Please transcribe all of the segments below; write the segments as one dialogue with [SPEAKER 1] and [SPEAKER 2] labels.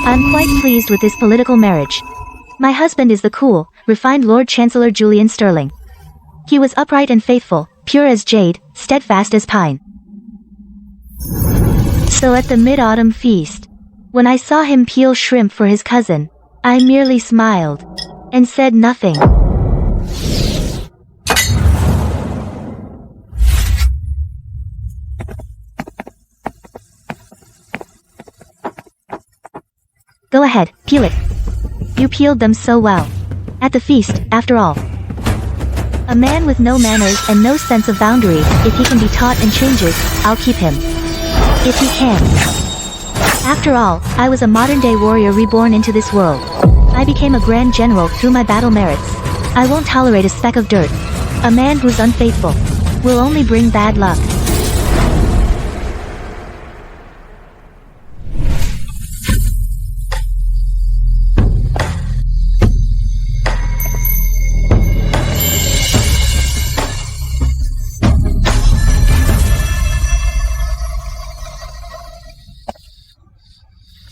[SPEAKER 1] I'm quite pleased with this political marriage. My husband is the cool, refined Lord Chancellor Julian Sterling. He was upright and faithful, pure as jade, steadfast as pine. So at the mid-autumn feast, when I saw him peel shrimp for his cousin, I merely smiled and said nothing. Go ahead, peel it. You peeled them so well. At the feast, after all. A man with no manners and no sense of boundary, if he can be taught and changes, I'll keep him. If he can. After all, I was a modern-day warrior reborn into this world. I became a grand general through my battle merits. I won't tolerate a speck of dirt. A man who's unfaithful will only bring bad luck.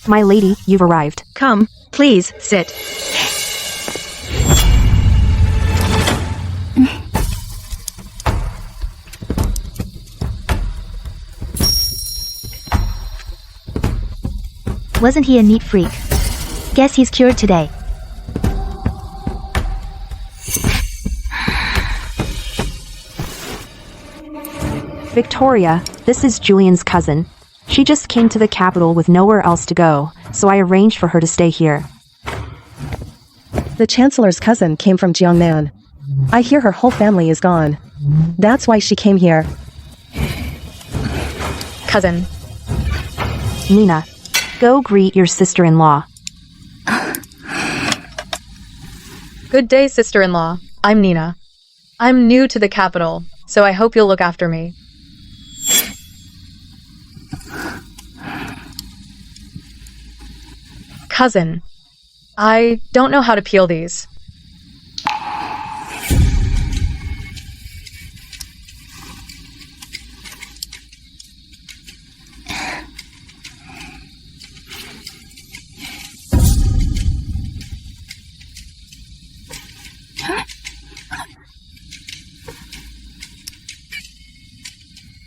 [SPEAKER 2] My lady, you've arrived.
[SPEAKER 3] Come, please, sit.
[SPEAKER 1] Wasn't he a neat freak? Guess he's cured today.
[SPEAKER 2] Victoria, this is Julian's cousin. She just came to the capital with nowhere else to go, so I arranged for her to stay here.
[SPEAKER 4] The Chancellor's cousin came from Shuangwen. I hear her whole family is gone. That's why she came here.
[SPEAKER 3] Cousin.
[SPEAKER 2] Nina, go greet your sister-in-law.
[SPEAKER 3] Good day, sister-in-law. I'm Nina. I'm new to the capital, so I hope you'll look after me. Cousin, I don't know how to peel these.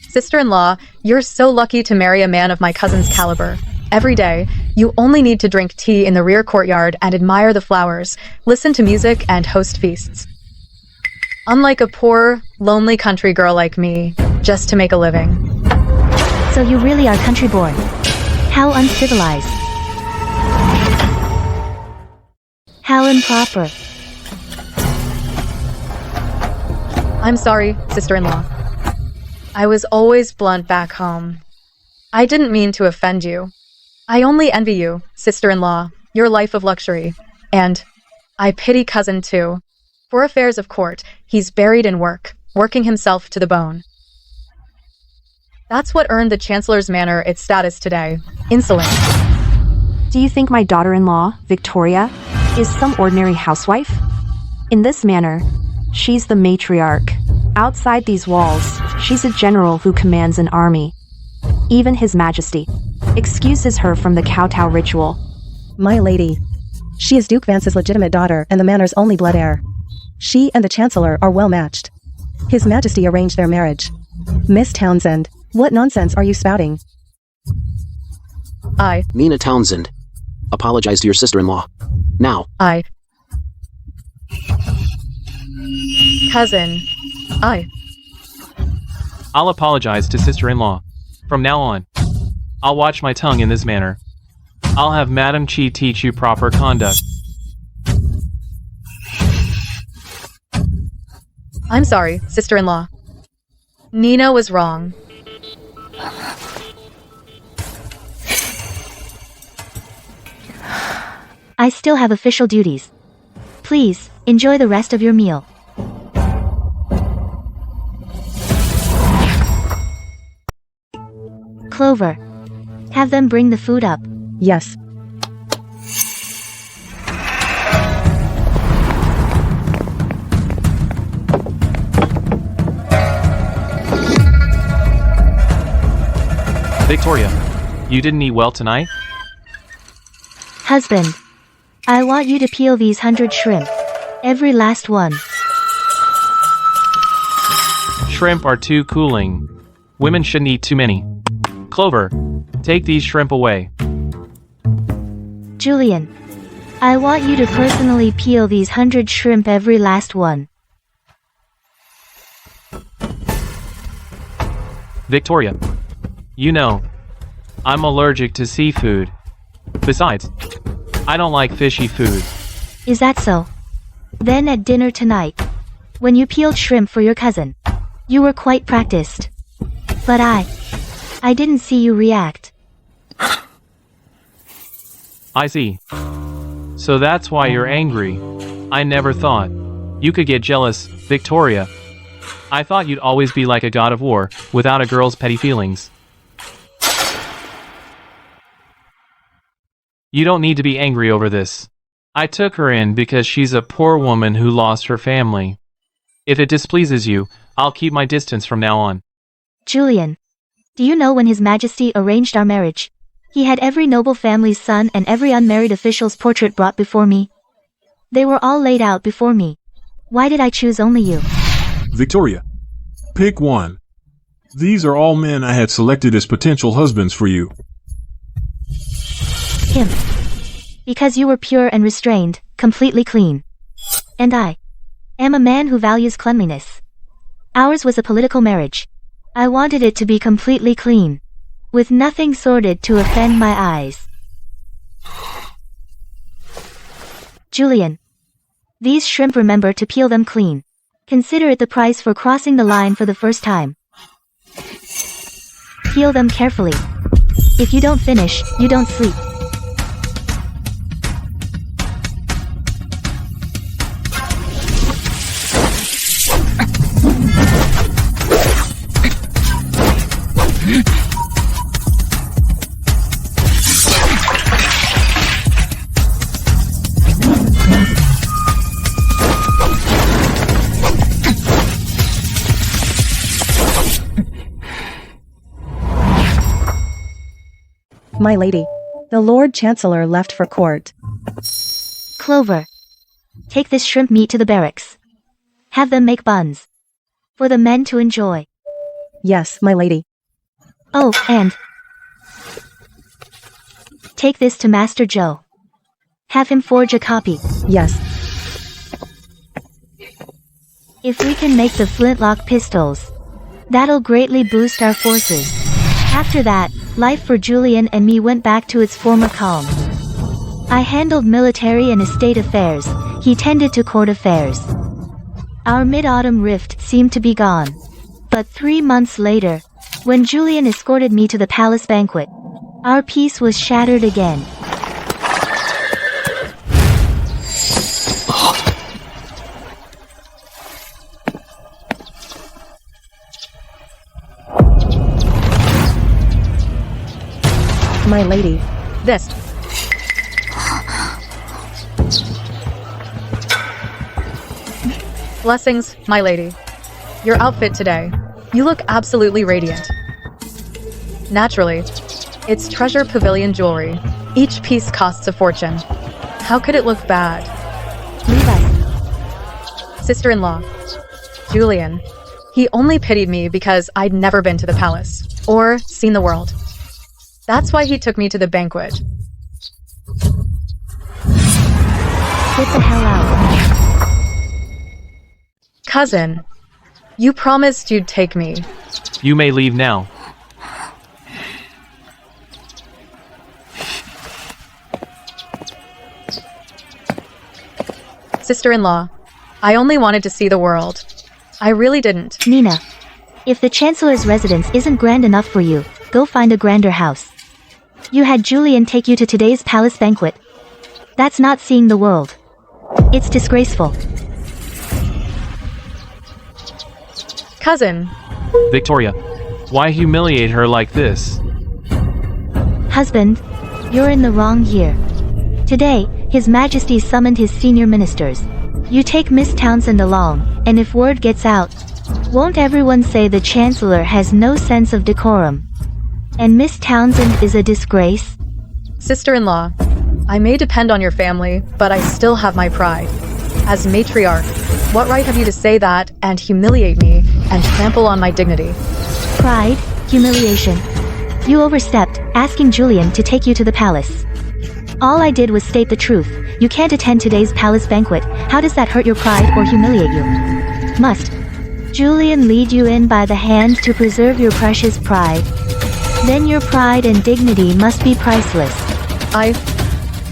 [SPEAKER 3] Sister-in-law, you're so lucky to marry a man of my cousin's caliber. Every day, you only need to drink tea in the rear courtyard and admire the flowers, listen to music, and host feasts. Unlike a poor, lonely country girl like me, just to make a living.
[SPEAKER 1] So you really are country-born. How uncivilized. How improper.
[SPEAKER 3] I'm sorry, sister-in-law. I was always blunt back home. I didn't mean to offend you. I only envy you, sister-in-law, your life of luxury. And I pity cousin too. For affairs of court, he's buried in work, working himself to the bone. That's what earned the Chancellor's manor its status today. Insolent.
[SPEAKER 2] Do you think my daughter-in-law, Victoria, is some ordinary housewife? In this manner, she's the matriarch. Outside these walls, she's a general who commands an army. Even His Majesty excuses her from the kowtow ritual.
[SPEAKER 4] My lady. She is Duke Vance's legitimate daughter and the manor's only blood heir. She and the Chancellor are well matched. His Majesty arranged their marriage. Miss Townsend, what nonsense are you spouting?
[SPEAKER 5] Nina Townsend. Apologize to your sister-in-law. Now.
[SPEAKER 3] Cousin.
[SPEAKER 6] I'll apologize to sister-in-law. From now on, I'll watch my tongue in this manner. I'll have Madam Chi teach you proper conduct.
[SPEAKER 3] I'm sorry, sister-in-law. Nina was wrong.
[SPEAKER 1] I still have official duties. Please, enjoy the rest of your meal. Clover. Have them bring the food up.
[SPEAKER 4] Yes.
[SPEAKER 6] Victoria, you didn't eat well tonight?
[SPEAKER 1] Husband, I want you to peel these 100 shrimp. Every last one.
[SPEAKER 6] Shrimp are too cooling. Women shouldn't eat too many. Clover, take these shrimp away.
[SPEAKER 1] Julian, I want you to personally peel these 100 shrimp, every last one.
[SPEAKER 6] Victoria, you know, I'm allergic to seafood. Besides, I don't like fishy food.
[SPEAKER 1] Is that so? Then at dinner tonight, when you peeled shrimp for your cousin, you were quite practiced. But I didn't see you react.
[SPEAKER 6] I see. So that's why you're angry. I never thought you could get jealous, Victoria. I thought you'd always be like a god of war, without a girl's petty feelings. You don't need to be angry over this. I took her in because she's a poor woman who lost her family. If it displeases you, I'll keep my distance from now on.
[SPEAKER 1] Julian, do you know when His Majesty arranged our marriage? He had every noble family's son and every unmarried official's portrait brought before me. They were all laid out before me. Why did I choose only you?
[SPEAKER 7] Victoria, pick one. These are all men I had selected as potential husbands for you.
[SPEAKER 1] Him. Because you were pure and restrained, completely clean. And I am a man who values cleanliness. Ours was a political marriage. I wanted it to be completely clean, with nothing sordid to offend my eyes. Julian, these shrimp, remember to peel them clean. Consider it the price for crossing the line for the first time. Peel them carefully. If you don't finish, you don't sleep.
[SPEAKER 4] My lady, the Lord Chancellor left for court.
[SPEAKER 1] Clover, take this shrimp meat to the barracks. Have them make buns for the men to enjoy.
[SPEAKER 4] Yes, my lady.
[SPEAKER 1] Oh, and take this to Master Joe. Have him forge a copy.
[SPEAKER 4] Yes.
[SPEAKER 1] If we can make the flintlock pistols, that'll greatly boost our forces. After that, life for Julian and me went back to its former calm. I handled military and estate affairs, he tended to court affairs. Our mid-autumn rift seemed to be gone. But 3 months later, when Julian escorted me to the palace banquet, our peace was shattered again.
[SPEAKER 4] My lady.
[SPEAKER 3] This. Blessings, my lady. Your outfit today. You look absolutely radiant. Naturally, it's Treasure Pavilion jewelry. Each piece costs a fortune. How could it look bad?
[SPEAKER 1] Leave us.
[SPEAKER 3] Sister-in-law, Julian. He only pitied me because I'd never been to the palace, or seen the world. That's why he took me to the banquet.
[SPEAKER 1] Get the hell out.
[SPEAKER 3] Cousin, you promised you'd take me.
[SPEAKER 6] You may leave now.
[SPEAKER 3] Sister-in-law, I only wanted to see the world. I really didn't.
[SPEAKER 1] Nina, if the Chancellor's residence isn't grand enough for you, go find a grander house. You had Julian take you to today's palace banquet. That's not seeing the world. It's disgraceful.
[SPEAKER 3] Cousin,
[SPEAKER 6] Victoria, why humiliate her like this?
[SPEAKER 1] Husband, you're in the wrong year. Today, His Majesty summoned his senior ministers. You take Miss Townsend along, and if word gets out, won't everyone say the Chancellor has no sense of decorum? And Miss Townsend is a disgrace?
[SPEAKER 3] sister-in-law, I may depend on your family, but I still have my pride. As matriarch, what right have you to say that and humiliate me and trample on my dignity?
[SPEAKER 1] Pride, humiliation. You overstepped, asking Julian to take you to the palace. All I did was state the truth. You can't attend today's palace banquet. How does that hurt your pride or humiliate you? Must Julian lead you in by the hand to preserve your precious pride? Then your pride and dignity must be priceless.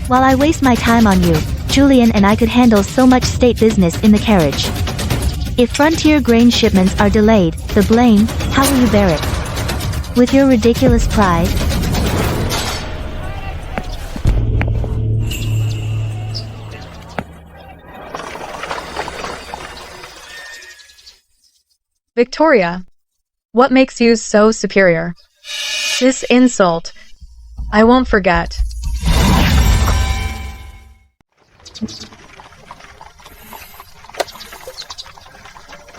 [SPEAKER 1] While I waste my time on you, Julian and I could handle so much state business in the carriage. If frontier grain shipments are delayed, the blame, how will you bear it? With your ridiculous pride?
[SPEAKER 3] Victoria, what makes you so superior? This insult, I won't forget.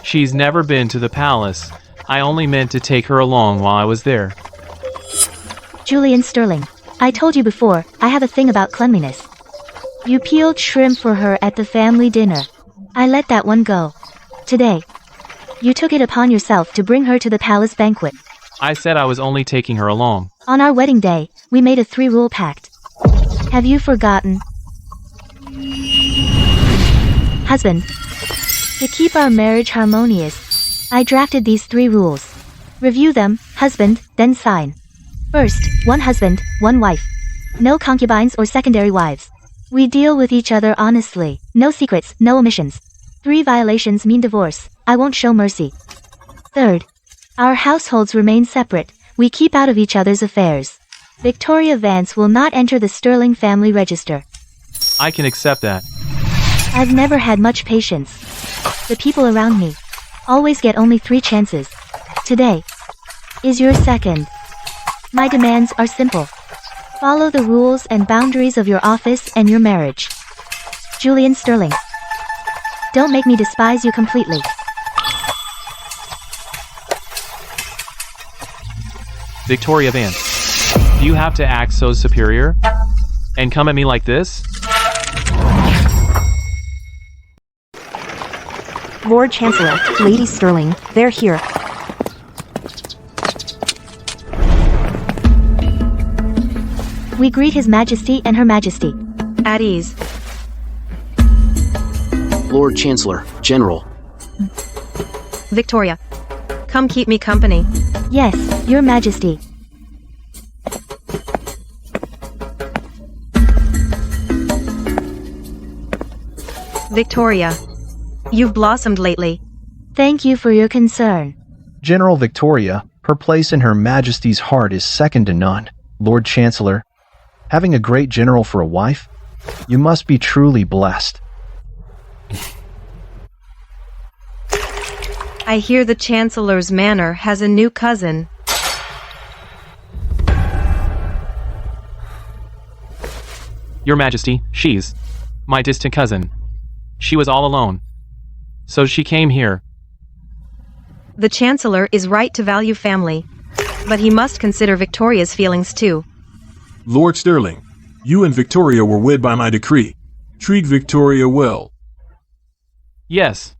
[SPEAKER 6] She's never been to the palace. I only meant to take her along while I was there.
[SPEAKER 1] Julian Sterling, I told you before, I have a thing about cleanliness. You peeled shrimp for her at the family dinner. I let that one go. Today, you took it upon yourself to bring her to the palace banquet.
[SPEAKER 6] I said I was only taking her along.
[SPEAKER 1] On our wedding day, we made a 3-rule pact. Have you forgotten? Husband, to keep our marriage harmonious, I drafted these 3 rules. Review them, husband, then sign. First, 1 husband, 1 wife. No concubines or secondary wives. We deal with each other honestly. No secrets, no omissions. 3 violations mean divorce. I won't show mercy. Third, our households remain separate. We keep out of each other's affairs. Victoria Vance will not enter the Sterling family register.
[SPEAKER 6] I can accept that.
[SPEAKER 1] I've never had much patience. The people around me always get only 3 chances. Today is your second. My demands are simple. Follow the rules and boundaries of your office and your marriage. Julian Sterling. Don't make me despise you completely.
[SPEAKER 6] Victoria Vance. Do you have to act so superior? And come at me like this?
[SPEAKER 2] Lord Chancellor, Lady Sterling, they're here.
[SPEAKER 1] We greet His Majesty and Her Majesty.
[SPEAKER 2] At ease.
[SPEAKER 5] Lord Chancellor, General.
[SPEAKER 2] Victoria, come keep me company.
[SPEAKER 1] Yes, Your Majesty.
[SPEAKER 2] Victoria, you've blossomed lately.
[SPEAKER 1] Thank you for your concern.
[SPEAKER 8] General Victoria, her place in Her Majesty's heart is second to none. Lord Chancellor, having a great general for a wife, you must be truly blessed.
[SPEAKER 9] I hear the Chancellor's manor has a new cousin.
[SPEAKER 6] Your Majesty, she's my distant cousin. She was all alone. So she came here.
[SPEAKER 9] The Chancellor is right to value family, but he must consider Victoria's feelings too.
[SPEAKER 7] Lord Sterling, you and Victoria were wed by my decree. Treat Victoria well.
[SPEAKER 6] Yes,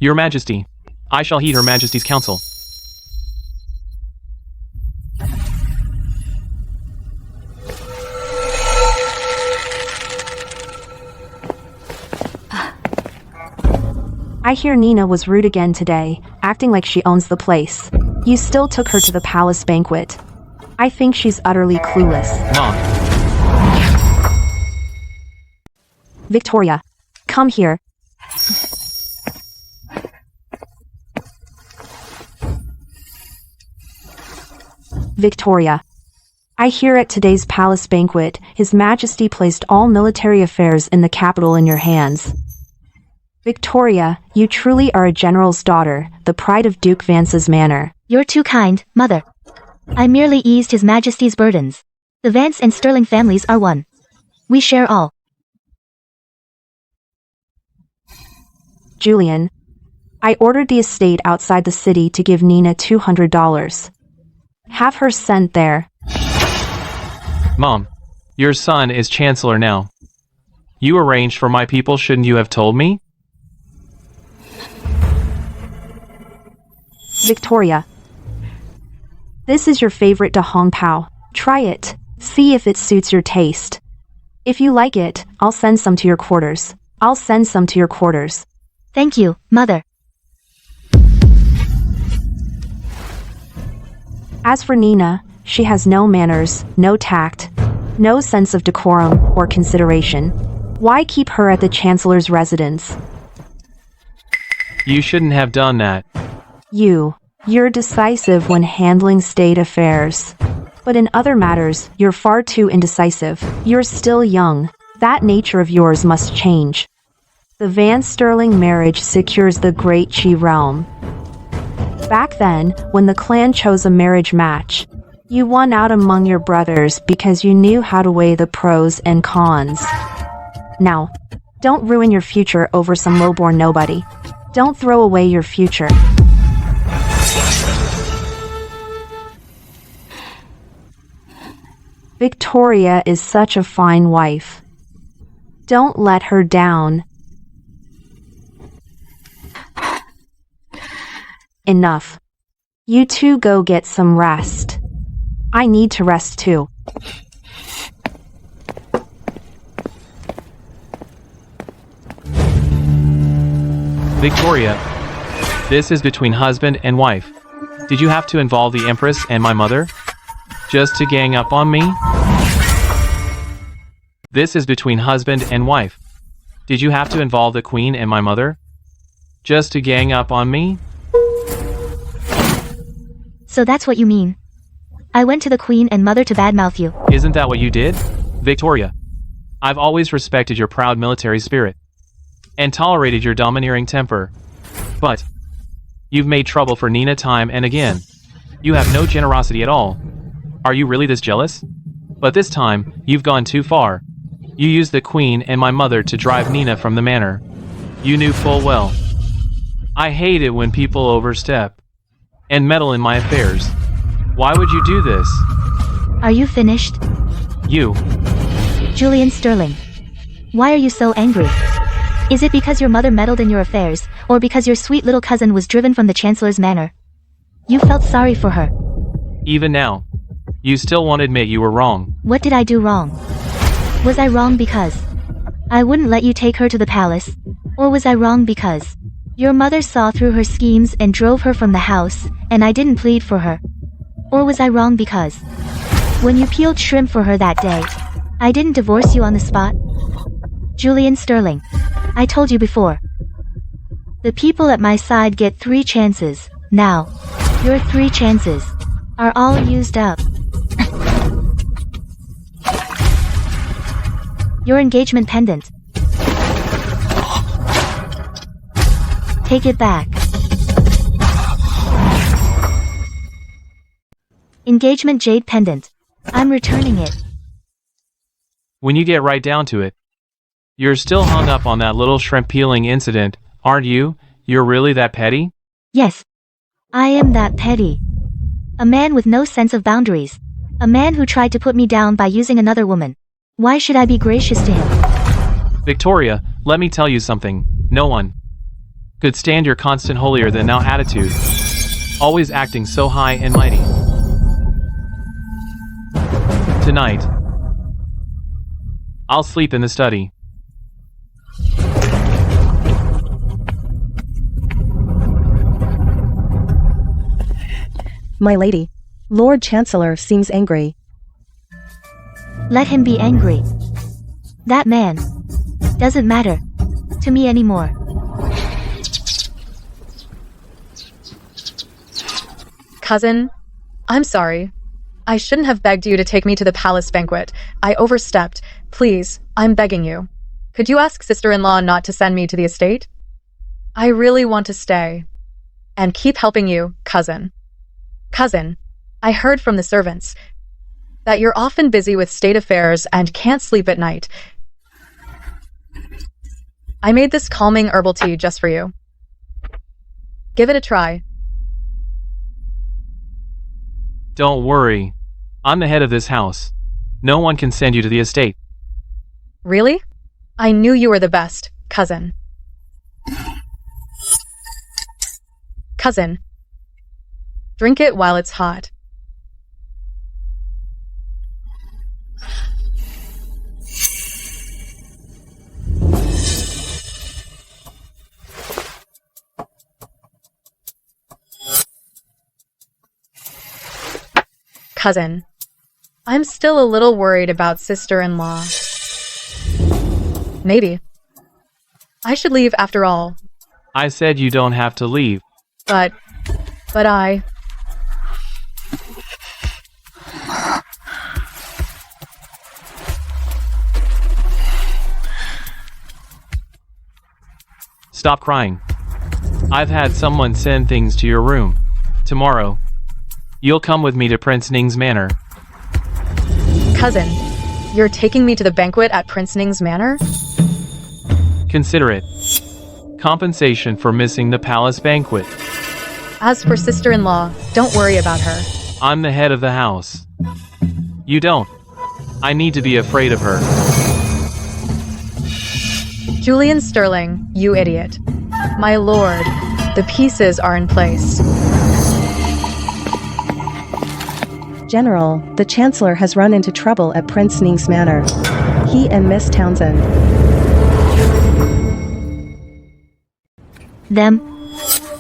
[SPEAKER 6] Your Majesty. I shall heed Her Majesty's counsel.
[SPEAKER 2] I hear Nina was rude again today, acting like she owns the place. You still took her to the palace banquet. I think she's utterly clueless.
[SPEAKER 6] Mom,
[SPEAKER 2] Victoria, come here. Victoria, I hear at today's palace banquet, His Majesty placed all military affairs in the capital in your hands. Victoria, you truly are a general's daughter, the pride of Duke Vance's manor.
[SPEAKER 1] You're too kind, Mother. I merely eased His Majesty's burdens. The Vance and Sterling families are one. We share all.
[SPEAKER 2] Julian, I ordered the estate outside the city to give Nina $200. Have her sent there.
[SPEAKER 6] Mom, Your son is Chancellor now. You arranged for my people, shouldn't you have told me?
[SPEAKER 2] Victoria. This is your favorite Da Hong Pao. Try it. See if it suits your taste. If you like it, I'll send some to your quarters.
[SPEAKER 1] Thank you, Mother.
[SPEAKER 2] As for Nina, she has no manners, no tact, no sense of decorum or consideration. Why keep her at the Chancellor's residence?
[SPEAKER 6] You shouldn't have done that.
[SPEAKER 2] You're decisive when handling state affairs. But in other matters, you're far too indecisive. You're still young. That nature of yours must change. The Van Sterling marriage secures the Great Qi realm. Back then, when the clan chose a marriage match, you won out among your brothers because you knew how to weigh the pros and cons. Now, don't ruin your future over some lowborn nobody. Don't throw away your future. Victoria is such a fine wife. Don't let her down. Enough. You two go get some rest. I need to rest too.
[SPEAKER 6] Victoria, this is between husband and wife. Did you have to involve the Empress and my mother? Just to gang up on me? This is between husband and wife. Did you have to involve the Queen and my mother? Just to gang up on me?
[SPEAKER 1] So that's what you mean. I went to the Queen and Mother to badmouth you.
[SPEAKER 6] Isn't that what you did? Victoria, I've always respected your proud military spirit and tolerated your domineering temper. But you've made trouble for Nina time and again. You have no generosity at all. Are you really this jealous? But this time, you've gone too far. You used the Queen and my mother to drive Nina from the manor. You knew full well. I hate it when people overstep and meddle in my affairs. Why would you do this?
[SPEAKER 1] Are you finished?
[SPEAKER 6] You.
[SPEAKER 1] Julian Sterling. Why are you so angry? Is it because your mother meddled in your affairs, or because your sweet little cousin was driven from the Chancellor's manor? You felt sorry for her.
[SPEAKER 6] Even now, you still won't admit you were wrong.
[SPEAKER 1] What did I do wrong? Was I wrong because I wouldn't let you take her to the palace? Or was I wrong because your mother saw through her schemes and drove her from the house, and I didn't plead for her? Or was I wrong because when you peeled shrimp for her that day, I didn't divorce you on the spot? Julian Sterling, I told you before. The people at my side get 3 chances. Now, your 3 chances are all used up. Your engagement pendant. Take it back. Engagement jade pendant. I'm returning it.
[SPEAKER 6] When you get right down to it, you're still hung up on that little shrimp peeling incident, aren't you? You're really that petty?
[SPEAKER 1] Yes. I am that petty. A man with no sense of boundaries. A man who tried to put me down by using another woman. Why should I be gracious to him?
[SPEAKER 6] Victoria, let me tell you something. No one could stand your constant holier-than-thou attitude. Always acting so high and mighty. Tonight, I'll sleep in the study.
[SPEAKER 4] My lady, Lord Chancellor seems angry.
[SPEAKER 1] Let him be angry. That man doesn't matter to me anymore.
[SPEAKER 3] Cousin, I'm sorry. I shouldn't have begged you to take me to the palace banquet. I overstepped. Please, I'm begging you. Could you ask sister-in-law not to send me to the estate? I really want to stay and keep helping you, cousin. Cousin, I heard from the servants that you're often busy with state affairs and can't sleep at night. I made this calming herbal tea just for you. Give it a try.
[SPEAKER 6] Don't worry. I'm the head of this house. No one can send you to the estate.
[SPEAKER 3] Really? I knew you were the best, cousin. Cousin. Drink it while it's hot. Cousin. I'm still a little worried about sister-in-law. Maybe. I should leave after all.
[SPEAKER 6] I said you don't have to leave.
[SPEAKER 3] But I...
[SPEAKER 6] Stop crying. I've had someone send things to your room. Tomorrow, you'll come with me to Prince Ning's manor.
[SPEAKER 3] Cousin, you're taking me to the banquet at Prince Ning's manor?
[SPEAKER 6] Consider it compensation for missing the palace banquet.
[SPEAKER 3] As for sister-in-law, don't worry about her.
[SPEAKER 6] I'm the head of the house. You don't. I need to be afraid of her.
[SPEAKER 3] Julian Sterling, you idiot. My lord, the pieces are in place.
[SPEAKER 4] General, the Chancellor has run into trouble at Prince Ning's manor. He and Miss Townsend.
[SPEAKER 1] Them?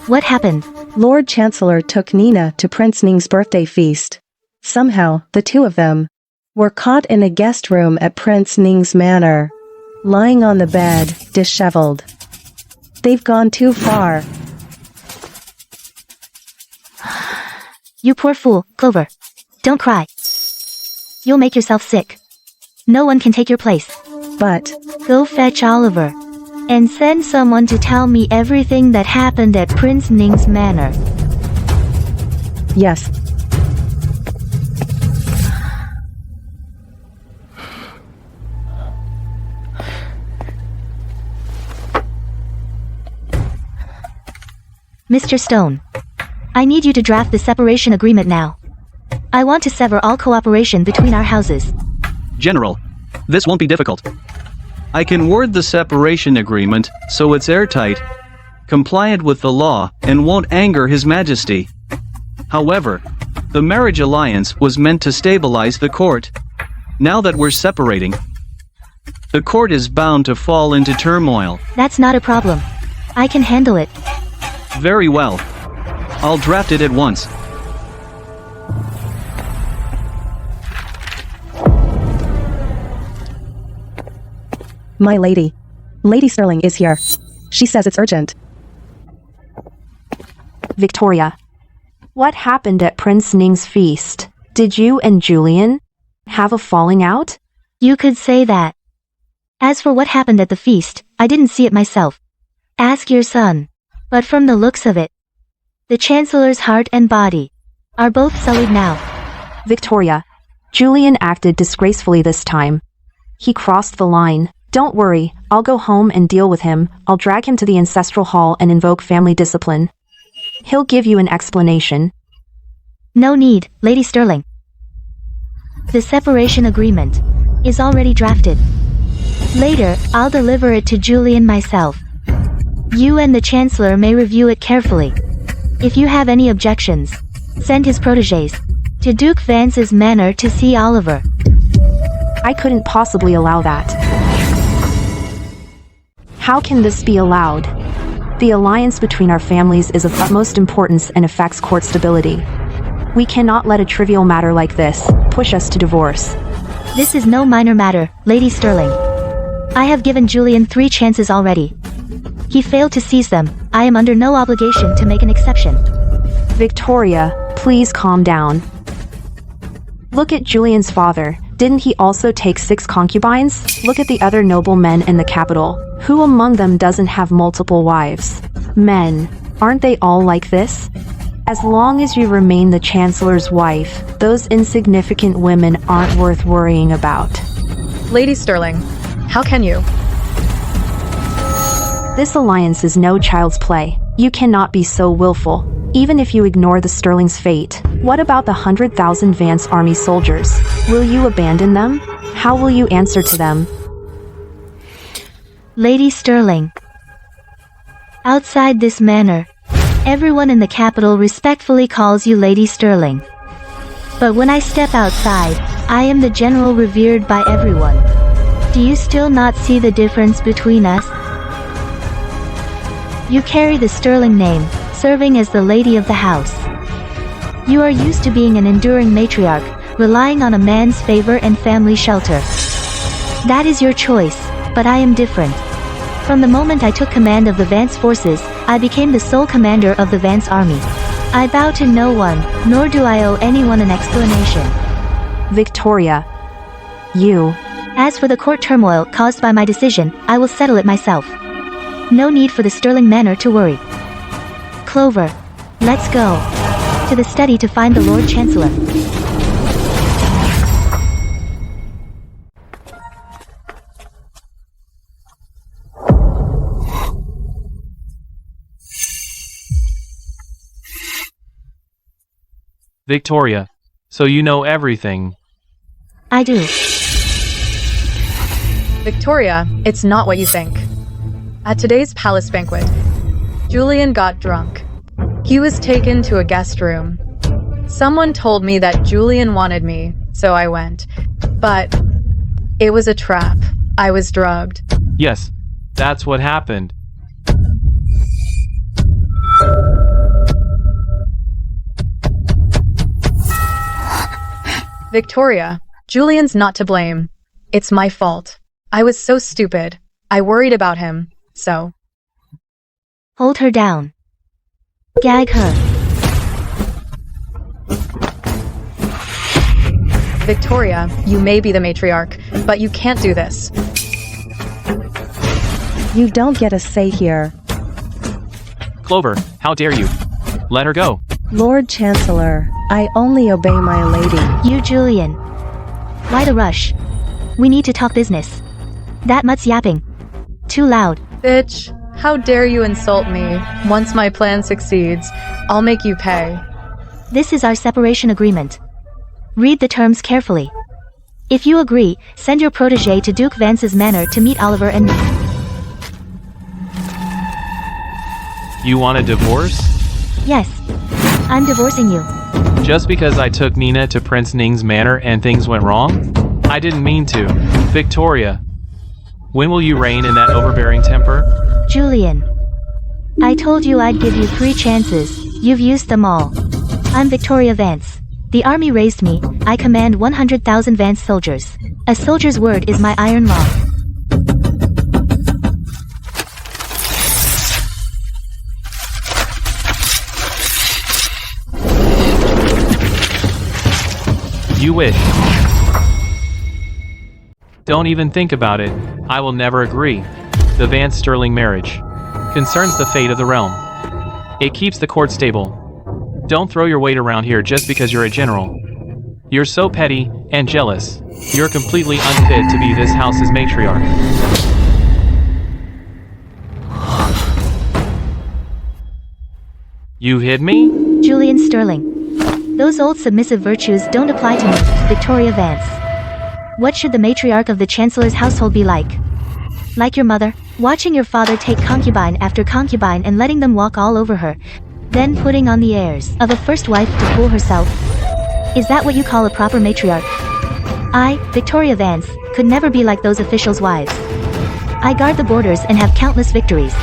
[SPEAKER 1] What happened?
[SPEAKER 4] Lord Chancellor took Nina to Prince Ning's birthday feast. Somehow, the two of them were caught in a guest room at Prince Ning's manor, lying on the bed, disheveled. They've gone too far.
[SPEAKER 1] You poor fool, Clover. Don't cry. You'll make yourself sick. No one can take your place.
[SPEAKER 4] But
[SPEAKER 1] Go fetch Oliver. And send someone to tell me everything that happened at Prince Ning's manor.
[SPEAKER 4] yes.
[SPEAKER 1] Mr. Stone. I need you to draft the separation agreement now. I want to sever all cooperation between our houses.
[SPEAKER 10] General, this won't be difficult. I can word the separation agreement so it's airtight, compliant with the law, and won't anger His Majesty. However, the marriage alliance was meant to stabilize the court. Now that we're separating, the court is bound to fall into turmoil.
[SPEAKER 1] That's not a problem. I can handle it.
[SPEAKER 10] Very well. I'll draft it at once.
[SPEAKER 4] My lady. Lady Sterling is here. She says it's urgent.
[SPEAKER 2] Victoria. What happened at Prince Ning's feast? Did you and Julian have a falling out?
[SPEAKER 1] You could say that. As for what happened at the feast, I didn't see it myself. Ask your son. But from the looks of it, the Chancellor's heart and body are both sullied now.
[SPEAKER 2] Victoria. Julian acted disgracefully this time. He crossed the line. Don't worry, I'll go home and deal with him. I'll drag him to the ancestral hall and invoke family discipline. He'll give you an explanation.
[SPEAKER 1] No need, Lady Sterling. The separation agreement is already drafted. Later, I'll deliver it to Julian myself. You and the Chancellor may review it carefully. If you have any objections, send his protégés to Duke Vance's manor to see Oliver.
[SPEAKER 2] I couldn't possibly allow that. How can this be allowed? The alliance between our families is of utmost importance and affects court stability. We cannot let a trivial matter like this push us to divorce.
[SPEAKER 1] This is no minor matter, Lady Sterling. I have given Julian 3 chances already. He failed to seize them. I am under no obligation to make an exception.
[SPEAKER 2] Victoria, please calm down. Look at Julian's father. Didn't he also take 6 concubines? Look at the other noblemen in the capital. Who among them doesn't have multiple wives? Men, aren't they all like this? As long as you remain the Chancellor's wife, those insignificant women aren't worth worrying about.
[SPEAKER 3] Lady Sterling, how can you?
[SPEAKER 2] This alliance is no child's play. You cannot be so willful. Even if you ignore the Sterling's fate, what about the 100,000 Vance Army soldiers? Will you abandon them? How will you answer to them?
[SPEAKER 1] Lady Sterling. Outside this manor, everyone in the capital respectfully calls you Lady Sterling. But when I step outside, I am the general revered by everyone. Do you still not see the difference between us? You carry the Sterling name, serving as the lady of the house. You are used to being an enduring matriarch, relying on a man's favor and family shelter. That is your choice, but I am different. From the moment I took command of the Vance forces, I became the sole commander of the Vance army. I bow to no one, nor do I owe anyone an explanation.
[SPEAKER 2] Victoria. You.
[SPEAKER 1] As for the court turmoil caused by my decision, I will settle it myself. No need for the Sterling Manor to worry. Clover. Let's go. To the study to find the Lord Chancellor.
[SPEAKER 6] Victoria. So you know everything.
[SPEAKER 1] I do.
[SPEAKER 3] Victoria, it's not what you think. At today's palace banquet, Julian got drunk. He was taken to a guest room. Someone told me that Julian wanted me, so I went. But it was a trap. I was drugged.
[SPEAKER 6] Yes, that's what happened.
[SPEAKER 3] Victoria, Julian's not to blame. It's my fault. I was so stupid. I worried about him, so.
[SPEAKER 1] Hold her down. Gag her.
[SPEAKER 3] Victoria, you may be the matriarch, but you can't do this.
[SPEAKER 4] You don't get a say here.
[SPEAKER 6] Clover, how dare you? Let her go.
[SPEAKER 4] Lord Chancellor, I only obey my lady.
[SPEAKER 1] You, Julian. Why the rush? We need to talk business. That much yapping. Too loud.
[SPEAKER 3] Bitch, how dare you insult me? Once my plan succeeds, I'll make you pay.
[SPEAKER 1] This is our separation agreement. Read the terms carefully. If you agree, send your protege to Duke Vance's manor to meet Oliver and me.
[SPEAKER 6] You want a divorce?
[SPEAKER 1] Yes. I'm divorcing you.
[SPEAKER 6] Just because I took Nina to Prince Ning's manor and things went wrong? I didn't mean to. Victoria. When will you reign in that overbearing temper?
[SPEAKER 1] Julian. I told you I'd give you 3 chances. You've used them all. I'm Victoria Vance. The army raised me. I command 100,000 Vance soldiers. A soldier's word is my iron law.
[SPEAKER 6] You wish. Don't even think about it. I will never agree. The Vance Sterling marriage concerns the fate of the realm. It keeps the court stable. Don't throw your weight around here just because you're a general. You're so petty and jealous. You're completely unfit to be this house's matriarch. You hit me?
[SPEAKER 1] Julian Sterling. Those old submissive virtues don't apply to me, Victoria Vance. What should the matriarch of the Chancellor's household be like? Like your mother, watching your father take concubine after concubine and letting them walk all over her, then putting on the airs of a first wife to fool herself? Is that what you call a proper matriarch? I, Victoria Vance, could never be like those officials' wives. I guard the borders and have countless victories.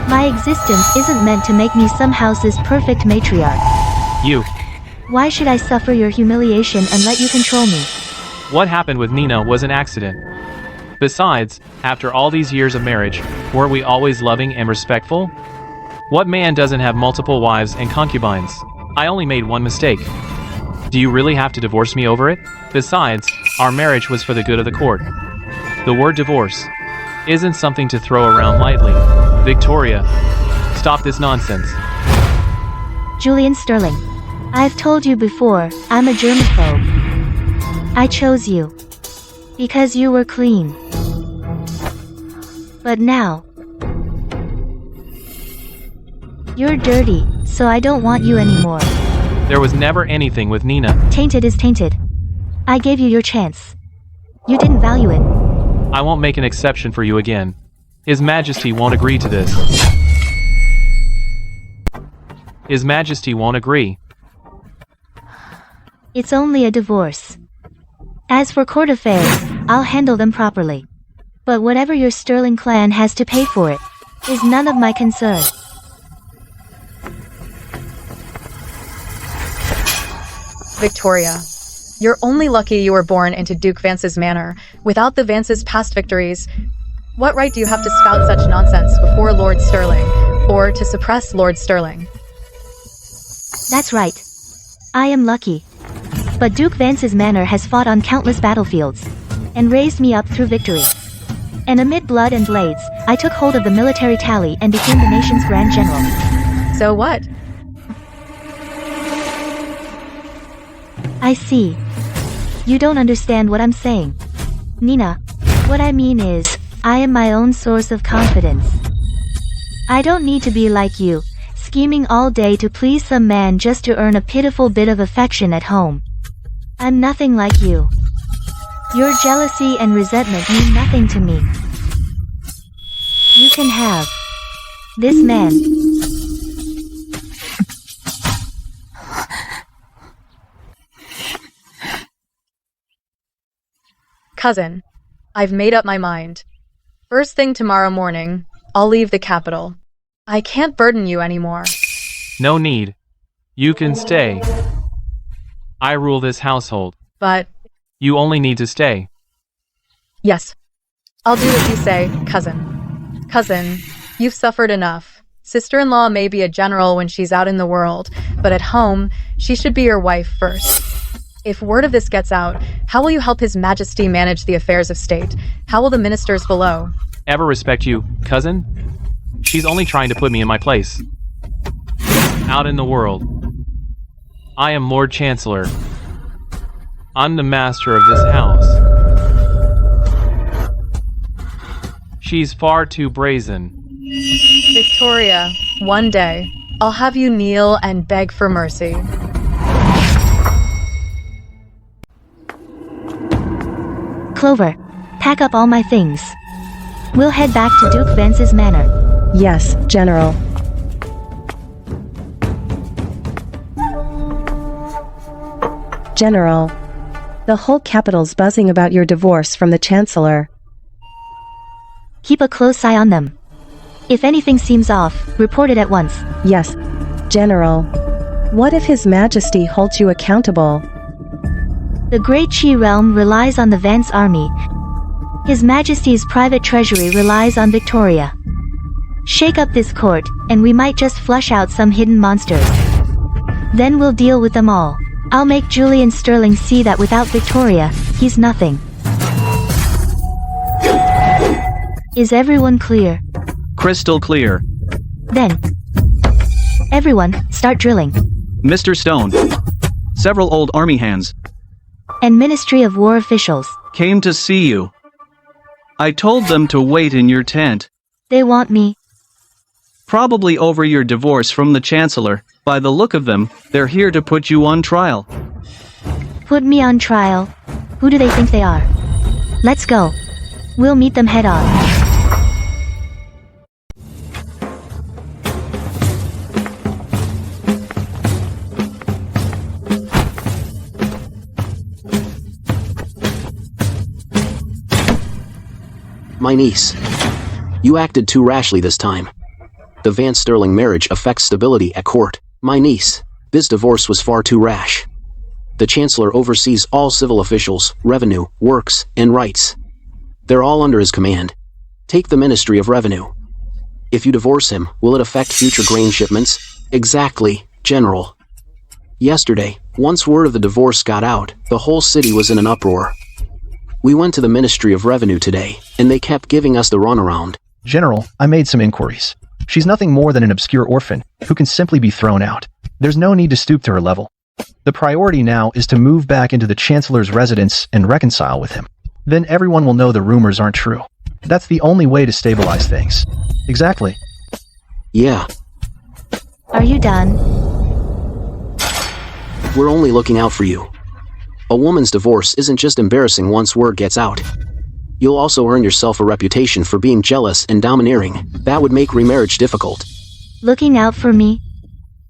[SPEAKER 1] My existence isn't meant to make me some house's perfect matriarch.
[SPEAKER 6] You.
[SPEAKER 1] Why should I suffer your humiliation and let you control me?
[SPEAKER 6] What happened with Nina was an accident. Besides, after all these years of marriage, weren't we always loving and respectful? What man doesn't have multiple wives and concubines? I only made one mistake. Do you really have to divorce me over it? Besides, our marriage was for the good of the court. The word divorce isn't something to throw around lightly. Victoria, stop this nonsense.
[SPEAKER 1] Julian Sterling. I've told you before, I'm a germaphobe. I chose you because you were clean. But now, You're dirty, so I don't want you anymore.
[SPEAKER 6] There was never anything with Nina.
[SPEAKER 1] Tainted is tainted. I gave you your chance. You didn't value it.
[SPEAKER 6] I won't make an exception for you again. His Majesty won't agree to this. His Majesty won't agree.
[SPEAKER 1] It's only a divorce. As for court affairs, I'll handle them properly. But whatever your Sterling clan has to pay for it is none of my concern.
[SPEAKER 3] Victoria, you're only lucky you were born into Duke Vance's manor. Without the Vance's past victories, what right do you have to spout such nonsense before Lord Sterling, or to suppress Lord Sterling?
[SPEAKER 1] That's right. I am lucky. But Duke Vance's manor has fought on countless battlefields, and raised me up through victory. And amid blood and blades, I took hold of the military tally and became the nation's Grand General.
[SPEAKER 3] So what?
[SPEAKER 1] I see. You don't understand what I'm saying. Nina, what I mean is, I am my own source of confidence. I don't need to be like you, scheming all day to please some man just to earn a pitiful bit of affection at home. I'm nothing like you. Your jealousy and resentment mean nothing to me. You can have this man.
[SPEAKER 3] Cousin, I've made up my mind. First thing tomorrow morning, I'll leave the capital. I can't burden you anymore.
[SPEAKER 6] No need. You can stay. I rule this household.
[SPEAKER 3] But,
[SPEAKER 6] You only need to stay.
[SPEAKER 3] yes, I'll do as you say, cousin. Cousin, you've suffered enough. Sister-in-law may be a general when she's out in the world, but at home, she should be your wife first. If word of this gets out, how will you help His Majesty manage the affairs of state? How will the ministers below?
[SPEAKER 6] Ever respect you, cousin? She's only trying to put me in my place. Out in the world. I am Lord Chancellor. I'm the master of this house. She's far too brazen.
[SPEAKER 3] Victoria, one day, I'll have you kneel and beg for mercy.
[SPEAKER 1] Clover, pack up all my things. We'll head back to Duke Vance's manor.
[SPEAKER 4] Yes, General. General, the whole capital's buzzing about your divorce from the Chancellor.
[SPEAKER 1] Keep a close eye on them. If anything seems off, report it at once.
[SPEAKER 4] Yes, General. What if His Majesty holds you accountable?
[SPEAKER 1] The Great Qi realm relies on the Vance army. His Majesty's private treasury relies on Victoria. Shake up this court, and we might just flush out some hidden monsters. Then we'll deal with them all. I'll make Julian Sterling see that without Victoria, he's nothing. Is everyone clear?
[SPEAKER 10] Crystal clear.
[SPEAKER 1] Then, everyone, start drilling.
[SPEAKER 10] Mr. Stone. Several old army hands
[SPEAKER 1] And Ministry of War officials.
[SPEAKER 10] came to see you. I told them to wait in your tent.
[SPEAKER 1] They want me.
[SPEAKER 10] Probably over your divorce from the Chancellor. By the look of them, they're here to put you on trial.
[SPEAKER 1] Put me on trial. Who do they think they are? Let's go. We'll meet them head on.
[SPEAKER 5] My niece. You acted too rashly this time. The Vance Sterling marriage affects stability at court. My niece. This divorce was far too rash. The Chancellor oversees all civil officials, revenue, works, and rights. They're all under his command. Take the Ministry of Revenue. If you divorce him, will it affect future grain shipments? Exactly, General. Yesterday, once word of the divorce got out, the whole city was in an uproar. We went to the Ministry of Revenue today, and they kept giving us the runaround.
[SPEAKER 8] General, I made some inquiries. She's nothing more than an obscure orphan, who can simply be thrown out. There's no need to stoop to her level. The priority now is to move back into the Chancellor's residence and reconcile with him. Then everyone will know the rumors aren't true. That's the only way to stabilize things. Exactly.
[SPEAKER 5] Yeah.
[SPEAKER 1] Are you done?
[SPEAKER 5] We're only looking out for you. A woman's divorce isn't just embarrassing once word gets out. You'll also earn yourself a reputation for being jealous and domineering. That would make remarriage difficult.
[SPEAKER 1] Looking out for me?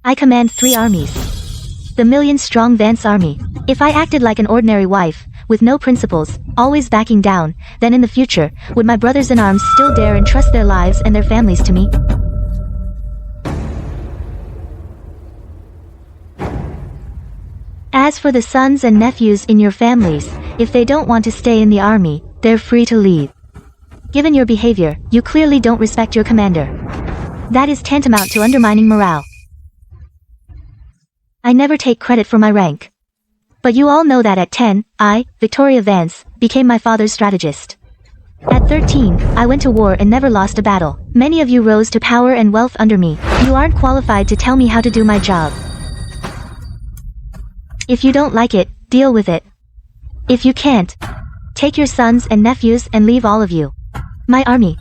[SPEAKER 1] I command 3 armies. The million-strong Vance army. If I acted like an ordinary wife, with no principles, always backing down, then in the future, would my brothers in arms still dare entrust their lives and their families to me? As for the sons and nephews in your families, if they don't want to stay in the army, they're free to leave. Given your behavior, you clearly don't respect your commander. That is tantamount to undermining morale. I never take credit for my rank. But you all know that at 10, I, Victoria Vance, became my father's strategist. At 13, I went to war and never lost a battle. Many of you rose to power and wealth under me. You aren't qualified to tell me how to do my job. If you don't like it, deal with it. If you can't, take your sons and nephews and leave all of you. My army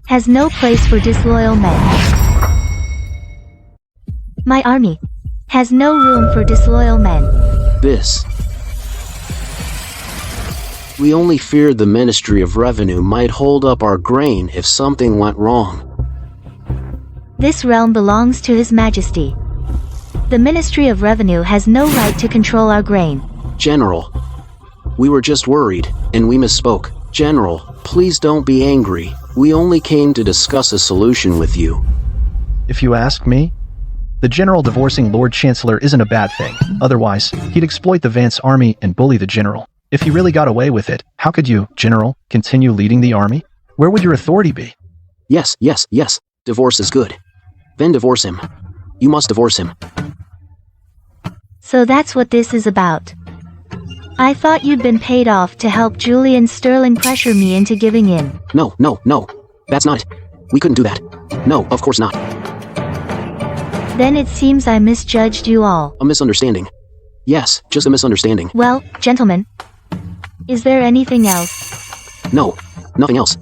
[SPEAKER 1] has no place for disloyal men. My army has no room for disloyal men.
[SPEAKER 5] We only feared the Ministry of Revenue might hold up our grain if something went wrong.
[SPEAKER 1] This realm belongs to His Majesty. The Ministry of Revenue has no right to control our grain.
[SPEAKER 5] General, we were just worried, and we misspoke. General, please don't be angry. We only came to discuss a solution with you.
[SPEAKER 8] If you ask me, the general divorcing Lord Chancellor isn't a bad thing. Otherwise, he'd exploit the Vance army and bully the general. If he really got away with it, how could you, General, continue leading the army? Where would your authority be?
[SPEAKER 5] Yes. Divorce is good. Then divorce him. You must divorce him.
[SPEAKER 1] So that's what this is about. I thought you'd been paid off to help Julian Sterling pressure me into giving in.
[SPEAKER 5] No. That's not it. We couldn't do that. No, of course not.
[SPEAKER 1] Then it seems I misjudged you all.
[SPEAKER 5] A misunderstanding. Yes, just a misunderstanding.
[SPEAKER 1] Well, gentlemen, is there anything else?
[SPEAKER 5] No, nothing else.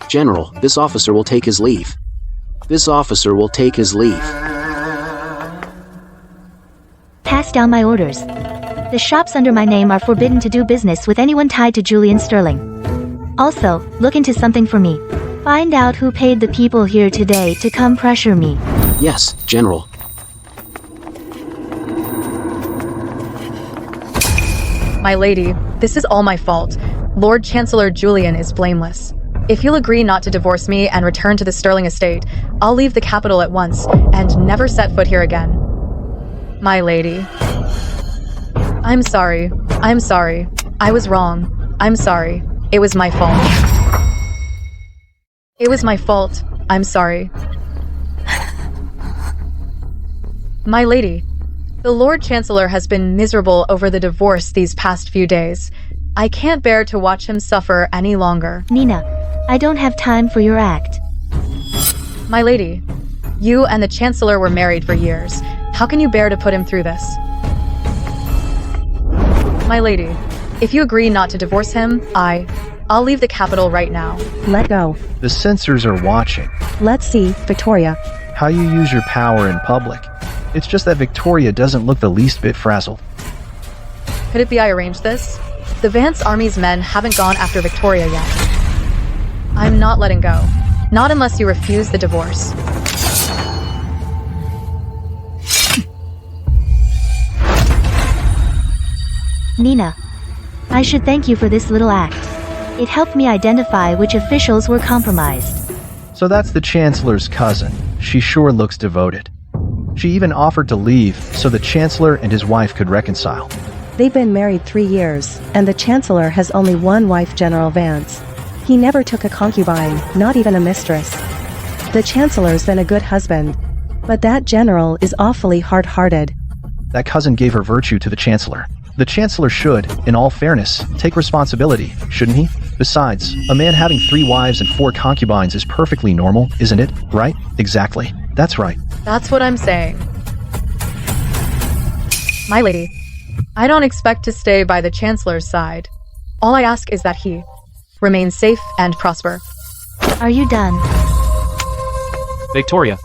[SPEAKER 5] General, this officer will take his leave.
[SPEAKER 1] Pass down my orders. The shops under my name are forbidden to do business with anyone tied to Julian Sterling. Also, look into something for me. Find out who paid the people here today to come pressure me.
[SPEAKER 5] Yes, General.
[SPEAKER 3] My lady, this is all my fault. Lord Chancellor Julian is blameless. If you'll agree not to divorce me and return to the Sterling estate, I'll leave the capital at once and never set foot here again. My lady. I'm sorry. I was wrong. I'm sorry. It was my fault. I'm sorry. My lady, the Lord Chancellor has been miserable over the divorce these past few days. I can't bear to watch him suffer any longer.
[SPEAKER 1] Nina, I don't have time for your act.
[SPEAKER 3] My lady, you and the Chancellor were married for years. How can you bear to put him through this? My lady, if you agree not to divorce him, I'll leave the capital right now.
[SPEAKER 4] Let go.
[SPEAKER 8] The censors are watching.
[SPEAKER 4] Let's see, Victoria.
[SPEAKER 8] How you use your power in public. It's just that Victoria doesn't look the least bit frazzled.
[SPEAKER 3] Could it be I arranged this? The Vance Army's men haven't gone after Victoria yet. I'm not letting go. Not unless you refuse the divorce.
[SPEAKER 1] Nina, I should thank you for this little act. It helped me identify which officials were compromised.
[SPEAKER 8] So that's the Chancellor's cousin. She sure looks devoted. She even offered to leave so the Chancellor and his wife could reconcile.
[SPEAKER 4] They've been married 3 years, and the Chancellor has only one wife, General Vance. He never took a concubine, not even a mistress. The Chancellor's been a good husband, but that general is awfully hard-hearted.
[SPEAKER 8] That cousin gave her virtue to the Chancellor. The Chancellor should, in all fairness, take responsibility, shouldn't he? Besides, a man having 3 wives and 4 concubines is perfectly normal, isn't it? Right? Exactly. That's right.
[SPEAKER 3] That's what I'm saying. My lady, I don't expect to stay by the Chancellor's side. All I ask is that he remain safe and prosper.
[SPEAKER 1] Are you done?
[SPEAKER 6] Victoria.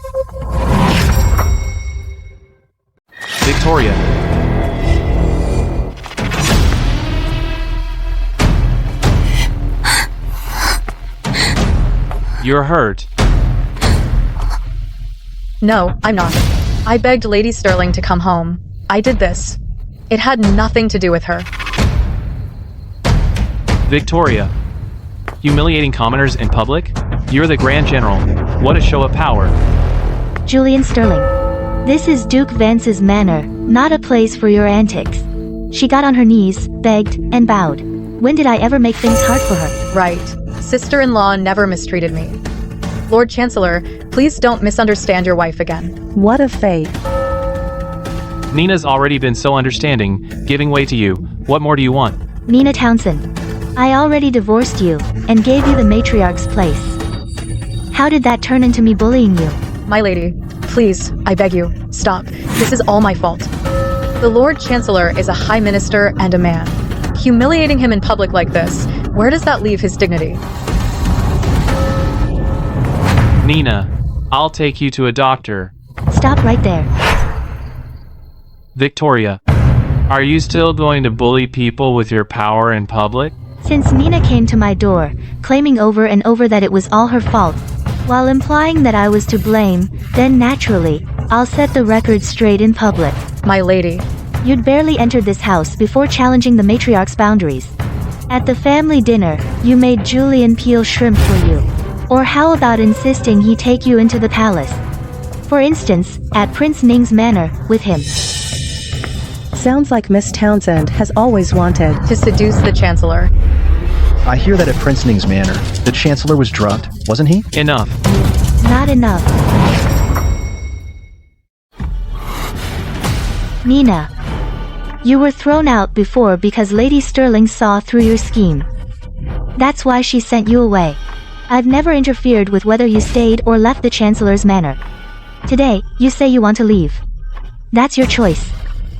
[SPEAKER 6] Victoria. You're hurt.
[SPEAKER 3] No, I'm not. I begged Lady Sterling to come home. I did this. It had nothing to do with her.
[SPEAKER 6] Victoria. Humiliating commoners in public? You're the Grand General. What a show of power.
[SPEAKER 1] Julian Sterling. This is Duke Vance's manor, not a place for your antics. She got on her knees, begged, and bowed. When did I ever make things hard for her?
[SPEAKER 3] Right. Sister-in-law never mistreated me. Lord Chancellor, please don't misunderstand your wife again.
[SPEAKER 4] What a fate.
[SPEAKER 6] Nina's already been so understanding, giving way to you. What more do you want?
[SPEAKER 1] Nina Townsend. I already divorced you, and gave you the matriarch's place. How did that turn into me bullying you?
[SPEAKER 3] My lady, please, I beg you, stop. This is all my fault. The Lord Chancellor is a High Minister and a man. Humiliating him in public like this, where does that leave his dignity?
[SPEAKER 6] Nina, I'll take you to a doctor.
[SPEAKER 1] Stop right there.
[SPEAKER 6] Victoria, are you still going to bully people with your power in public?
[SPEAKER 1] Since Nina came to my door, claiming over and over that it was all her fault, while implying that I was to blame, then naturally, I'll set the record straight in public.
[SPEAKER 3] My lady.
[SPEAKER 1] You'd barely entered this house before challenging the matriarch's boundaries. At the family dinner, you made Julian peel shrimp for you. Or how about insisting he take you into the palace? For instance, at Prince Ning's manor, with him.
[SPEAKER 4] Sounds like Miss Townsend has always wanted
[SPEAKER 3] To seduce the Chancellor.
[SPEAKER 8] I hear that at Prince Ning's manor, the Chancellor was drugged, wasn't he?
[SPEAKER 6] Enough.
[SPEAKER 1] Not enough. Nina. You were thrown out before because Lady Sterling saw through your scheme. That's why she sent you away. I've never interfered with whether you stayed or left the Chancellor's manor. Today, you say you want to leave. That's your choice.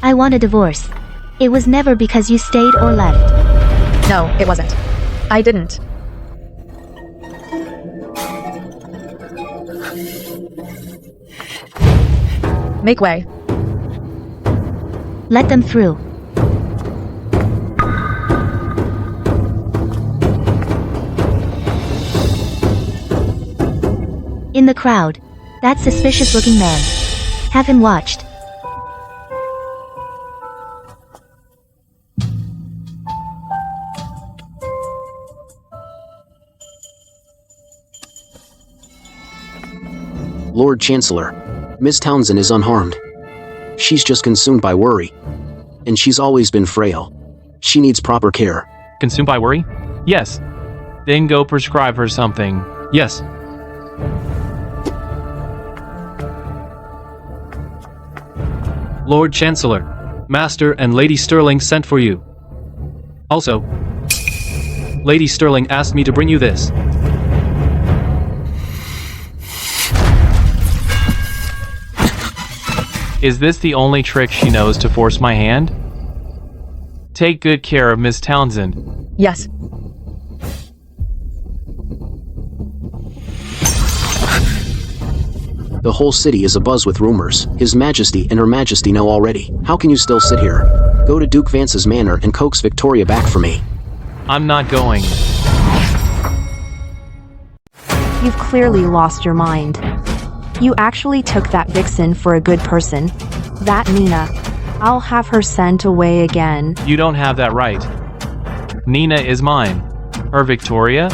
[SPEAKER 1] I want a divorce. It was never because you stayed or left.
[SPEAKER 3] No, it wasn't. I didn't. Make way.
[SPEAKER 1] Let them through. In the crowd. That suspicious-looking man. Have him watched.
[SPEAKER 5] Lord Chancellor, Miss Townsend is unharmed. She's just consumed by worry. And she's always been frail. She needs proper care.
[SPEAKER 6] Consumed by worry? Yes. Then go prescribe her something. Yes.
[SPEAKER 10] Lord Chancellor, Master and Lady Sterling sent for you. Also, Lady Sterling asked me to bring you this.
[SPEAKER 6] Is this the only trick she knows to force my hand? Take good care of Miss Townsend.
[SPEAKER 3] Yes.
[SPEAKER 5] The whole city is abuzz with rumors. His Majesty and Her Majesty know already. How can you still sit here? Go to Duke Vance's manor and coax Victoria back for me.
[SPEAKER 6] I'm not going.
[SPEAKER 2] You've clearly lost your mind. You actually took that vixen for a good person. That Nina. I'll have her sent away again.
[SPEAKER 6] You don't have that right. Nina is mine. Her Victoria?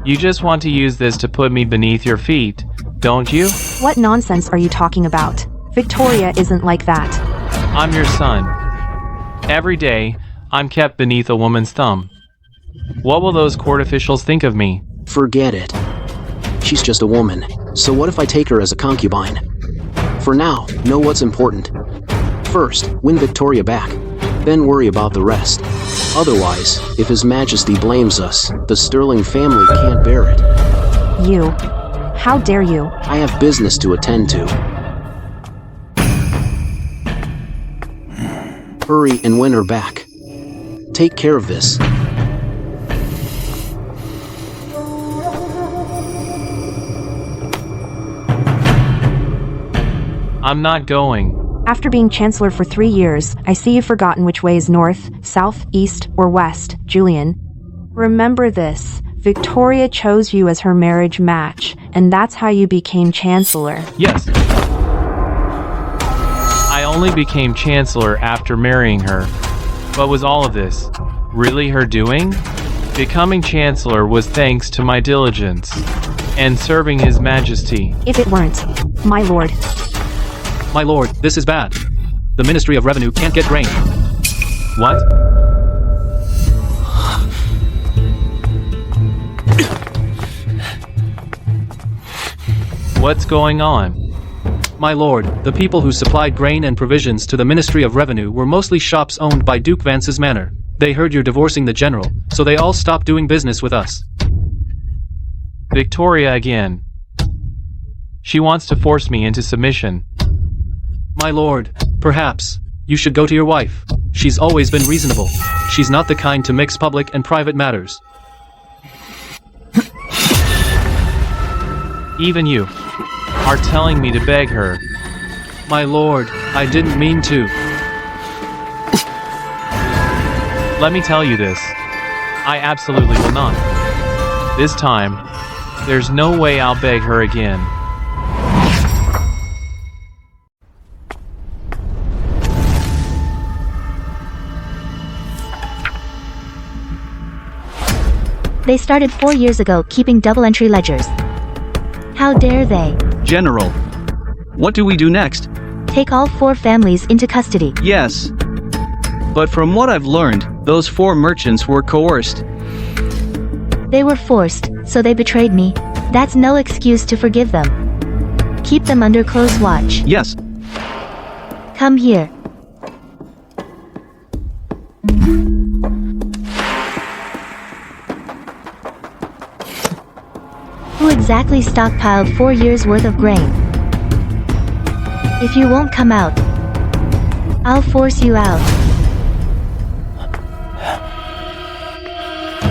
[SPEAKER 6] You just want to use this to put me beneath your feet, don't you?
[SPEAKER 2] What nonsense are you talking about? Victoria isn't like that.
[SPEAKER 6] I'm your son. Every day, I'm kept beneath a woman's thumb. What will those court officials think of me?
[SPEAKER 5] Forget it. She's just a woman. So what if I take her as a concubine? For now, know what's important. First, win Victoria back. Then worry about the rest. Otherwise, if His Majesty blames us, the Sterling family can't bear it.
[SPEAKER 2] You. How dare you?
[SPEAKER 5] I have business to attend to. Hurry and win her back. Take care of this.
[SPEAKER 6] I'm not going.
[SPEAKER 2] After being Chancellor for 3 years, I see you've forgotten which way is north, south, east, or west, Julian. Remember this. Victoria chose you as her marriage match, and that's how you became Chancellor.
[SPEAKER 6] Yes. I only became Chancellor after marrying her. But was all of this really her doing? Becoming Chancellor was thanks to my diligence and serving His Majesty.
[SPEAKER 2] If it weren't, my lord.
[SPEAKER 10] My lord, this is bad. The Ministry of Revenue can't get grain.
[SPEAKER 6] What? What's going on?
[SPEAKER 10] My lord, the people who supplied grain and provisions to the Ministry of Revenue were mostly shops owned by Duke Vance's manor. They heard you're divorcing the general, so they all stopped doing business with us.
[SPEAKER 6] Victoria again. She wants to force me into submission.
[SPEAKER 10] My lord, perhaps you should go to your wife. She's always been reasonable. She's not the kind to mix public and private matters.
[SPEAKER 6] Even you are telling me to beg her.
[SPEAKER 10] My lord, I didn't mean to.
[SPEAKER 6] Let me tell you this. I absolutely will not. This time, there's no way I'll beg her again.
[SPEAKER 1] They started 4 years ago keeping double entry ledgers. How dare they?
[SPEAKER 10] General, what do we do next?
[SPEAKER 1] Take all 4 families into custody.
[SPEAKER 10] Yes. But from what I've learned, those 4 merchants were coerced.
[SPEAKER 1] They were forced, so they betrayed me. That's no excuse to forgive them. Keep them under close watch.
[SPEAKER 10] Yes.
[SPEAKER 1] Come here. Who exactly stockpiled 4 years' worth of grain? If you won't come out, I'll force you out.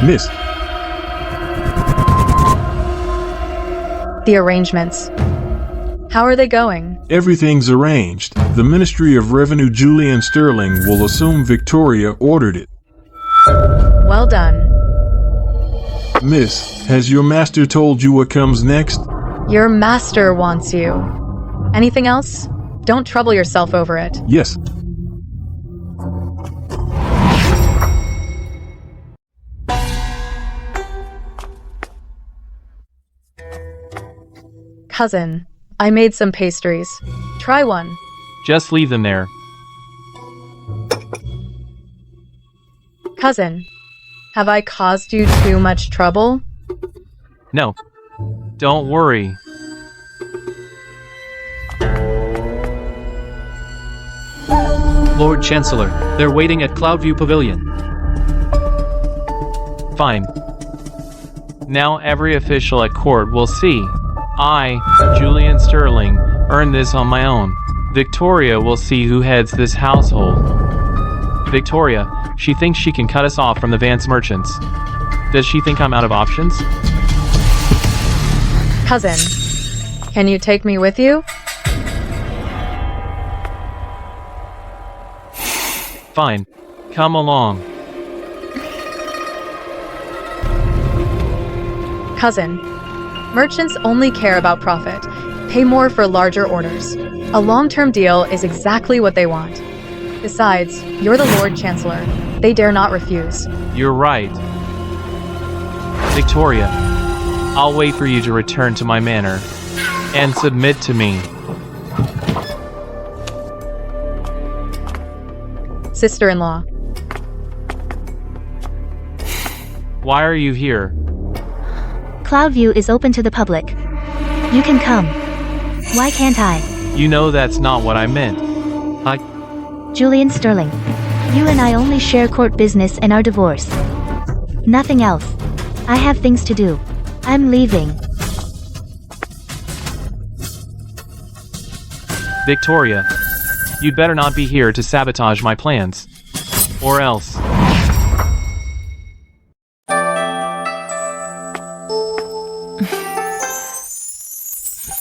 [SPEAKER 7] Miss,
[SPEAKER 3] The arrangements. How are they going?
[SPEAKER 7] everything's arranged. The Ministry of Revenue Julian Sterling will assume Victoria ordered it.
[SPEAKER 3] Well done.
[SPEAKER 7] Miss, has your master told you what comes next?
[SPEAKER 3] Your master wants you. Anything else? Don't trouble yourself over it.
[SPEAKER 7] Yes.
[SPEAKER 3] Cousin, I made some pastries. Try one.
[SPEAKER 6] Just leave them there.
[SPEAKER 3] Cousin, have I caused you too much trouble?
[SPEAKER 6] No. Don't worry.
[SPEAKER 10] Lord Chancellor, they're waiting at Cloudview Pavilion.
[SPEAKER 6] Fine. Now every official at court will see. I, Julian Sterling, earned this on my own. Victoria will see who heads this household. Victoria, she thinks she can cut us off from the Vance merchants. Does she think I'm out of options?
[SPEAKER 3] Cousin, can you take me with you?
[SPEAKER 6] Fine. Come along.
[SPEAKER 3] Cousin, merchants only care about profit. Pay more for larger orders. A long-term deal is exactly what they want. Besides, you're the Lord Chancellor. They dare not refuse.
[SPEAKER 6] You're right. Victoria, I'll wait for you to return to my manor and submit to me.
[SPEAKER 3] Sister-in-law.
[SPEAKER 6] Why are you here?
[SPEAKER 1] Cloudview is open to the public. You can come. Why can't I?
[SPEAKER 6] You know that's not what I meant.
[SPEAKER 1] Julian Sterling. You and I only share court business and our divorce. Nothing else. I have things to do. I'm leaving.
[SPEAKER 6] Victoria, you'd better not be here to sabotage my plans. Or else.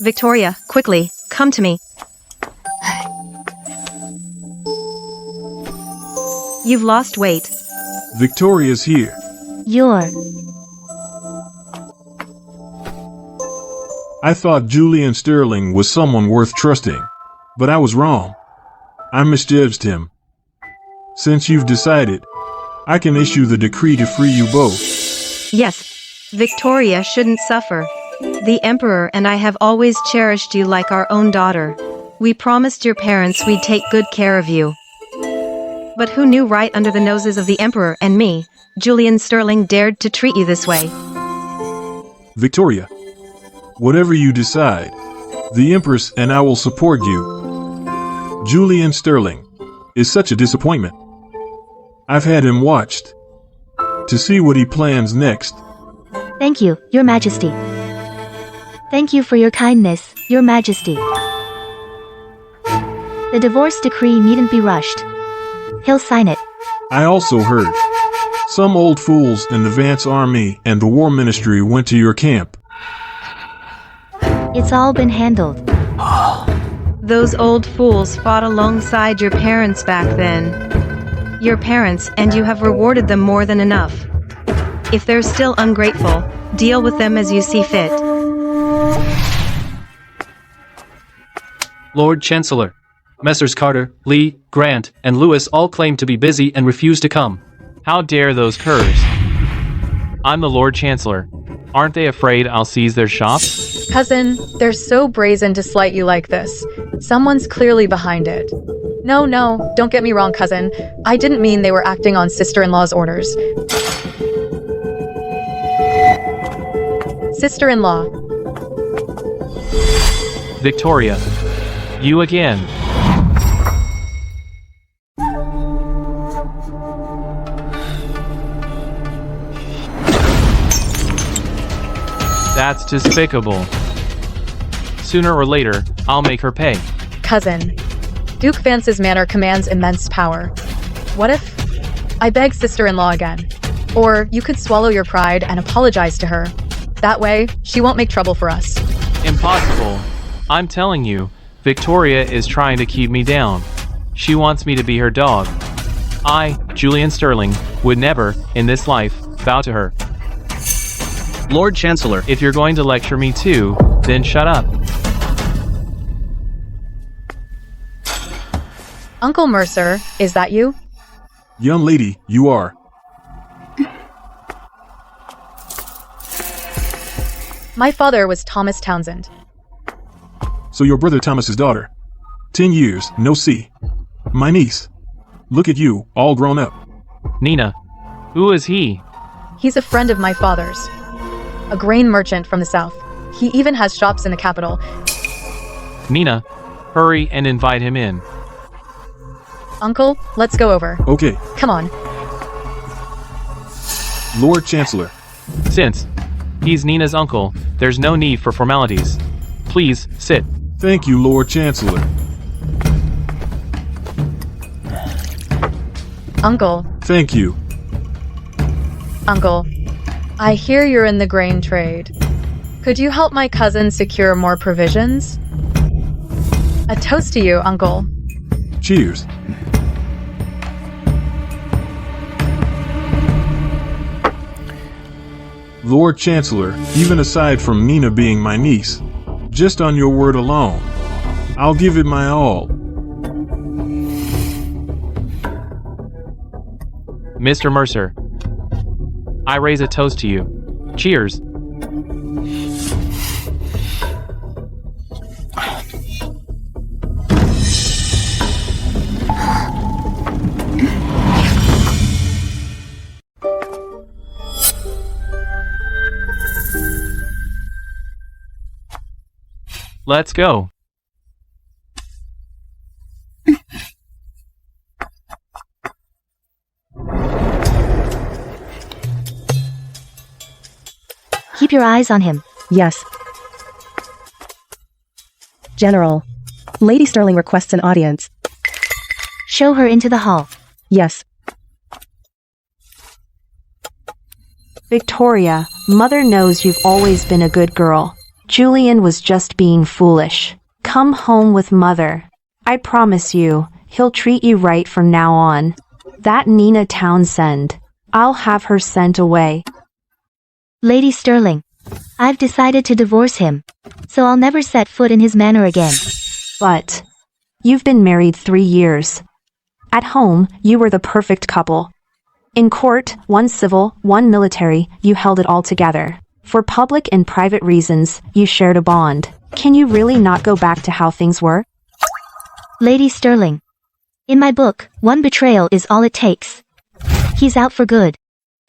[SPEAKER 9] Victoria, quickly, come to me. You've lost weight.
[SPEAKER 7] Victoria's here.
[SPEAKER 1] You're...
[SPEAKER 7] I thought Julian Sterling was someone worth trusting, but I was wrong. I misjudged him. Since you've decided, I can issue the decree to free you both.
[SPEAKER 9] Yes, Victoria shouldn't suffer. The Emperor and I have always cherished you like our own daughter. We promised your parents we'd take good care of you. But who knew right under the noses of the Emperor and me, Julian Sterling dared to treat you this way?
[SPEAKER 7] Victoria, whatever you decide, the Empress and I will support you. Julian Sterling is such a disappointment. I've had him watched to see what he plans next.
[SPEAKER 1] Thank you, Your Majesty. Thank you for your kindness, Your Majesty. The divorce decree needn't be rushed. He'll sign it.
[SPEAKER 7] I also heard some old fools in the Vance Army and the War Ministry went to your camp.
[SPEAKER 1] It's all been handled.
[SPEAKER 9] Those old fools fought alongside your parents back then. Your parents and you have rewarded them more than enough. If they're still ungrateful, deal with them as you see fit.
[SPEAKER 11] Lord Chancellor, Messrs. Carter, Lee, Grant, and Lewis all claim to be busy and refuse to come.
[SPEAKER 6] How dare those curs? I'm the Lord Chancellor. Aren't they afraid I'll seize their shops?
[SPEAKER 3] Cousin, they're so brazen to slight you like this. Someone's clearly behind it. No, don't get me wrong, cousin. I didn't mean they were acting on sister-in-law's orders. Sister-in-law.
[SPEAKER 6] Victoria. You again. That's despicable. Sooner or later, I'll make her pay.
[SPEAKER 3] Cousin, Duke Vance's manor commands immense power. What if I beg sister-in-law again? Or you could swallow your pride and apologize to her. That way, she won't make trouble for us.
[SPEAKER 6] Impossible. I'm telling you, Victoria is trying to keep me down. She wants me to be her dog. I, Julian Sterling, would never, in this life, bow to her.
[SPEAKER 11] Lord Chancellor,
[SPEAKER 6] If you're going to lecture me too, then shut up.
[SPEAKER 3] Uncle Mercer, is that you?
[SPEAKER 7] Young lady, you are.
[SPEAKER 3] My father was Thomas Townsend.
[SPEAKER 7] So your brother Thomas's daughter. 10 years, no see. My niece. Look at you, all grown up.
[SPEAKER 6] Nina. Who is he?
[SPEAKER 3] He's a friend of my father's. A grain merchant from the south. He even has shops in the capital.
[SPEAKER 6] Nina, hurry and invite him in.
[SPEAKER 3] Uncle, let's go over.
[SPEAKER 7] Okay,
[SPEAKER 3] Come on.
[SPEAKER 7] Lord Chancellor.
[SPEAKER 6] Since he's Nina's uncle, there's no need for formalities. Please, sit.
[SPEAKER 7] Thank you, Lord Chancellor.
[SPEAKER 3] Uncle,
[SPEAKER 7] Thank you.
[SPEAKER 3] Uncle, I hear you're in the grain trade. Could you help my cousin secure more provisions? A toast to you, Uncle.
[SPEAKER 7] Cheers. Lord Chancellor, even aside from Nina being my niece, just on your word alone, I'll give it my all.
[SPEAKER 6] Mr. Mercer, I raise a toast to you. Cheers. Let's go.
[SPEAKER 1] Keep your eyes on him.
[SPEAKER 4] Yes. General. Lady Sterling requests an audience.
[SPEAKER 1] Show her into the hall.
[SPEAKER 4] Yes.
[SPEAKER 2] Victoria, Mother knows you've always been a good girl. Julian was just being foolish. Come home with Mother. I promise you, he'll treat you right from now on. That Nina Townsend. I'll have her sent away.
[SPEAKER 1] Lady Sterling, I've decided to divorce him, so I'll never set foot in his manor again.
[SPEAKER 2] But you've been married 3 years. At home, you were the perfect couple. In court, one civil, one military, you held it all together. For public and private reasons, you shared a bond. Can you really not go back to how things were?
[SPEAKER 1] Lady Sterling, in my book, one betrayal is all it takes. He's out for good.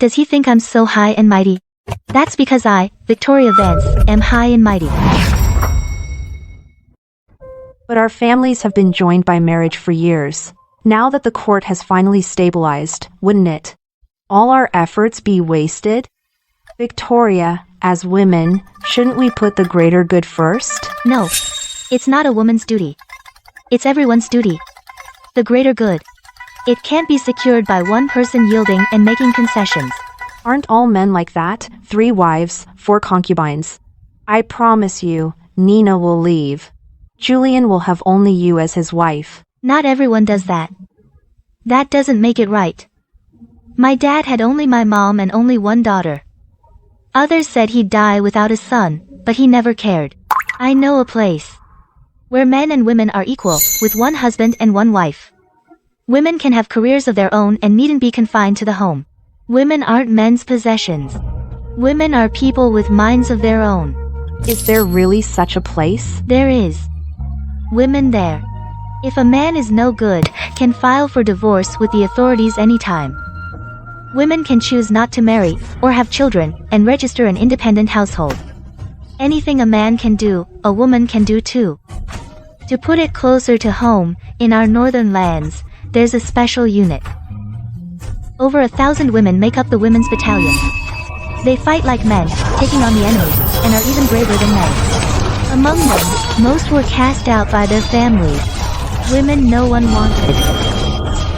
[SPEAKER 1] Does he think I'm so high and mighty? That's because I, Victoria Vance, am high and mighty.
[SPEAKER 2] But our families have been joined by marriage for years. Now that the court has finally stabilized, wouldn't it? All our efforts be wasted? Victoria, as women, shouldn't we put the greater good first?
[SPEAKER 1] No, it's not a woman's duty. It's everyone's duty. The greater good. It can't be secured by one person yielding and making concessions.
[SPEAKER 2] Aren't all men like that? 3 wives, 4 concubines. I promise you, Nina will leave. Julian will have only you as his wife.
[SPEAKER 1] Not everyone does that. That doesn't make it right. My dad had only my mom and only one daughter. Others said he'd die without a son, but he never cared. I know a place where men and women are equal, with one husband and one wife. Women can have careers of their own and needn't be confined to the home. Women aren't men's possessions. Women are people with minds of their own.
[SPEAKER 2] Is there really such a place?
[SPEAKER 1] There is. Women there. If a man is no good, can file for divorce with the authorities anytime. Women can choose not to marry, or have children, and register an independent household. Anything a man can do, a woman can do too. To put it closer to home, in our northern lands, there's a special unit. Over 1,000 women make up the women's battalion. They fight like men, taking on the enemy, and are even braver than men. Among them, most were cast out by their families. Women no one wanted.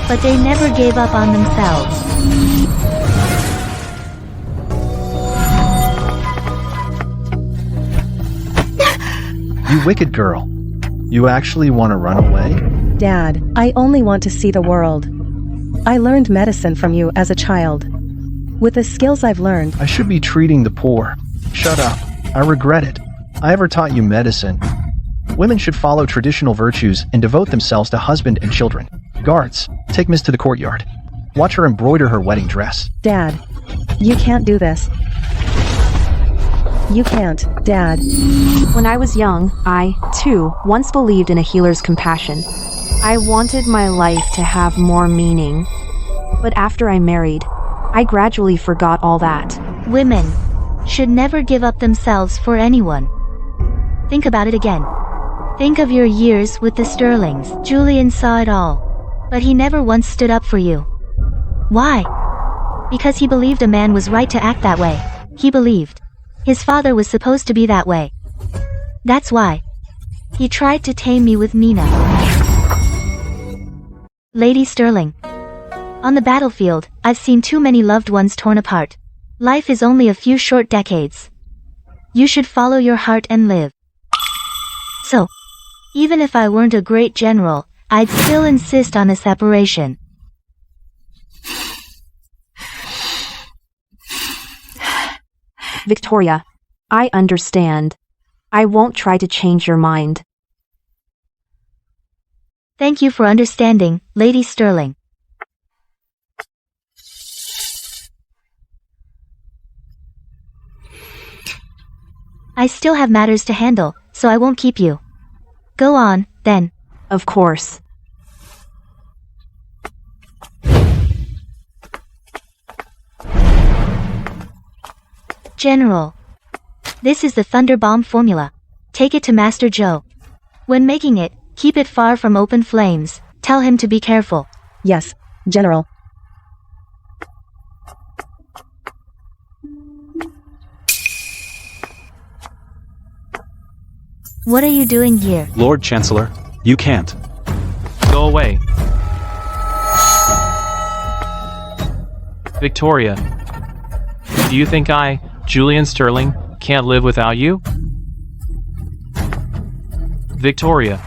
[SPEAKER 1] But they never gave up on themselves.
[SPEAKER 8] You wicked girl. You actually want to run away?
[SPEAKER 4] Dad, I only want to see the world. I learned medicine from you as a child. With the skills I've learned,
[SPEAKER 8] I should be treating the poor. Shut up. I regret it. I ever taught you medicine. Women should follow traditional virtues and devote themselves to husband and children. Guards, take Miss to the courtyard. Watch her embroider her wedding dress.
[SPEAKER 4] Dad, you can't do this. You can't, Dad.
[SPEAKER 2] When I was young, I, too, once believed in a healer's compassion. I wanted my life to have more meaning. But after I married, I gradually forgot all that.
[SPEAKER 1] Women should never give up themselves for anyone. Think about it again. Think of your years with the Sterlings. Julian saw it all. But he never once stood up for you. Why? Because he believed a man was right to act that way. He believed his father was supposed to be that way. That's why he tried to tame me with Nina. Lady Sterling. On the battlefield, I've seen too many loved ones torn apart. Life is only a few short decades. You should follow your heart and live. So, even if I weren't a great general, I'd still insist on a separation.
[SPEAKER 2] Victoria, I understand. I won't try to change your mind.
[SPEAKER 1] Thank you for understanding, Lady Sterling. I still have matters to handle, so I won't keep you. Go on, then.
[SPEAKER 2] Of course.
[SPEAKER 1] General. This is the Thunder Bomb formula. Take it to Master Joe. When making it, keep it far from open flames. Tell him to be careful.
[SPEAKER 4] Yes, General.
[SPEAKER 1] What are you doing here?
[SPEAKER 11] Lord Chancellor, you can't.
[SPEAKER 6] Go away. Victoria. Do you think I, Julian Sterling, can't live without you? Victoria.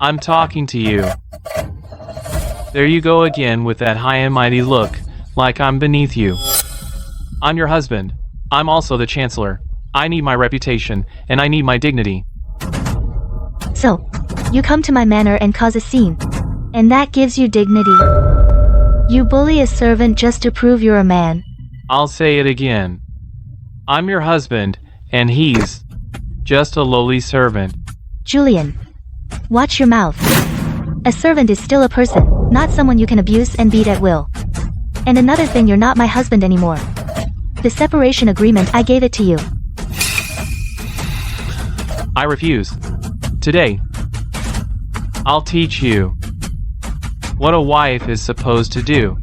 [SPEAKER 6] I'm talking to you. There you go again with that high and mighty look, like I'm beneath you. I'm your husband. I'm also the Chancellor. I need my reputation, and I need my dignity.
[SPEAKER 1] So, you come to my manor and cause a scene. And that gives you dignity. You bully a servant just to prove you're a man.
[SPEAKER 6] I'll say it again. I'm your husband, and he's just a lowly servant.
[SPEAKER 1] Julian, watch your mouth. A servant is still a person, not someone you can abuse and beat at will. And another thing, you're not my husband anymore. The separation agreement, I gave it to you.
[SPEAKER 6] I refuse. Today, I'll teach you what a wife is supposed to do.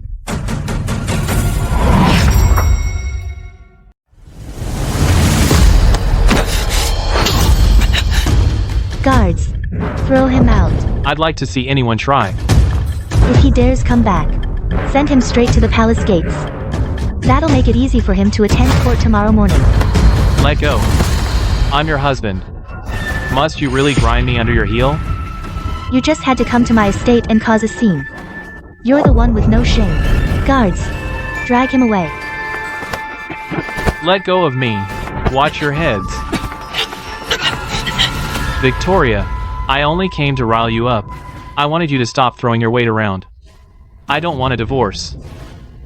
[SPEAKER 1] Guards, throw him out.
[SPEAKER 6] I'd like to see anyone try.
[SPEAKER 1] If he dares come back, send him straight to the palace gates. That'll make it easy for him to attend court tomorrow morning.
[SPEAKER 6] Let go. I'm your husband. Must you really grind me under your heel?
[SPEAKER 1] You just had to come to my estate and cause a scene. You're the one with no shame. Guards, drag him away.
[SPEAKER 6] Let go of me. Watch your heads. Victoria, I only came to rile you up. I wanted you to stop throwing your weight around. I don't want a divorce.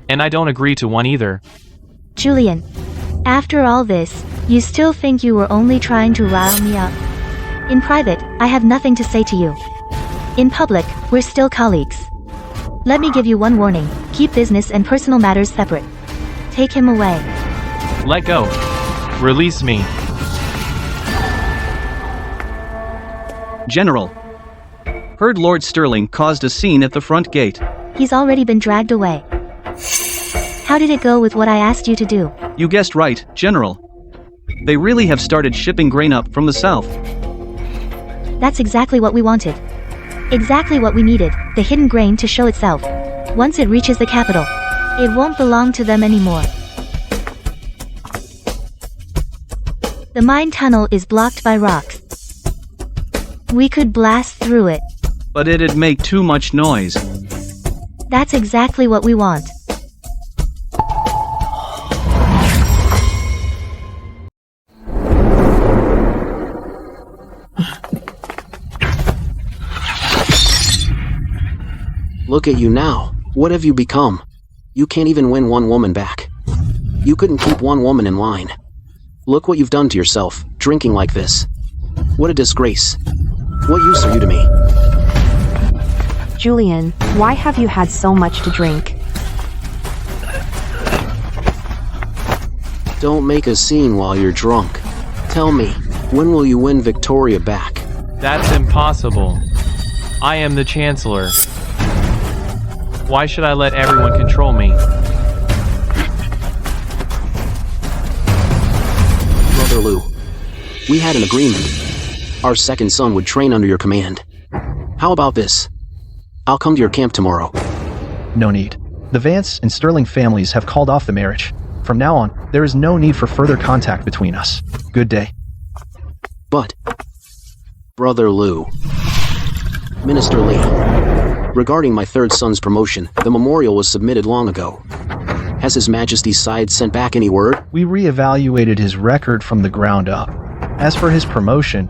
[SPEAKER 6] And I don't agree to one either.
[SPEAKER 1] Julian, after all this, you still think you were only trying to rile me up? In private, I have nothing to say to you. In public, we're still colleagues. Let me give you one warning. Keep business and personal matters separate. Take him away.
[SPEAKER 6] Let go. Release me.
[SPEAKER 10] General. Heard Lord Sterling caused a scene at the front gate.
[SPEAKER 1] He's already been dragged away. How did it go with what I asked you to do?
[SPEAKER 10] You guessed right, General. They really have started shipping grain up from the south.
[SPEAKER 1] That's exactly what we wanted. Exactly what we needed, the hidden grain to show itself. Once it reaches the capital, it won't belong to them anymore. The mine tunnel is blocked by rocks. We could blast through it.
[SPEAKER 10] But it'd make too much noise.
[SPEAKER 1] That's exactly what we want.
[SPEAKER 5] Look at you now. What have you become? You can't even win one woman back. You couldn't keep one woman in line. Look what you've done to yourself, drinking like this. What a disgrace. What use are you to me?
[SPEAKER 2] Julian, why have you had so much to drink?
[SPEAKER 5] Don't make a scene while you're drunk. Tell me, when will you win Victoria back?
[SPEAKER 6] That's impossible. I am the Chancellor. Why should I let everyone control me?
[SPEAKER 5] Brother Lou, we had an agreement. Our second son would train under your command. How about this? I'll come to your camp tomorrow.
[SPEAKER 8] No need. The Vance and Sterling families have called off the marriage. From now on, there is no need for further contact between us. Good day.
[SPEAKER 5] But, Brother Lou, Minister Lee, regarding my third son's promotion, the memorial was submitted long ago. Has His Majesty's side sent back any word?
[SPEAKER 8] We re-evaluated his record from the ground up. As for his promotion,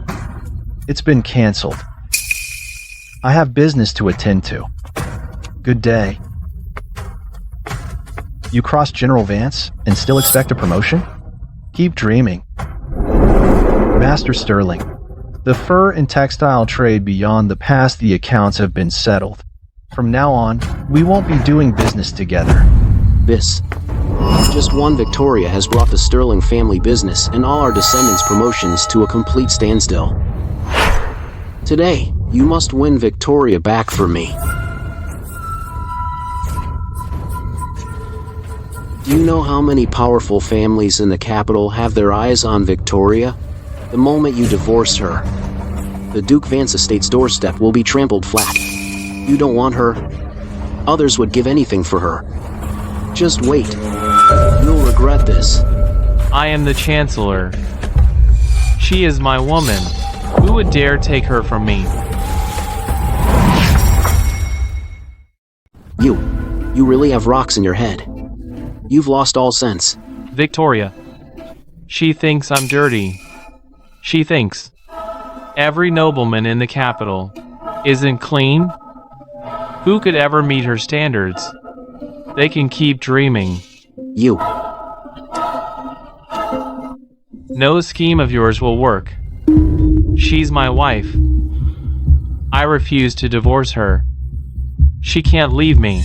[SPEAKER 8] it's been cancelled. I have business to attend to. Good day. You crossed General Vance and still expect a promotion? Keep dreaming. Master Sterling, the fur and textile trade beyond the past, the accounts have been settled. From now on, we won't be doing business together.
[SPEAKER 5] This. Just one Victoria has brought the Sterling family business and all our descendants' promotions to a complete standstill. Today, you must win Victoria back for me. Do you know how many powerful families in the capital have their eyes on Victoria? The moment you divorce her, the Duke Vance estate's doorstep will be trampled flat. You don't want her. Others would give anything for her. Just wait. You'll regret this.
[SPEAKER 6] I am the Chancellor. She is my woman. Who would dare take her from me?
[SPEAKER 5] You really have rocks in your head. You've lost all sense.
[SPEAKER 6] Victoria. She thinks I'm dirty. She thinks every nobleman in the capital isn't clean. Who could ever meet her standards? They can keep dreaming.
[SPEAKER 5] You.
[SPEAKER 6] No scheme of yours will work. She's my wife. I refuse to divorce her. She can't leave me.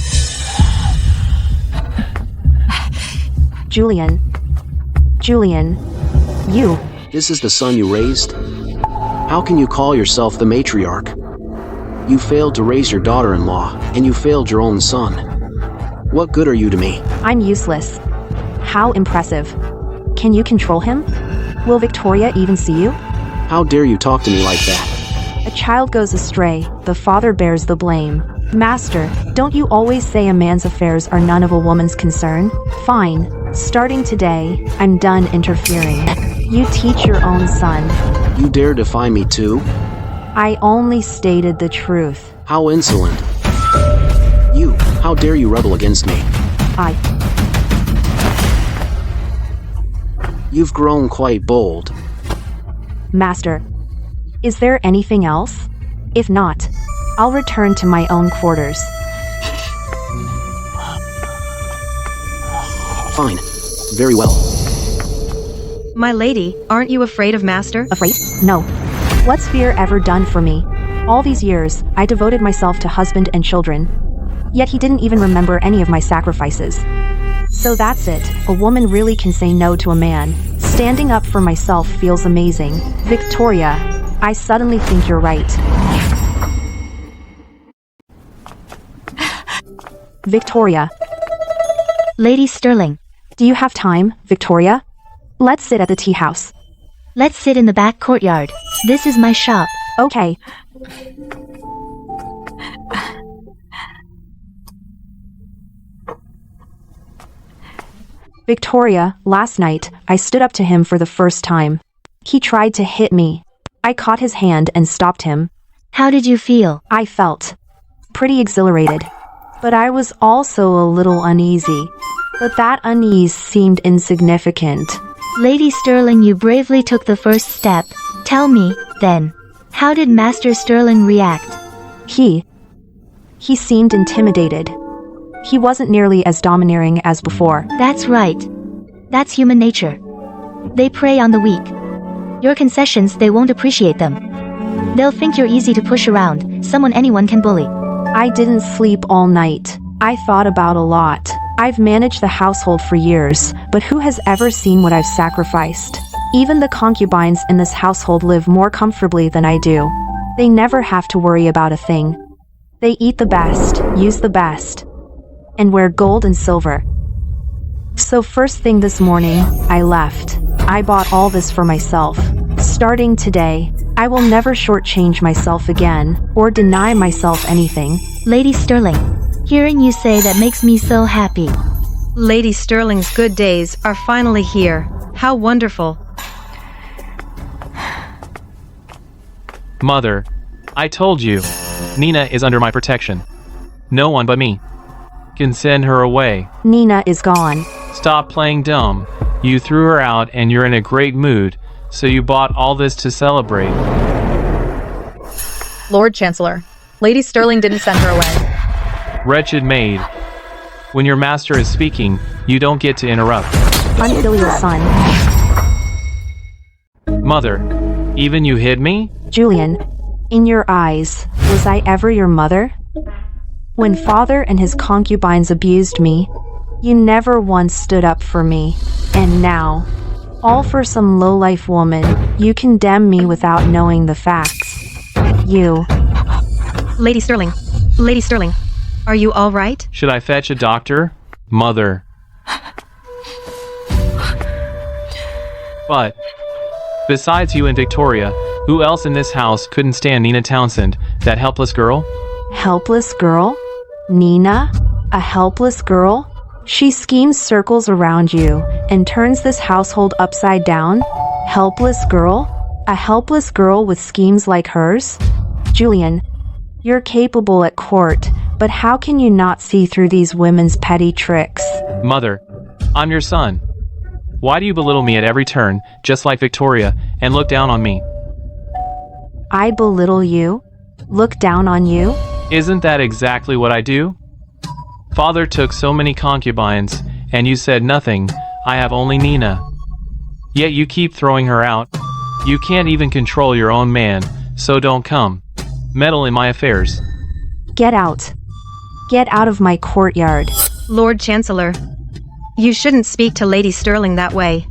[SPEAKER 2] Julian. Julian. You.
[SPEAKER 5] This is the son you raised? How can you call yourself the matriarch? You failed to raise your daughter-in-law, and you failed your own son. What good are you to me?
[SPEAKER 2] I'm useless. How impressive. Can you control him? Will Victoria even see you?
[SPEAKER 5] How dare you talk to me like that?
[SPEAKER 2] A child goes astray, the father bears the blame. Master, don't you always say a man's affairs are none of a woman's concern? Fine. Starting today, I'm done interfering. You teach your own son.
[SPEAKER 5] You dare defy me too?
[SPEAKER 2] I only stated the truth.
[SPEAKER 5] How insolent. You, how dare you rebel against me? You've grown quite bold.
[SPEAKER 2] Master, is there anything else? If not, I'll return to my own quarters.
[SPEAKER 5] Fine. Very well.
[SPEAKER 9] My lady, aren't you afraid of Master?
[SPEAKER 2] Afraid? No. What's fear ever done for me? All these years, I devoted myself to husband and children. Yet he didn't even remember any of my sacrifices. So that's it. A woman really can say no to a man. Standing up for myself feels amazing. Victoria, I suddenly think you're right. Victoria.
[SPEAKER 1] Lady Sterling.
[SPEAKER 2] Do you have time, Victoria? Let's sit at the tea house.
[SPEAKER 1] Let's sit in the back courtyard. This is my shop.
[SPEAKER 2] Okay. Victoria, last night, I stood up to him for the first time. He tried to hit me. I caught his hand and stopped him.
[SPEAKER 1] How did you feel?
[SPEAKER 2] I felt pretty exhilarated. But I was also a little uneasy. But that unease seemed insignificant.
[SPEAKER 1] Lady Sterling, you bravely took the first step. Tell me, then, how did Master Sterling react?
[SPEAKER 2] He seemed intimidated. He wasn't nearly as domineering as before.
[SPEAKER 1] That's right. That's human nature. They prey on the weak. Your concessions, they won't appreciate them. They'll think you're easy to push around, someone anyone can bully.
[SPEAKER 2] I didn't sleep all night. I thought about a lot. I've managed the household for years, but who has ever seen what I've sacrificed? Even the concubines in this household live more comfortably than I do. They never have to worry about a thing. They eat the best, use the best, and wear gold and silver. So first thing this morning, I left. I bought all this for myself. Starting today, I will never shortchange myself again, or deny myself anything.
[SPEAKER 1] Lady Sterling, hearing you say that makes me so happy.
[SPEAKER 9] Lady Sterling's good days are finally here. How wonderful.
[SPEAKER 6] Mother, I told you, Nina is under my protection. No one but me can send her away.
[SPEAKER 2] Nina is gone.
[SPEAKER 6] Stop playing dumb. You threw her out and you're in a great mood, so you bought all this to celebrate.
[SPEAKER 3] Lord Chancellor, Lady Sterling didn't send her away.
[SPEAKER 6] Wretched maid. When your master is speaking, you don't get to interrupt.
[SPEAKER 2] Unfilial son.
[SPEAKER 6] Mother, even you hid me?
[SPEAKER 2] Julian, in your eyes, was I ever your mother? When father and his concubines abused me, you never once stood up for me. And now, all for some lowlife woman, you condemn me without knowing the facts. You.
[SPEAKER 9] Lady Sterling. Lady Sterling. Are you all right?
[SPEAKER 6] Should I fetch a doctor? Mother. But, besides you and Victoria, who else in this house couldn't stand Nina Townsend, that helpless girl?
[SPEAKER 2] Helpless girl? Nina? A helpless girl? She schemes circles around you and turns this household upside down? Helpless girl? A helpless girl with schemes like hers? Julian, you're capable at court, But how can you not see through these women's petty tricks?
[SPEAKER 6] Mother, I'm your son. Why do you belittle me at every turn, just like Victoria, and look down on me?
[SPEAKER 2] I belittle you? Look down on you?
[SPEAKER 6] Isn't that exactly what I do? Father took so many concubines, and you said nothing. I have only Nina. Yet you keep throwing her out. You can't even control your own man, so don't come meddle in my affairs.
[SPEAKER 2] Get out. Get out of my courtyard.
[SPEAKER 9] Lord Chancellor, you shouldn't speak to Lady Sterling that way.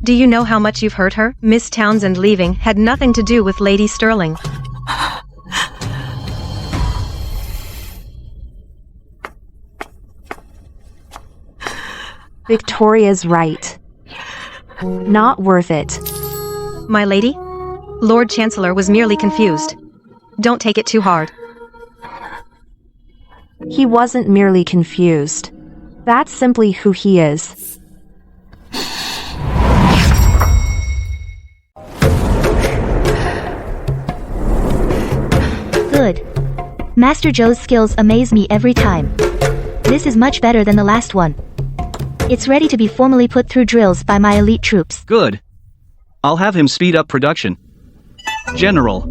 [SPEAKER 9] Do you know how much you've hurt her? Miss Townsend leaving had nothing to do with Lady Sterling.
[SPEAKER 2] Victoria's right. Not worth it.
[SPEAKER 9] My lady? Lord Chancellor was merely confused. Don't take it too hard.
[SPEAKER 2] He wasn't merely confused. That's simply who he is.
[SPEAKER 1] Good. Master Joe's skills amaze me every time. This is much better than the last one. It's ready to be formally put through drills by my elite troops.
[SPEAKER 10] Good. I'll have him speed up production. General.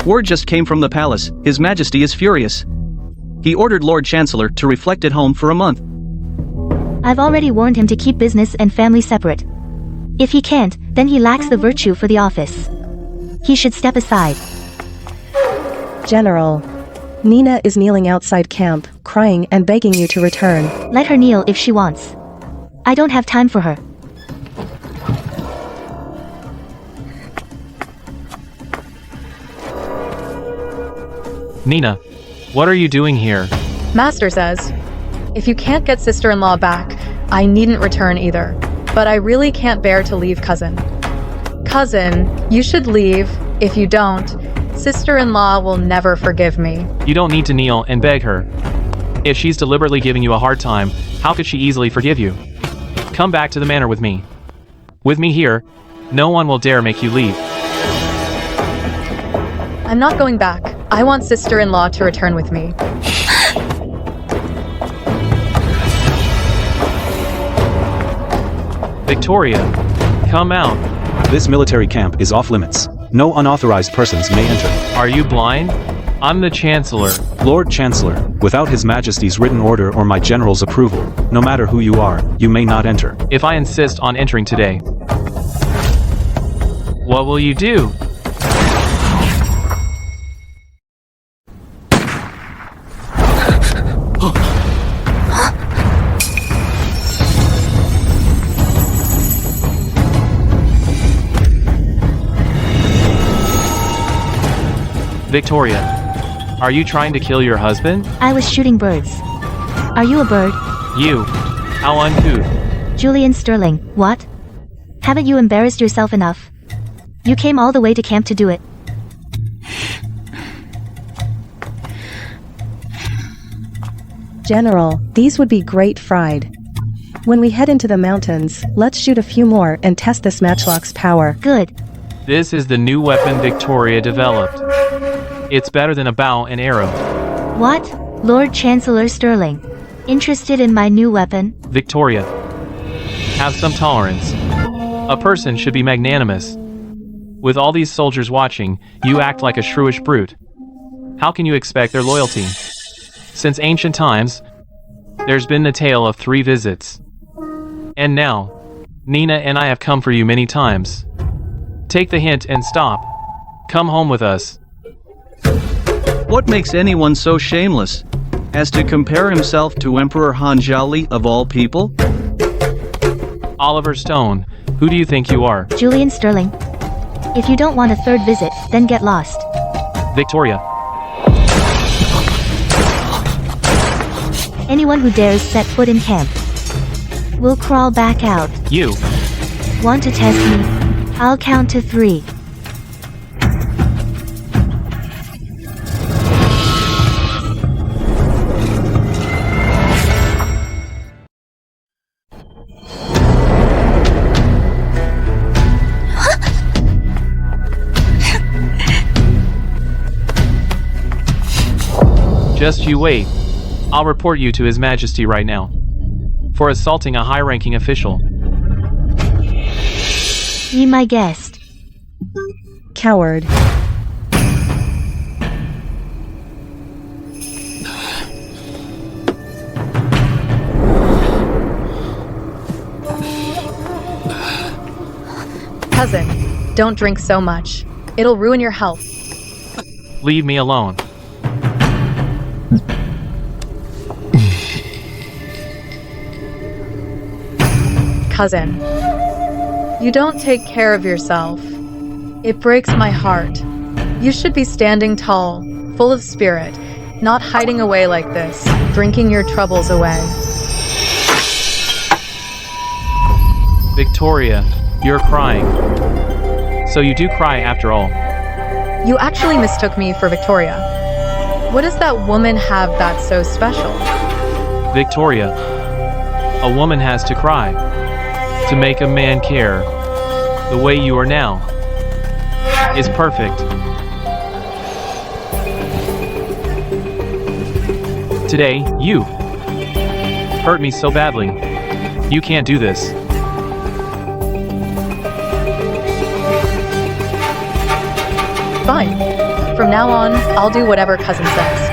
[SPEAKER 10] Word just came from the palace. His Majesty is furious. He ordered Lord Chancellor to reflect at home for a month.
[SPEAKER 1] I've already warned him to keep business and family separate. If he can't, then he lacks the virtue for the office. He should step aside.
[SPEAKER 4] General. Nina is kneeling outside camp, crying and begging you to return.
[SPEAKER 1] Let her kneel if she wants. I don't have time for her.
[SPEAKER 6] Nina, what are you doing here?
[SPEAKER 3] Master says, if you can't get sister-in-law back, I needn't return either. But I really can't bear to leave cousin. Cousin, you should leave. If you don't, sister-in-law will never forgive me.
[SPEAKER 6] You don't need to kneel and beg her. If she's deliberately giving you a hard time, how could she easily forgive you? Come back to the manor with me. With me here, no one will dare make you leave.
[SPEAKER 3] I'm not going back. I want sister-in-law to return with me.
[SPEAKER 6] Victoria, come out.
[SPEAKER 12] This military camp is off limits. No unauthorized persons may enter.
[SPEAKER 6] Are you blind? I'm the Chancellor.
[SPEAKER 12] Lord Chancellor, without His Majesty's written order or my general's approval, no matter who you are, you may not enter.
[SPEAKER 6] If I insist on entering today, what will you do? Victoria, are you trying to kill your husband?
[SPEAKER 1] I was shooting birds. Are you a bird?
[SPEAKER 6] You. How uncouth.
[SPEAKER 1] Julian Sterling, what? Haven't you embarrassed yourself enough? You came all the way to camp to do it.
[SPEAKER 4] General, these would be great fried. When we head into the mountains, let's shoot a few more and test this matchlock's power.
[SPEAKER 1] Good.
[SPEAKER 6] This is the new weapon Victoria developed. It's better than a bow and arrow.
[SPEAKER 1] What? Lord Chancellor Sterling. Interested in my new weapon?
[SPEAKER 6] Victoria, have some tolerance. A person should be magnanimous. With all these soldiers watching, you act like a shrewish brute. How can you expect their loyalty? Since ancient times, there's been the tale of 3 visits. And now, Nina and I have come for you many times. Take the hint and stop. Come home with us.
[SPEAKER 10] What makes anyone so shameless as to compare himself to Emperor Hanjali of all people?
[SPEAKER 6] Oliver Stone, who do you think you are?
[SPEAKER 1] Julian Sterling. If you don't want a 3rd visit, then get lost.
[SPEAKER 6] Victoria.
[SPEAKER 1] Anyone who dares set foot in camp will crawl back out.
[SPEAKER 6] You.
[SPEAKER 1] Want to test me? I'll count to 3.
[SPEAKER 6] Just you wait. I'll report you to His Majesty right now. For assaulting a high-ranking official.
[SPEAKER 1] Be my guest.
[SPEAKER 4] Coward.
[SPEAKER 3] Cousin, don't drink so much. It'll ruin your health.
[SPEAKER 6] Leave me alone.
[SPEAKER 3] Cousin, you don't take care of yourself. It breaks my heart. You should be standing tall, full of spirit, not hiding away like this, drinking your troubles away.
[SPEAKER 6] Victoria, you're crying. So you do cry after all.
[SPEAKER 3] You actually mistook me for Victoria. What does that woman have that's so special?
[SPEAKER 6] Victoria, a woman has to cry to make a man care. The way you are now is perfect. Today, you hurt me so badly. You can't do this.
[SPEAKER 3] Fine. From now on, I'll do whatever cousin says.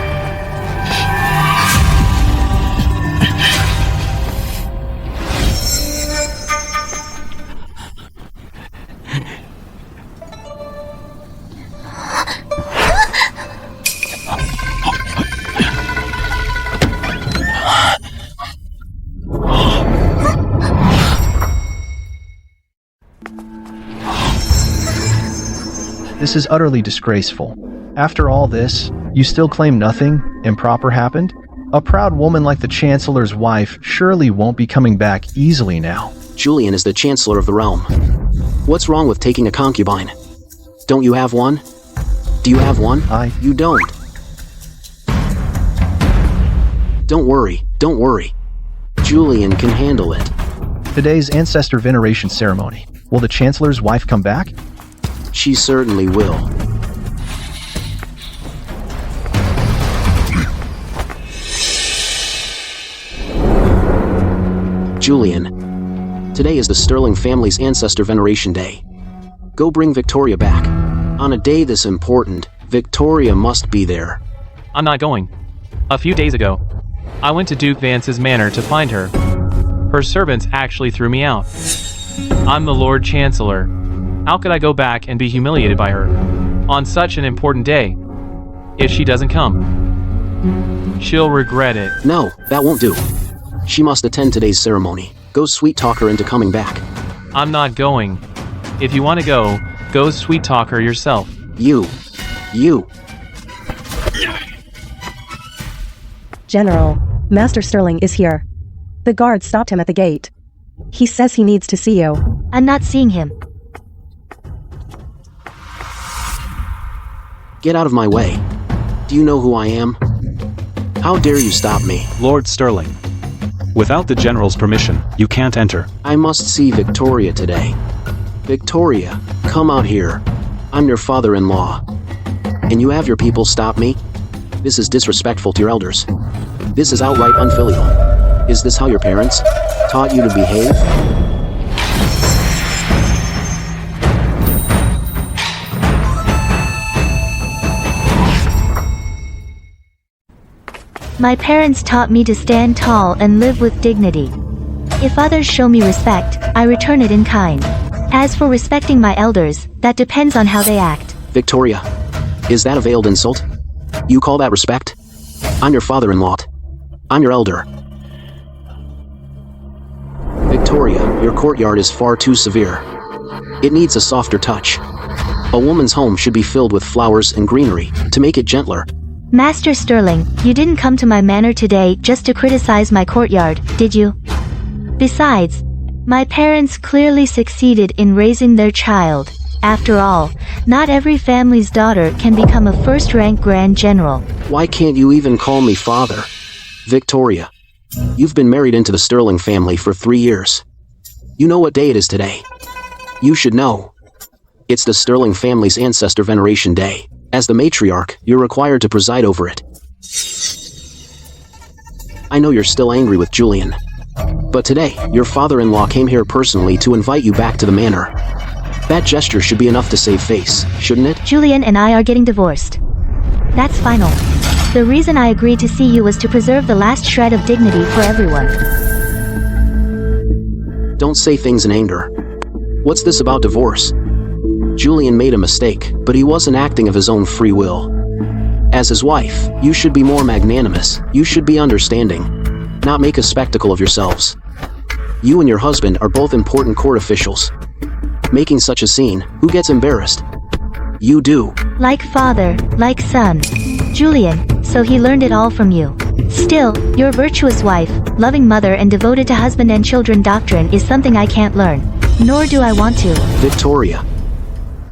[SPEAKER 8] This is utterly disgraceful. After all this, you still claim nothing improper happened? A proud woman like the Chancellor's wife surely won't be coming back easily now.
[SPEAKER 5] Julian is the Chancellor of the realm. What's wrong with taking a concubine? Don't you have one? Do you have one? You don't. Don't worry, don't worry. Julian can handle it.
[SPEAKER 8] Today's ancestor veneration ceremony. Will the Chancellor's wife come back?
[SPEAKER 5] She certainly will. Julian, today is the Sterling family's ancestor veneration day. Go bring Victoria back. On a day this important, Victoria must be there.
[SPEAKER 6] I'm not going. A few days ago, I went to Duke Vance's manor to find her. Her servants actually threw me out. I'm the Lord Chancellor. How could I go back and be humiliated by her on such an important day? If she doesn't come, she'll regret it.
[SPEAKER 5] No, that won't do. She must attend today's ceremony. Go sweet-talk her into coming back.
[SPEAKER 6] I'm not going. If you want to go sweet-talk her yourself.
[SPEAKER 5] You.
[SPEAKER 4] General, Master Sterling is here. The guard stopped him at the gate. He says he needs to see you.
[SPEAKER 1] I'm not seeing him.
[SPEAKER 5] Get out of my way. Do you know who I am? How dare you stop me?
[SPEAKER 12] Lord Sterling. Without the General's permission, you can't enter.
[SPEAKER 5] I must see Victoria today. Victoria, come out here. I'm your father-in-law. And you have your people stop me? This is disrespectful to your elders. This is outright unfilial. Is this how your parents taught you to behave?
[SPEAKER 1] My parents taught me to stand tall and live with dignity. If others show me respect, I return it in kind. As for respecting my elders, that depends on how they act.
[SPEAKER 5] Victoria, is that a veiled insult? You call that respect? I'm your father-in-law. I'm your elder. Victoria, your courtyard is far too severe. It needs a softer touch. A woman's home should be filled with flowers and greenery to make it gentler.
[SPEAKER 1] Master Sterling, you didn't come to my manor today just to criticize my courtyard, did you? Besides, my parents clearly succeeded in raising their child. After all, not every family's daughter can become a first-rank Grand General.
[SPEAKER 5] Why can't you even call me father? Victoria, you've been married into the Sterling family for 3 years. You know what day it is today. You should know. It's the Sterling family's ancestor veneration day. As the matriarch, you're required to preside over it. I know you're still angry with Julian. But today, your father-in-law came here personally to invite you back to the manor. That gesture should be enough to save face, shouldn't it?
[SPEAKER 1] Julian and I are getting divorced. That's final. The reason I agreed to see you was to preserve the last shred of dignity for everyone.
[SPEAKER 5] Don't say things in anger. What's this about divorce? Julian made a mistake, but he wasn't acting of his own free will. As his wife, you should be more magnanimous. You should be understanding. Not make a spectacle of yourselves. You and your husband are both important court officials. Making such a scene, who gets embarrassed? You do.
[SPEAKER 1] Like father, like son. Julian, so he learned it all from you. Still, your virtuous wife, loving mother and devoted to husband and children doctrine is something I can't learn. Nor do I want to.
[SPEAKER 5] Victoria.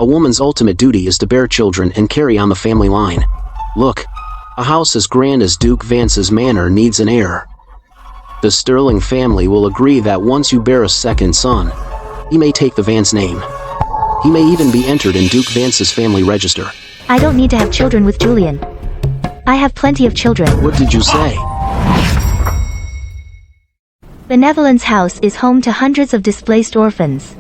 [SPEAKER 5] A woman's ultimate duty is to bear children and carry on the family line. Look, a house as grand as Duke Vance's manor needs an heir. The Sterling family will agree that once you bear a second son, he may take the Vance name. He may even be entered in Duke Vance's family register.
[SPEAKER 1] I don't need to have children with Julian. I have plenty of children.
[SPEAKER 5] What did you say?
[SPEAKER 1] Benevolence House is home to hundreds of displaced orphans.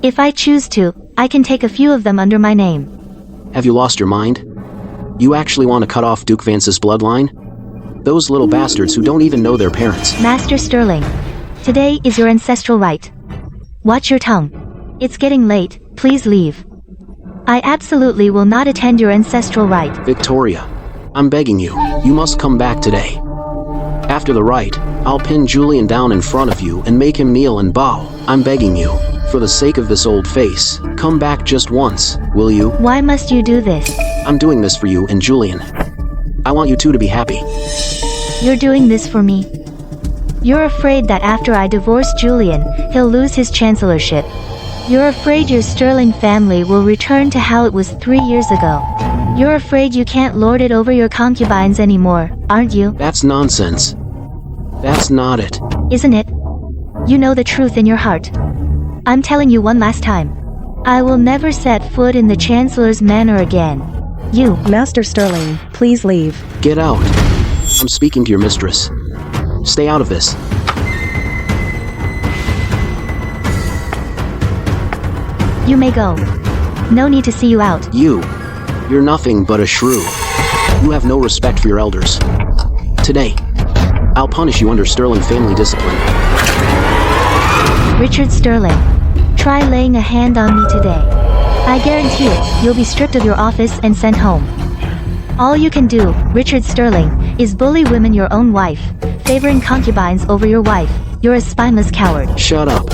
[SPEAKER 1] If I choose to, I can take a few of them under my name.
[SPEAKER 5] Have you lost your mind? You actually want to cut off Duke Vance's bloodline? Those little bastards who don't even know their parents.
[SPEAKER 1] Master Sterling, today is your ancestral rite. Watch your tongue. It's getting late, please leave. I absolutely will not attend your ancestral rite.
[SPEAKER 5] Victoria, I'm begging you, you must come back today. After the rite, I'll pin Julian down in front of you and make him kneel and bow. I'm begging you, for the sake of this old face, come back just once, will you?
[SPEAKER 1] Why must you do this?
[SPEAKER 5] I'm doing this for you and Julian. I want you two to be happy.
[SPEAKER 1] You're doing this for me? You're afraid that after I divorce Julian, he'll lose his chancellorship. You're afraid your Sterling family will return to how it was 3 years ago. You're afraid you can't lord it over your concubines anymore, aren't you?
[SPEAKER 5] That's nonsense. That's not it.
[SPEAKER 1] Isn't it? You know the truth in your heart. I'm telling you one last time. I will never set foot in the Chancellor's manor again. You.
[SPEAKER 4] Master Sterling, please leave.
[SPEAKER 5] Get out. I'm speaking to your mistress. Stay out of this.
[SPEAKER 1] You may go. No need to see you out.
[SPEAKER 5] You're nothing but a shrew. You have no respect for your elders. Today, I'll punish you under Sterling family discipline.
[SPEAKER 1] Richard Sterling, try laying a hand on me today. I guarantee it, you'll be stripped of your office and sent home. All you can do, Richard Sterling, is bully women your own wife, favoring concubines over your wife. You're a spineless coward.
[SPEAKER 5] Shut up.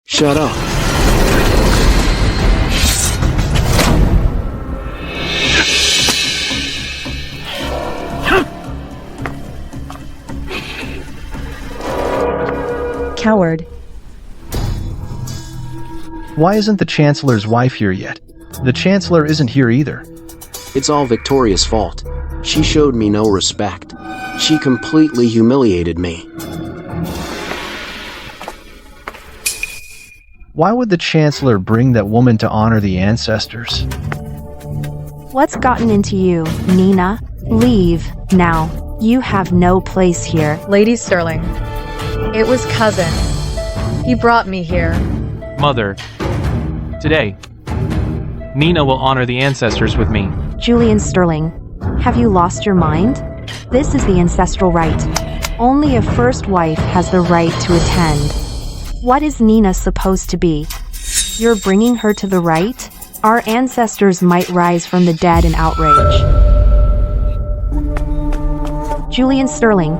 [SPEAKER 5] Shut up.
[SPEAKER 4] Coward.
[SPEAKER 8] Why isn't the Chancellor's wife here yet? The Chancellor isn't here either.
[SPEAKER 5] It's all Victoria's fault. She showed me no respect. She completely humiliated me.
[SPEAKER 8] Why would the Chancellor bring that woman to honor the ancestors?
[SPEAKER 2] What's gotten into you, Nina? Leave, now. You have no place here.
[SPEAKER 3] Lady Sterling, it was cousin. He brought me here.
[SPEAKER 6] Mother. Today, Nina will honor the ancestors with me.
[SPEAKER 2] Julian Sterling, have you lost your mind? This is the ancestral rite. Only a first wife has the right to attend. What is Nina supposed to be? You're bringing her to the rite? Our ancestors might rise from the dead in outrage. Julian Sterling,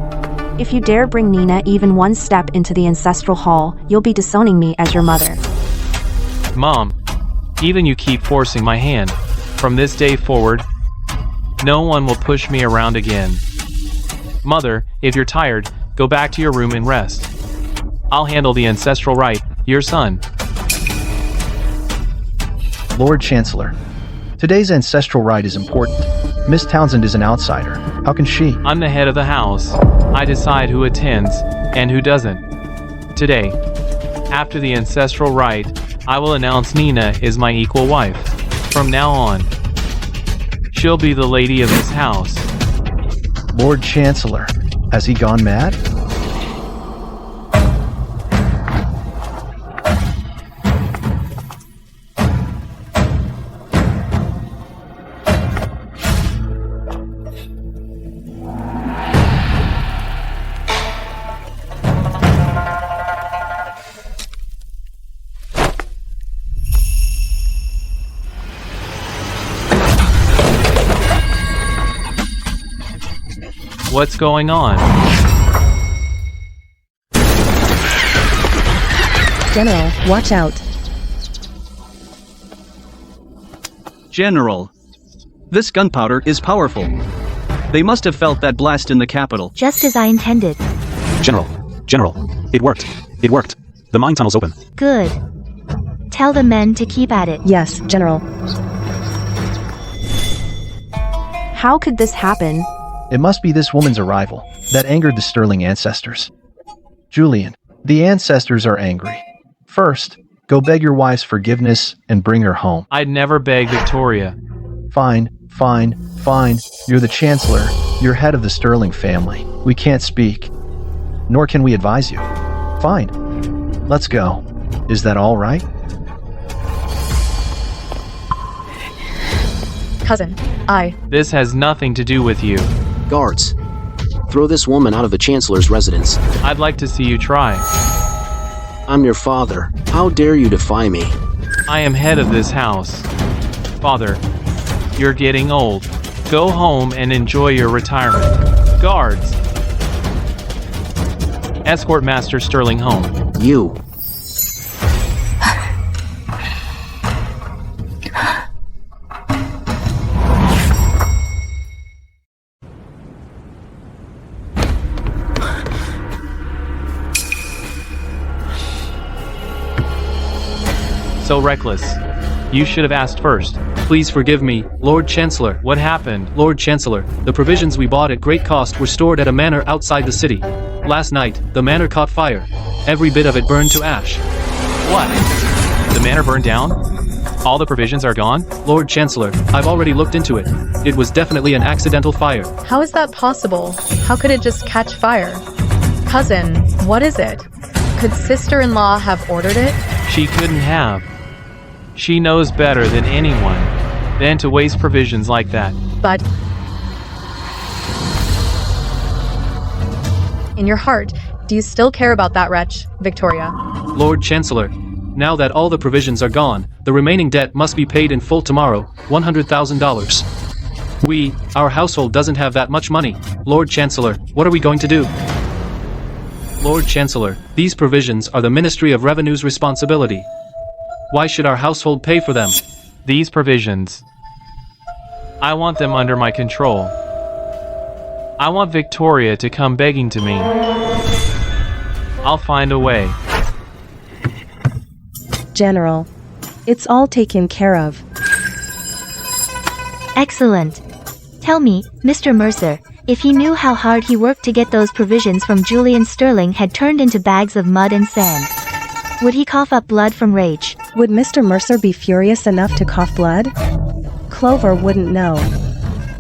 [SPEAKER 2] if you dare bring Nina even one step into the ancestral hall, you'll be disowning me as your mother.
[SPEAKER 6] Mom, even you keep forcing my hand. From this day forward, no one will push me around again. Mother, if you're tired, go back to your room and rest. I'll handle the ancestral rite, your son.
[SPEAKER 8] Lord Chancellor, today's ancestral rite is important. Miss Townsend is an outsider. How can she?
[SPEAKER 6] I'm the head of the house. I decide who attends and who doesn't. Today, after the ancestral rite, I will announce Nina is my equal wife. From now on, she'll be the lady of this house.
[SPEAKER 8] Lord Chancellor, has he gone mad?
[SPEAKER 6] What's going on?
[SPEAKER 4] General, watch out.
[SPEAKER 10] General, this gunpowder is powerful. They must have felt that blast in the capital.
[SPEAKER 1] Just as I intended.
[SPEAKER 12] General, it worked. It worked. The mine tunnel's open.
[SPEAKER 1] Good. Tell the men to keep at it.
[SPEAKER 4] Yes, General.
[SPEAKER 2] How could this happen?
[SPEAKER 8] It must be this woman's arrival that angered the Sterling ancestors. Julian, the ancestors are angry. First, go beg your wife's forgiveness and bring her home.
[SPEAKER 6] I'd never beg Victoria.
[SPEAKER 8] Fine. You're the Chancellor. You're head of the Sterling family. We can't speak. Nor can we advise you. Fine. Let's go. Is that all right?
[SPEAKER 3] Cousin,
[SPEAKER 6] This has nothing to do with you.
[SPEAKER 5] Guards, throw this woman out of the Chancellor's residence.
[SPEAKER 6] I'd like to see you try.
[SPEAKER 5] I'm your father. How dare you defy me?
[SPEAKER 6] I am head of this house. Father, you're getting old. Go home and enjoy your retirement. Guards, escort Master Sterling home.
[SPEAKER 5] You.
[SPEAKER 6] So reckless. You should have asked first.
[SPEAKER 11] Please forgive me, Lord Chancellor.
[SPEAKER 6] What happened?
[SPEAKER 11] Lord Chancellor, the provisions we bought at great cost were stored at a manor outside the city. Last night, the manor caught fire. Every bit of it burned to ash.
[SPEAKER 6] What? The manor burned down? All the provisions are gone?
[SPEAKER 11] Lord Chancellor, I've already looked into it. It was definitely an accidental fire.
[SPEAKER 3] how is that possible? How could it just catch fire? Cousin, what is it? Could sister-in-law have ordered it?
[SPEAKER 6] She couldn't have. She knows better than anyone than to waste provisions like that.
[SPEAKER 3] But in your heart, do you still care about that wretch, Victoria?
[SPEAKER 11] Lord Chancellor, now that all the provisions are gone, the remaining debt must be paid in full tomorrow, $100,000. Our household doesn't have that much money. Lord Chancellor, what are we going to do? Lord Chancellor, these provisions are the Ministry of Revenue's responsibility. Why should our household pay for them?
[SPEAKER 6] These provisions, I want them under my control. I want Victoria to come begging to me. I'll find a way.
[SPEAKER 4] General, it's all taken care of.
[SPEAKER 1] Excellent. Tell me, Mr. Mercer, if he knew how hard he worked to get those provisions from Julian Sterling had turned into bags of mud and sand. Would he cough up blood from rage?
[SPEAKER 4] Would Mr. Mercer be furious enough to cough blood? Clover wouldn't know.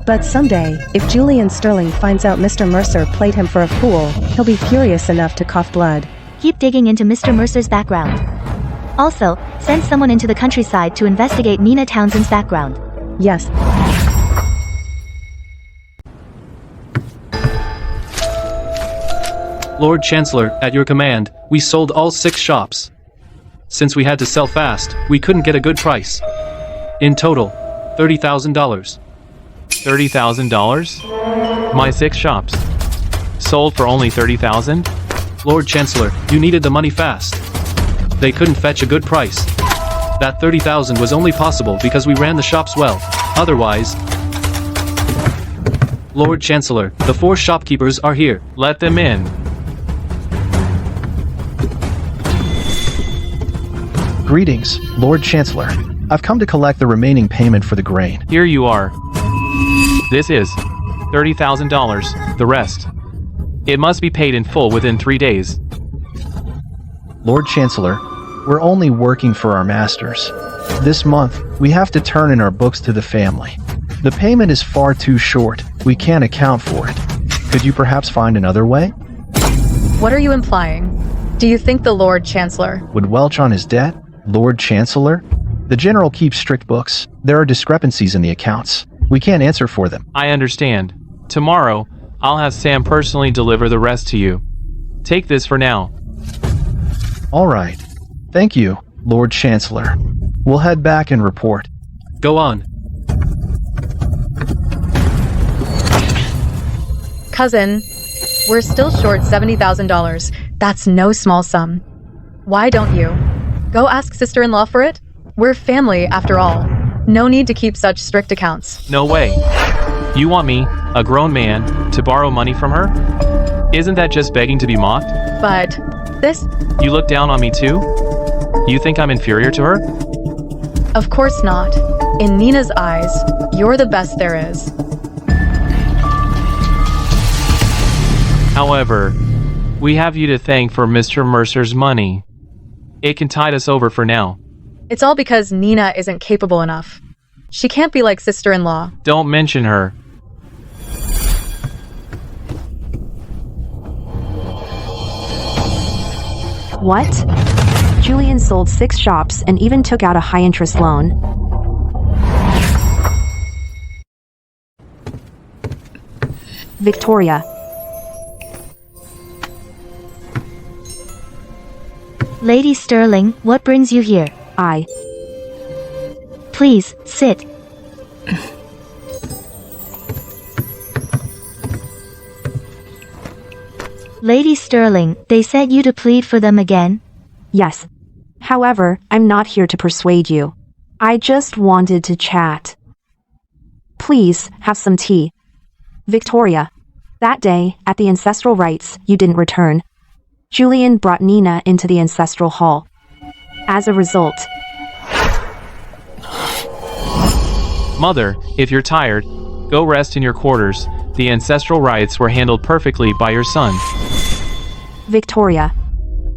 [SPEAKER 4] But someday, if Julian Sterling finds out Mr. Mercer played him for a fool, he'll be furious enough to cough blood.
[SPEAKER 1] Keep digging into Mr. Mercer's background. Also, send someone into the countryside to investigate Nina Townsend's background.
[SPEAKER 4] Yes.
[SPEAKER 11] Lord Chancellor, at your command, we sold all 6 shops. Since we had to sell fast, we couldn't get a good price. In total, $30,000.
[SPEAKER 6] $30,000? My 6 shops. Sold for only $30,000?
[SPEAKER 11] Lord Chancellor, you needed the money fast. They couldn't fetch a good price. That $30,000 was only possible because we ran the shops well. Otherwise... Lord Chancellor, the 4 shopkeepers are here.
[SPEAKER 6] Let them in.
[SPEAKER 8] Greetings, Lord Chancellor. I've come to collect the remaining payment for the grain.
[SPEAKER 6] Here you are. This is $30,000. The rest. It must be paid in full within 3 days.
[SPEAKER 8] Lord Chancellor, we're only working for our masters. This month, we have to turn in our books to the family. The payment is far too short. We can't account for it. Could you perhaps find another way?
[SPEAKER 3] What are you implying? Do you think the Lord Chancellor
[SPEAKER 8] Would welch on his debt? Lord Chancellor? The General keeps strict books. There are discrepancies in the accounts. We can't answer for them.
[SPEAKER 6] I understand. Tomorrow, I'll have Sam personally deliver the rest to you. Take this for now.
[SPEAKER 8] All right. Thank you, Lord Chancellor. We'll head back and report.
[SPEAKER 11] Go on.
[SPEAKER 3] Cousin, we're still short $70,000. That's no small sum. Why don't you? Go ask sister-in-law for it? We're family, after all. No need to keep such strict accounts.
[SPEAKER 6] No way. You want me, a grown man, to borrow money from her? Isn't that just begging to be mocked?
[SPEAKER 3] But this?
[SPEAKER 6] You look down on me too? You think I'm inferior to her?
[SPEAKER 3] Of course not. In Nina's eyes, you're the best there is.
[SPEAKER 6] However, we have you to thank for Mr. Mercer's money. It can tide us over for now.
[SPEAKER 3] It's all because Nina isn't capable enough. She can't be like sister-in-law.
[SPEAKER 6] Don't mention her.
[SPEAKER 2] What? Julian sold 6 shops and even took out a high-interest loan. Victoria.
[SPEAKER 1] Lady Sterling, what brings you here? Please, sit. Lady Sterling, they sent you to plead for them again?
[SPEAKER 2] Yes. However, I'm not here to persuade you. I just wanted to chat. Please, have some tea. Victoria. That day, at the ancestral rites, you didn't return. Julian brought Nina into the ancestral hall. As a result...
[SPEAKER 6] Mother, if you're tired, go rest in your quarters. The ancestral rites were handled perfectly by your son.
[SPEAKER 2] Victoria.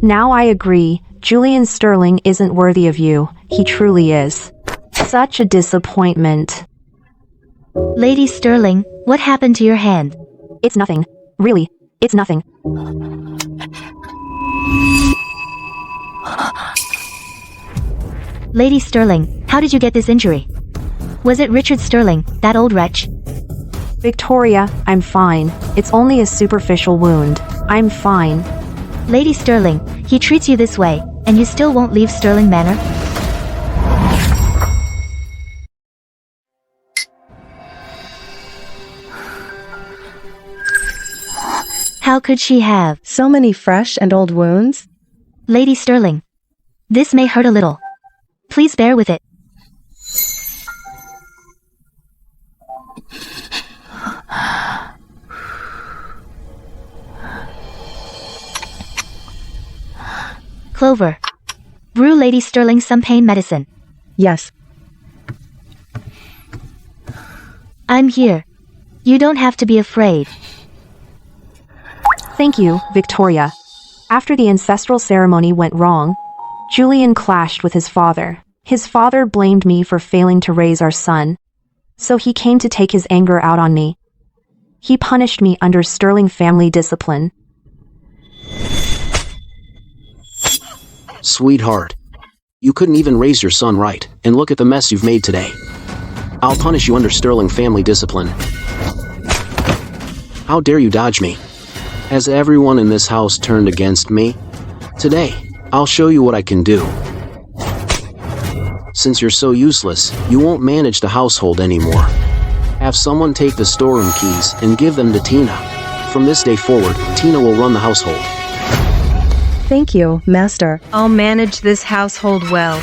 [SPEAKER 2] Now I agree, Julian Sterling isn't worthy of you. He truly is. Such a disappointment.
[SPEAKER 1] Lady Sterling, what happened to your hand?
[SPEAKER 2] It's nothing. Really, it's nothing.
[SPEAKER 1] Lady Sterling, how did you get this injury? Was it Richard Sterling, that old wretch?
[SPEAKER 2] Victoria, I'm fine. It's only a superficial wound. I'm fine.
[SPEAKER 1] Lady Sterling, he treats you this way, and you still won't leave Sterling Manor? How could she have
[SPEAKER 4] so many fresh and old wounds?
[SPEAKER 1] Lady Sterling, this may hurt a little. Please bear with it. Clover, brew Lady Sterling some pain medicine.
[SPEAKER 4] Yes.
[SPEAKER 1] I'm here. You don't have to be afraid.
[SPEAKER 2] Thank you, Victoria. After the ancestral ceremony went wrong, Julian clashed with his father. His father blamed me for failing to raise our son, so he came to take his anger out on me. He punished me under Sterling family discipline.
[SPEAKER 5] Sweetheart. You couldn't even raise your son right, and look at the mess you've made today. I'll punish you under Sterling family discipline. How dare you dodge me? Has everyone in this house turned against me? Today, I'll show you what I can do. Since you're so useless, you won't manage the household anymore. Have someone take the storeroom keys and give them to Tina. From this day forward, Tina will run the household.
[SPEAKER 4] Thank you, Master.
[SPEAKER 9] I'll manage this household well.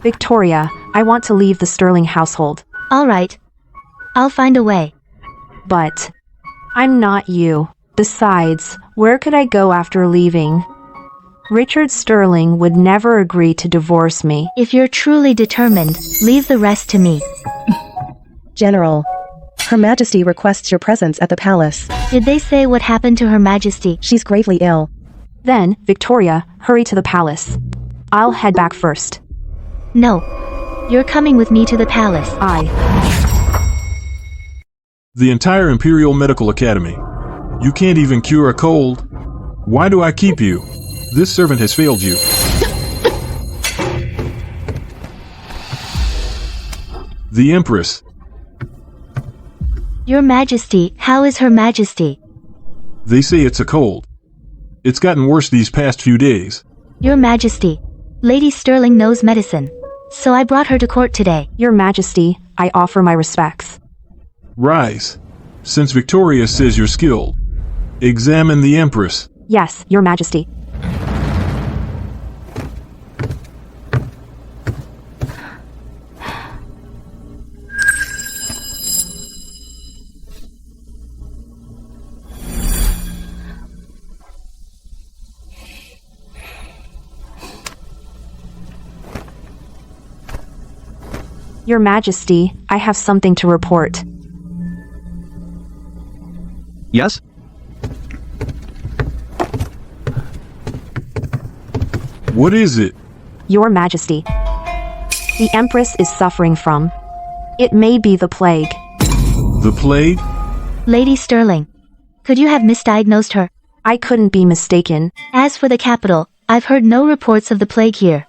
[SPEAKER 2] Victoria, I want to leave the Sterling household.
[SPEAKER 1] All right. I'll find a way.
[SPEAKER 2] But I'm not you. Besides, where could I go after leaving? Richard Sterling would never agree to divorce me.
[SPEAKER 1] If you're truly determined, leave the rest to me.
[SPEAKER 4] General, Her Majesty requests your presence at the palace.
[SPEAKER 1] Did they say what happened to Her Majesty?
[SPEAKER 4] She's gravely ill.
[SPEAKER 2] Then, Victoria, hurry to the palace. I'll head back first.
[SPEAKER 1] No. You're coming with me to the palace.
[SPEAKER 7] The entire Imperial Medical Academy. You can't even cure a cold. Why do I keep you? This servant has failed you. The Empress.
[SPEAKER 1] Your Majesty, how is Her Majesty?
[SPEAKER 7] They say it's a cold. It's gotten worse these past few days.
[SPEAKER 1] Your Majesty, Lady Sterling knows medicine, so I brought her to court today.
[SPEAKER 2] Your Majesty, I offer my respects.
[SPEAKER 7] Rise. Since Victoria says you're skilled, examine the Empress.
[SPEAKER 2] Yes, Your Majesty. Your Majesty, I have something to report.
[SPEAKER 10] Yes?
[SPEAKER 7] What is it?
[SPEAKER 2] Your Majesty, the Empress is suffering from. It may be the plague.
[SPEAKER 7] The plague?
[SPEAKER 1] Lady Sterling, could you have misdiagnosed her?
[SPEAKER 2] I couldn't be mistaken.
[SPEAKER 1] As for the capital, I've heard no reports of the plague here.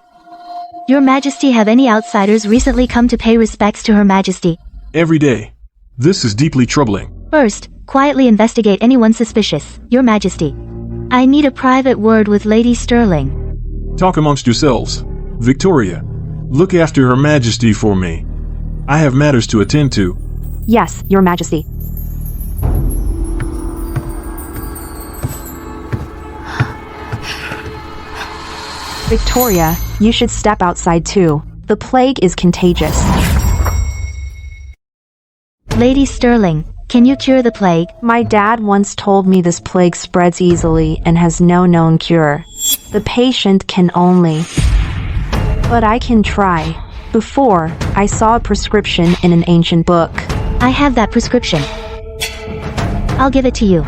[SPEAKER 1] Your Majesty, have any outsiders recently come to pay respects to Her Majesty?
[SPEAKER 7] Every day. This is deeply troubling.
[SPEAKER 1] First, quietly investigate anyone suspicious, Your Majesty. I need a private word with Lady Sterling.
[SPEAKER 7] Talk amongst yourselves. Victoria, look after Her Majesty for me. I have matters to attend to.
[SPEAKER 2] Yes, Your Majesty. Victoria, you should step outside too. The plague is contagious.
[SPEAKER 1] Lady Sterling, can you cure the plague?
[SPEAKER 2] My dad once told me this plague spreads easily and has no known cure. The patient can only... But I can try. Before, I saw a prescription in an ancient book.
[SPEAKER 1] I have that prescription. I'll give it to you.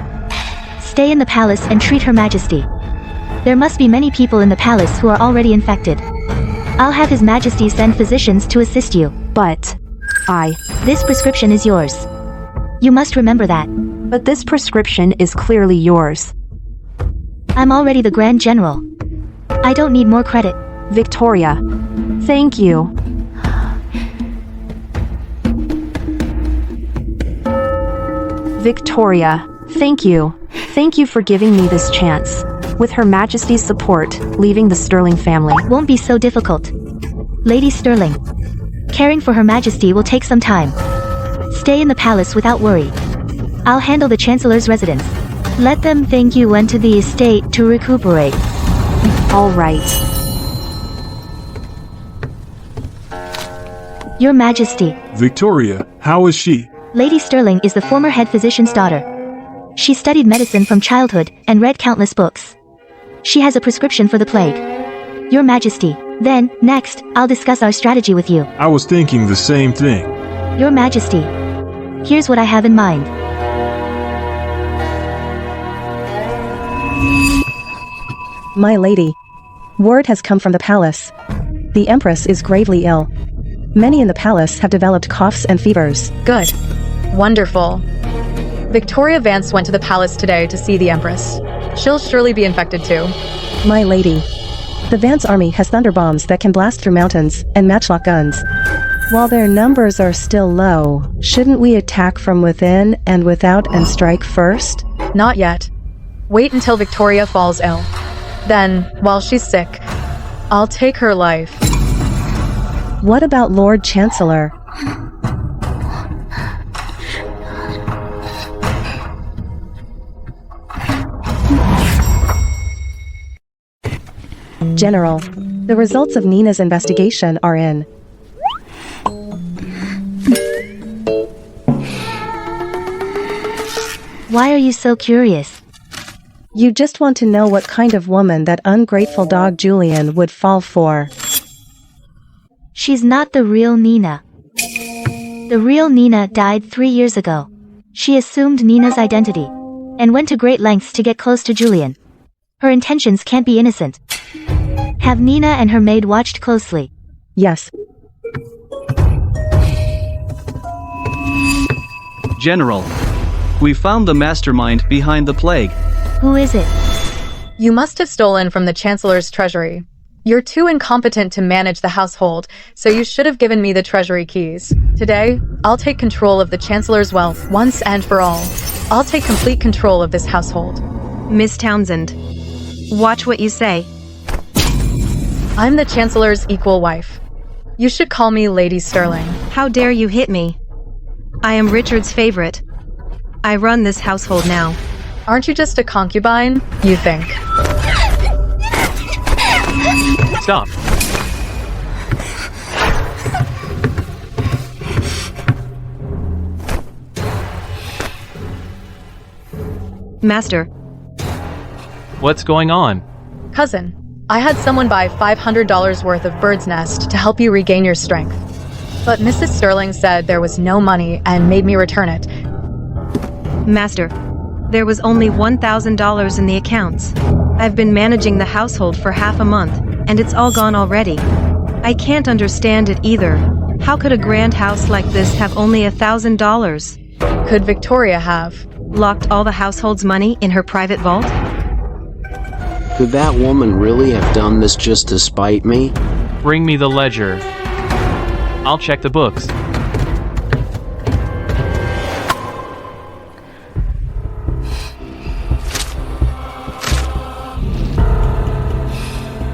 [SPEAKER 1] Stay in the palace and treat Her Majesty. There must be many people in the palace who are already infected. I'll have His Majesty send physicians to assist you.
[SPEAKER 2] But...
[SPEAKER 1] This prescription is yours. You must remember that.
[SPEAKER 2] But this prescription is clearly yours.
[SPEAKER 1] I'm already the Grand General. I don't need more credit.
[SPEAKER 2] Victoria. Thank you. Victoria. Thank you. Thank you for giving me this chance. With Her Majesty's support, leaving the Sterling family
[SPEAKER 1] won't be so difficult. Lady Sterling, caring for Her Majesty will take some time. Stay in the palace without worry. I'll handle the Chancellor's residence. Let them think you went to the estate to recuperate.
[SPEAKER 2] All right.
[SPEAKER 1] Your Majesty.
[SPEAKER 7] Victoria, how is she?
[SPEAKER 1] Lady Sterling is the former head physician's daughter. She studied medicine from childhood and read countless books. She has a prescription for the plague. Your Majesty, then, next, I'll discuss our strategy with you.
[SPEAKER 7] I was thinking the same thing.
[SPEAKER 1] Your Majesty, here's what I have in mind.
[SPEAKER 4] My lady. Word has come from the palace. The Empress is gravely ill. Many in the palace have developed coughs and fevers.
[SPEAKER 3] Good. Wonderful. Victoria Vance went to the palace today to see the Empress. She'll surely be infected too.
[SPEAKER 4] My lady. The Vance army has thunder bombs that can blast through mountains and matchlock guns. While their numbers are still low, shouldn't we attack from within and without and strike first?
[SPEAKER 3] Not yet. Wait until Victoria falls ill. Then, while she's sick, I'll take her life.
[SPEAKER 4] What about Lord Chancellor? General, the results of Nina's investigation are in.
[SPEAKER 1] Why are you so curious?
[SPEAKER 4] You just want to know what kind of woman that ungrateful dog Julian would fall for.
[SPEAKER 1] She's not the real Nina. The real Nina died 3 years ago. She assumed Nina's identity and went to great lengths to get close to Julian. Her intentions can't be innocent. Have Nina and her maid watched closely?
[SPEAKER 4] Yes.
[SPEAKER 10] General, we found the mastermind behind the plague.
[SPEAKER 1] Who is it?
[SPEAKER 3] You must have stolen from the Chancellor's treasury. You're too incompetent to manage the household, so you should have given me the treasury keys. Today, I'll take control of the Chancellor's wealth once and for all. I'll take complete control of this household.
[SPEAKER 9] Miss Townsend, watch what you say.
[SPEAKER 3] I'm the Chancellor's equal wife. You should call me Lady Sterling.
[SPEAKER 9] How dare you hit me? I am Richard's favorite. I run this household now.
[SPEAKER 3] Aren't you just a concubine, you think?
[SPEAKER 6] Stop.
[SPEAKER 9] Master,
[SPEAKER 6] What's going on?
[SPEAKER 3] Cousin, I had someone buy $500 worth of bird's nest to help you regain your strength. But Mrs. Sterling said there was no money and made me return it.
[SPEAKER 9] Master, there was only $1,000 in the accounts. I've been managing the household for half a month, and it's all gone already. I can't understand it either. How could a grand house like this have only $1,000?
[SPEAKER 3] Could Victoria have?
[SPEAKER 9] Locked all the household's money in her private vault?
[SPEAKER 5] Could that woman really have done this just to spite me?
[SPEAKER 6] Bring me the ledger. I'll check the books.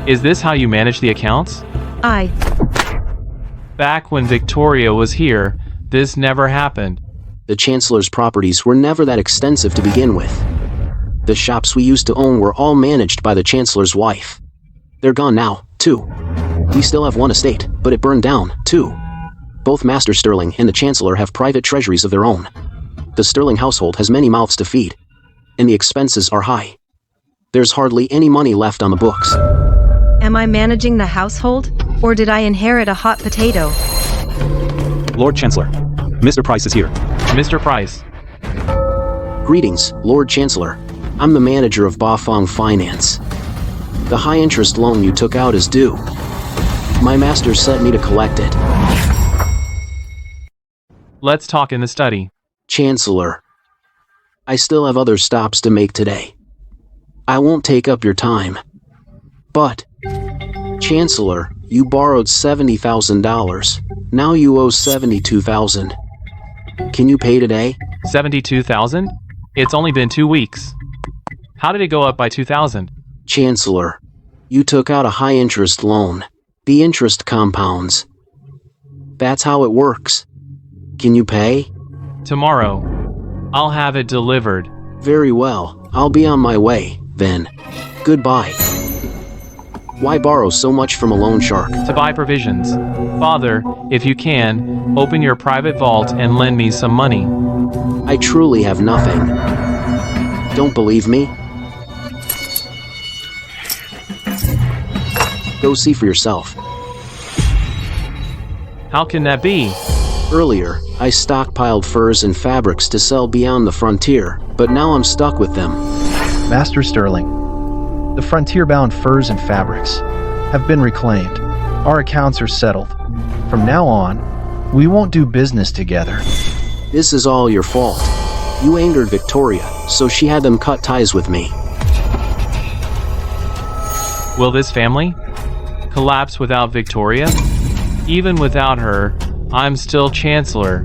[SPEAKER 6] Is this how you manage the accounts? Back when Victoria was here, this never happened.
[SPEAKER 5] The Chancellor's properties were never that extensive to begin with. The shops we used to own were all managed by the Chancellor's wife. They're gone now, too. We still have one estate, but it burned down, too. Both Master Sterling and the Chancellor have private treasuries of their own. The Sterling household has many mouths to feed, and the expenses are high. There's hardly any money left on the books.
[SPEAKER 9] Am I managing the household, or did I inherit a hot potato?
[SPEAKER 12] Lord Chancellor, Mr. Price is here.
[SPEAKER 6] Mr. Price.
[SPEAKER 5] Greetings, Lord Chancellor. I'm the manager of Bafong Finance. The high-interest loan you took out is due. My master sent me to collect it.
[SPEAKER 6] Let's talk in the study.
[SPEAKER 5] Chancellor, I still have other stops to make today. I won't take up your time. But, Chancellor, you borrowed $70,000. Now you owe $72,000. Can you pay today?
[SPEAKER 6] 72,000? It's only been 2 weeks. How did it go up by 2,000?
[SPEAKER 5] Chancellor, you took out a high-interest loan. The interest compounds. That's how it works. Can you pay?
[SPEAKER 6] Tomorrow. I'll have it delivered.
[SPEAKER 5] Very well. I'll be on my way, then. Goodbye. Why borrow so much from a loan shark?
[SPEAKER 6] To buy provisions. Father, if you can, open your private vault and lend me some money.
[SPEAKER 5] I truly have nothing. Don't believe me? Go see for yourself.
[SPEAKER 6] How can that be?
[SPEAKER 5] Earlier, I stockpiled furs and fabrics to sell beyond the frontier, but now I'm stuck with them.
[SPEAKER 8] Master Sterling, the frontier-bound furs and fabrics have been reclaimed. Our accounts are settled. From now on, we won't do business together.
[SPEAKER 5] This is all your fault. You angered Victoria, so she had them cut ties with me.
[SPEAKER 6] Will this family collapse without Victoria? Even without her, I'm still Chancellor.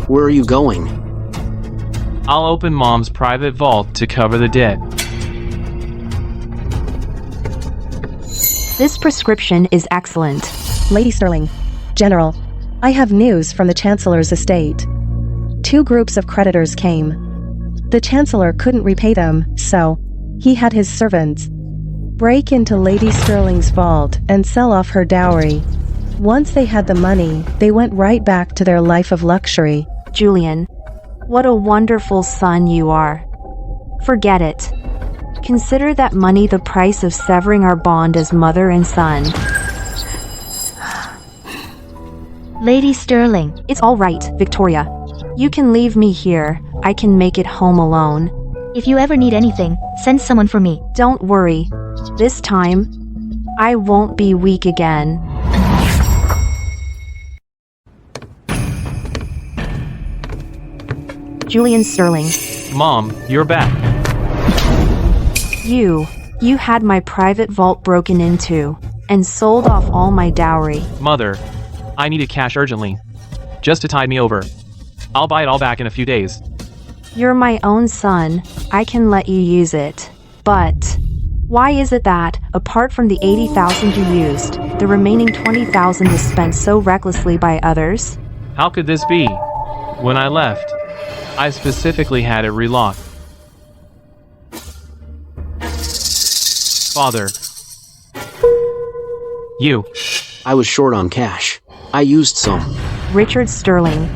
[SPEAKER 5] Where are you going?
[SPEAKER 6] I'll open Mom's private vault to cover the debt.
[SPEAKER 2] This prescription is excellent.
[SPEAKER 4] Lady Sterling, General, I have news from the Chancellor's estate. 2 groups of creditors came. The Chancellor couldn't repay them, so he had his servants break into Lady Sterling's vault and sell off her dowry. Once they had the money, they went right back to their life of luxury.
[SPEAKER 2] Julian, what a wonderful son you are. Forget it. Consider that money the price of severing our bond as mother and son.
[SPEAKER 1] Lady Sterling.
[SPEAKER 2] It's all right, Victoria. You can leave me here. I can make it home alone.
[SPEAKER 1] If you ever need anything, send someone for me.
[SPEAKER 2] Don't worry. This time, I won't be weak again. Julian Sterling.
[SPEAKER 6] Mom, you're back.
[SPEAKER 2] You had my private vault broken into and sold off all my dowry.
[SPEAKER 6] Mother, I needed cash urgently. Just to tide me over. I'll buy it all back in a few days.
[SPEAKER 2] You're my own son. I can let you use it. But why is it that, apart from the 80,000 you used, the remaining 20,000 is spent so recklessly by others?
[SPEAKER 6] How could this be? When I left, I specifically had it relocked. Father. You.
[SPEAKER 5] I was short on cash. I used some.
[SPEAKER 2] Richard Sterling.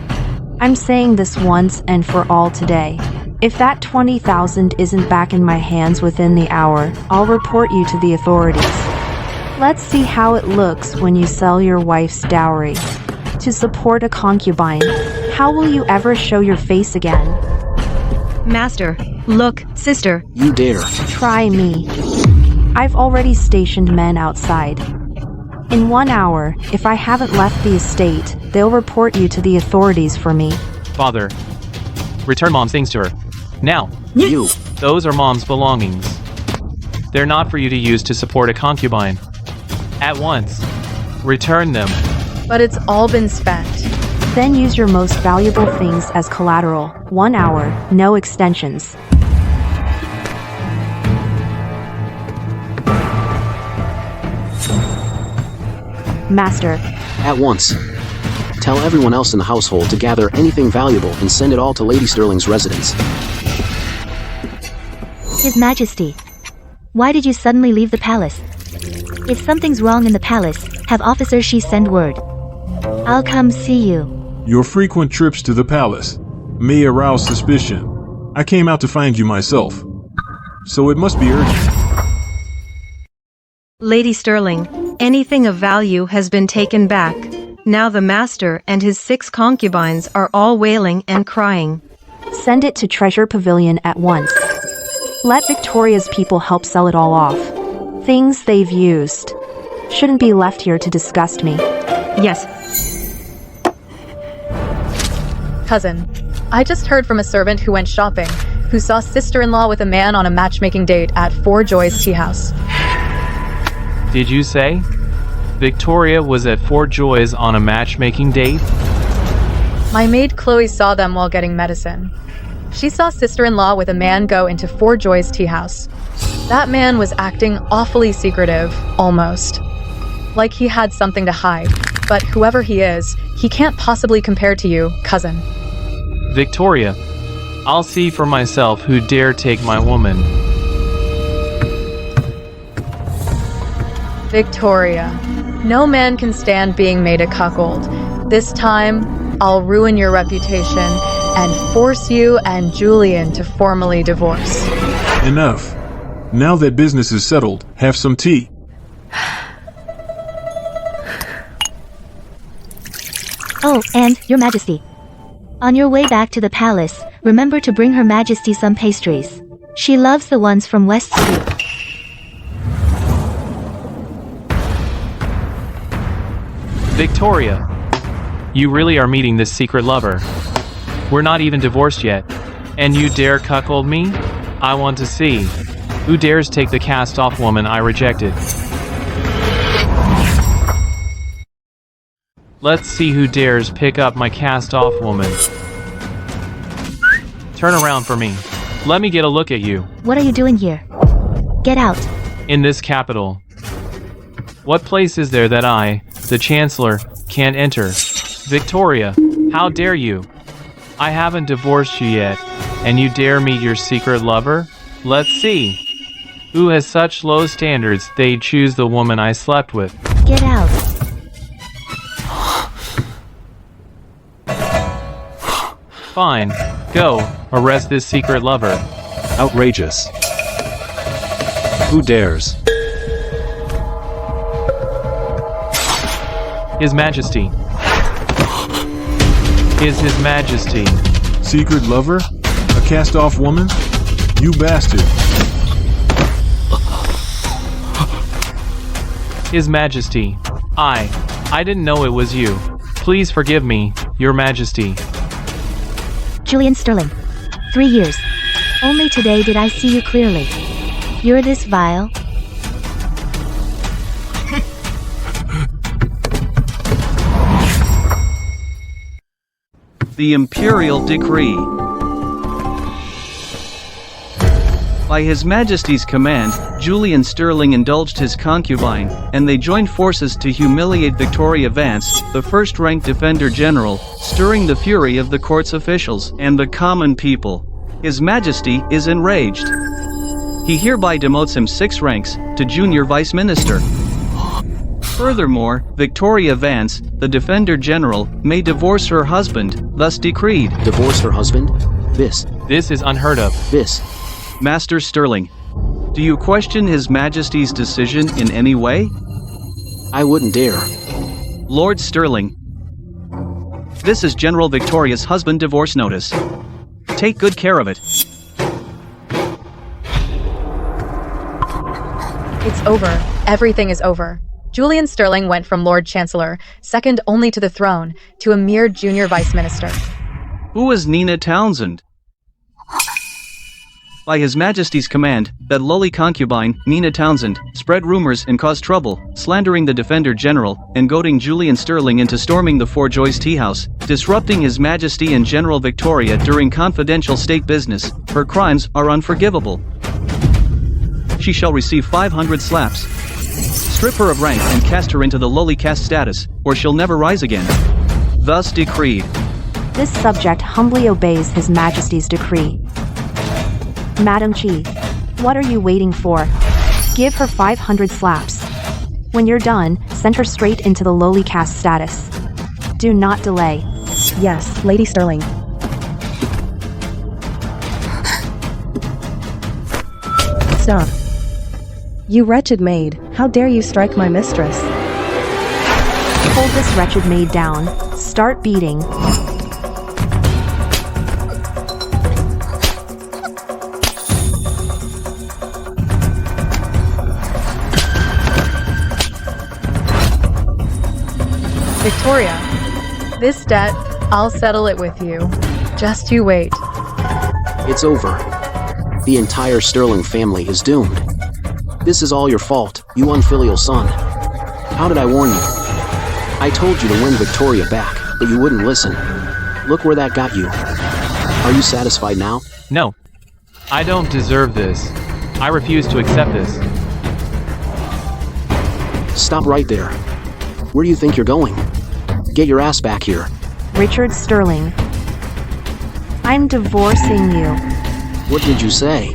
[SPEAKER 2] I'm saying this once and for all today. If that 20,000 isn't back in my hands within the hour, I'll report you to the authorities. Let's see how it looks when you sell your wife's dowry. To support a concubine, how will you ever show your face again?
[SPEAKER 9] Master, look, sister.
[SPEAKER 5] You dare.
[SPEAKER 2] Try me. I've already stationed men outside. In 1 hour, if I haven't left the estate, they'll report you to the authorities for me.
[SPEAKER 6] Father. Return Mom's things to her. Now.
[SPEAKER 5] You.
[SPEAKER 6] Those are Mom's belongings. They're not for you to use to support a concubine. At once. Return them.
[SPEAKER 3] But it's all been spent.
[SPEAKER 2] Then use your most valuable things as collateral. 1 hour, no extensions. Master.
[SPEAKER 5] At once. Tell everyone else in the household to gather anything valuable and send it all to Lady Sterling's residence.
[SPEAKER 1] His Majesty. Why did you suddenly leave the palace? If something's wrong in the palace, have officers she send word. I'll come see you.
[SPEAKER 7] Your frequent trips to the palace may arouse suspicion. I came out to find you myself. So it must be urgent.
[SPEAKER 9] Lady Sterling, anything of value has been taken back. Now the master and his 6 concubines are all wailing and crying.
[SPEAKER 2] Send it to Treasure Pavilion at once. Let Victoria's people help sell it all off. Things they've used shouldn't be left here to disgust me.
[SPEAKER 9] Yes.
[SPEAKER 3] Cousin, I just heard from a servant who went shopping, who saw sister-in-law with a man on a matchmaking date at Four Joys Tea House.
[SPEAKER 6] Did you say? Victoria was at Four Joys on a matchmaking date?
[SPEAKER 3] My maid Chloe saw them while getting medicine. She saw sister-in-law with a man go into Four Joys Tea House. That man was acting awfully secretive, almost. Like he had something to hide. But whoever he is, he can't possibly compare to you, cousin.
[SPEAKER 6] Victoria, I'll see for myself who dare take my woman.
[SPEAKER 3] Victoria, no man can stand being made a cuckold. This time, I'll ruin your reputation and force you and Julian to formally divorce.
[SPEAKER 7] Enough. Now that business is settled, have some tea.
[SPEAKER 1] Oh, and, Your Majesty. On your way back to the palace, remember to bring Her Majesty some pastries. She loves the ones from West Street.
[SPEAKER 6] Victoria, you really are meeting this secret lover. We're not even divorced yet. And you dare cuckold me? I want to see. Who dares take the cast-off woman I rejected? Let's see who dares pick up my cast-off woman. Turn around for me. Let me get a look at you.
[SPEAKER 1] What are you doing here? Get out.
[SPEAKER 6] In this capital. What place is there that I, the Chancellor, can't enter? Victoria, how dare you? I haven't divorced you yet, and you dare meet your secret lover? Let's see. Who has such low standards they'd choose the woman I slept with?
[SPEAKER 1] Get out.
[SPEAKER 6] Fine. Go, arrest this secret lover.
[SPEAKER 12] Outrageous. Who dares?
[SPEAKER 6] His Majesty. Is His Majesty.
[SPEAKER 7] Secret lover? A cast-off woman? You bastard.
[SPEAKER 6] His Majesty. I didn't know it was you. Please forgive me, Your Majesty.
[SPEAKER 1] Julian Sterling. 3 years. Only today did I see you clearly. You're this vile?
[SPEAKER 10] The Imperial Decree. By His Majesty's command, Julian Sterling indulged his concubine, and they joined forces to humiliate Victoria Vance, the first-ranked Defender General, stirring the fury of the court's officials and the common people. His Majesty is enraged. He hereby demotes him 6 ranks to Junior Vice Minister. Furthermore, Victoria Vance, the Defender General, may divorce her husband, thus decreed.
[SPEAKER 5] Divorce her husband? This.
[SPEAKER 6] This is unheard of.
[SPEAKER 5] This.
[SPEAKER 10] Master Sterling, do you question His Majesty's decision in any way?
[SPEAKER 5] I wouldn't dare.
[SPEAKER 10] Lord Sterling, this is General Victoria's husband divorce notice. Take good care of it.
[SPEAKER 3] It's over. Everything is over. Julian Sterling went from Lord Chancellor, second only to the throne, to a mere junior vice minister.
[SPEAKER 10] Who is Nina Townsend? By His Majesty's command, that lowly concubine, Nina Townsend, spread rumors and caused trouble, slandering the Defender General, and goading Julian Sterling into storming the Four Joys Tea House, disrupting His Majesty and General Victoria during confidential state business. Her crimes are unforgivable. She shall receive 500 slaps. Strip her of rank and cast her into the lowly caste status, or she'll never rise again. Thus decreed.
[SPEAKER 2] This subject humbly obeys His Majesty's decree. Madam Chi, what are you waiting for? Give her 500 slaps. When you're done, send her straight into the lowly caste status. Do not delay.
[SPEAKER 4] Yes, Lady Sterling. Stop. You wretched maid, how dare you strike my mistress?
[SPEAKER 2] Hold this wretched maid down. Start beating.
[SPEAKER 3] Victoria, this debt, I'll settle it with you. Just you wait.
[SPEAKER 5] It's over. The entire Sterling family is doomed. This is all your fault, you unfilial son. How did I warn you? I told you to win Victoria back, but you wouldn't listen. Look where that got you. Are you satisfied now?
[SPEAKER 6] No. I don't deserve this. I refuse to accept this.
[SPEAKER 5] Stop right there. Where do you think you're going? Get your ass back here.
[SPEAKER 2] Richard Sterling. I'm divorcing you.
[SPEAKER 5] What did you say?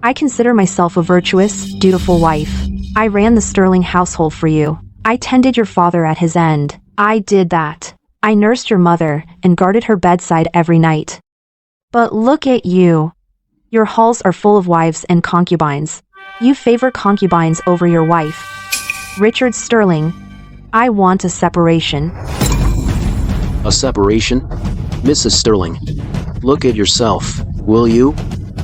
[SPEAKER 2] I consider myself a virtuous, dutiful wife. I ran the Sterling household for you. I tended your father at his end. I did that. I nursed your mother and guarded her bedside every night. But look at you. Your halls are full of wives and concubines. You favor concubines over your wife. Richard Sterling, I want a separation.
[SPEAKER 5] A separation? Mrs. Sterling, look at yourself, will you?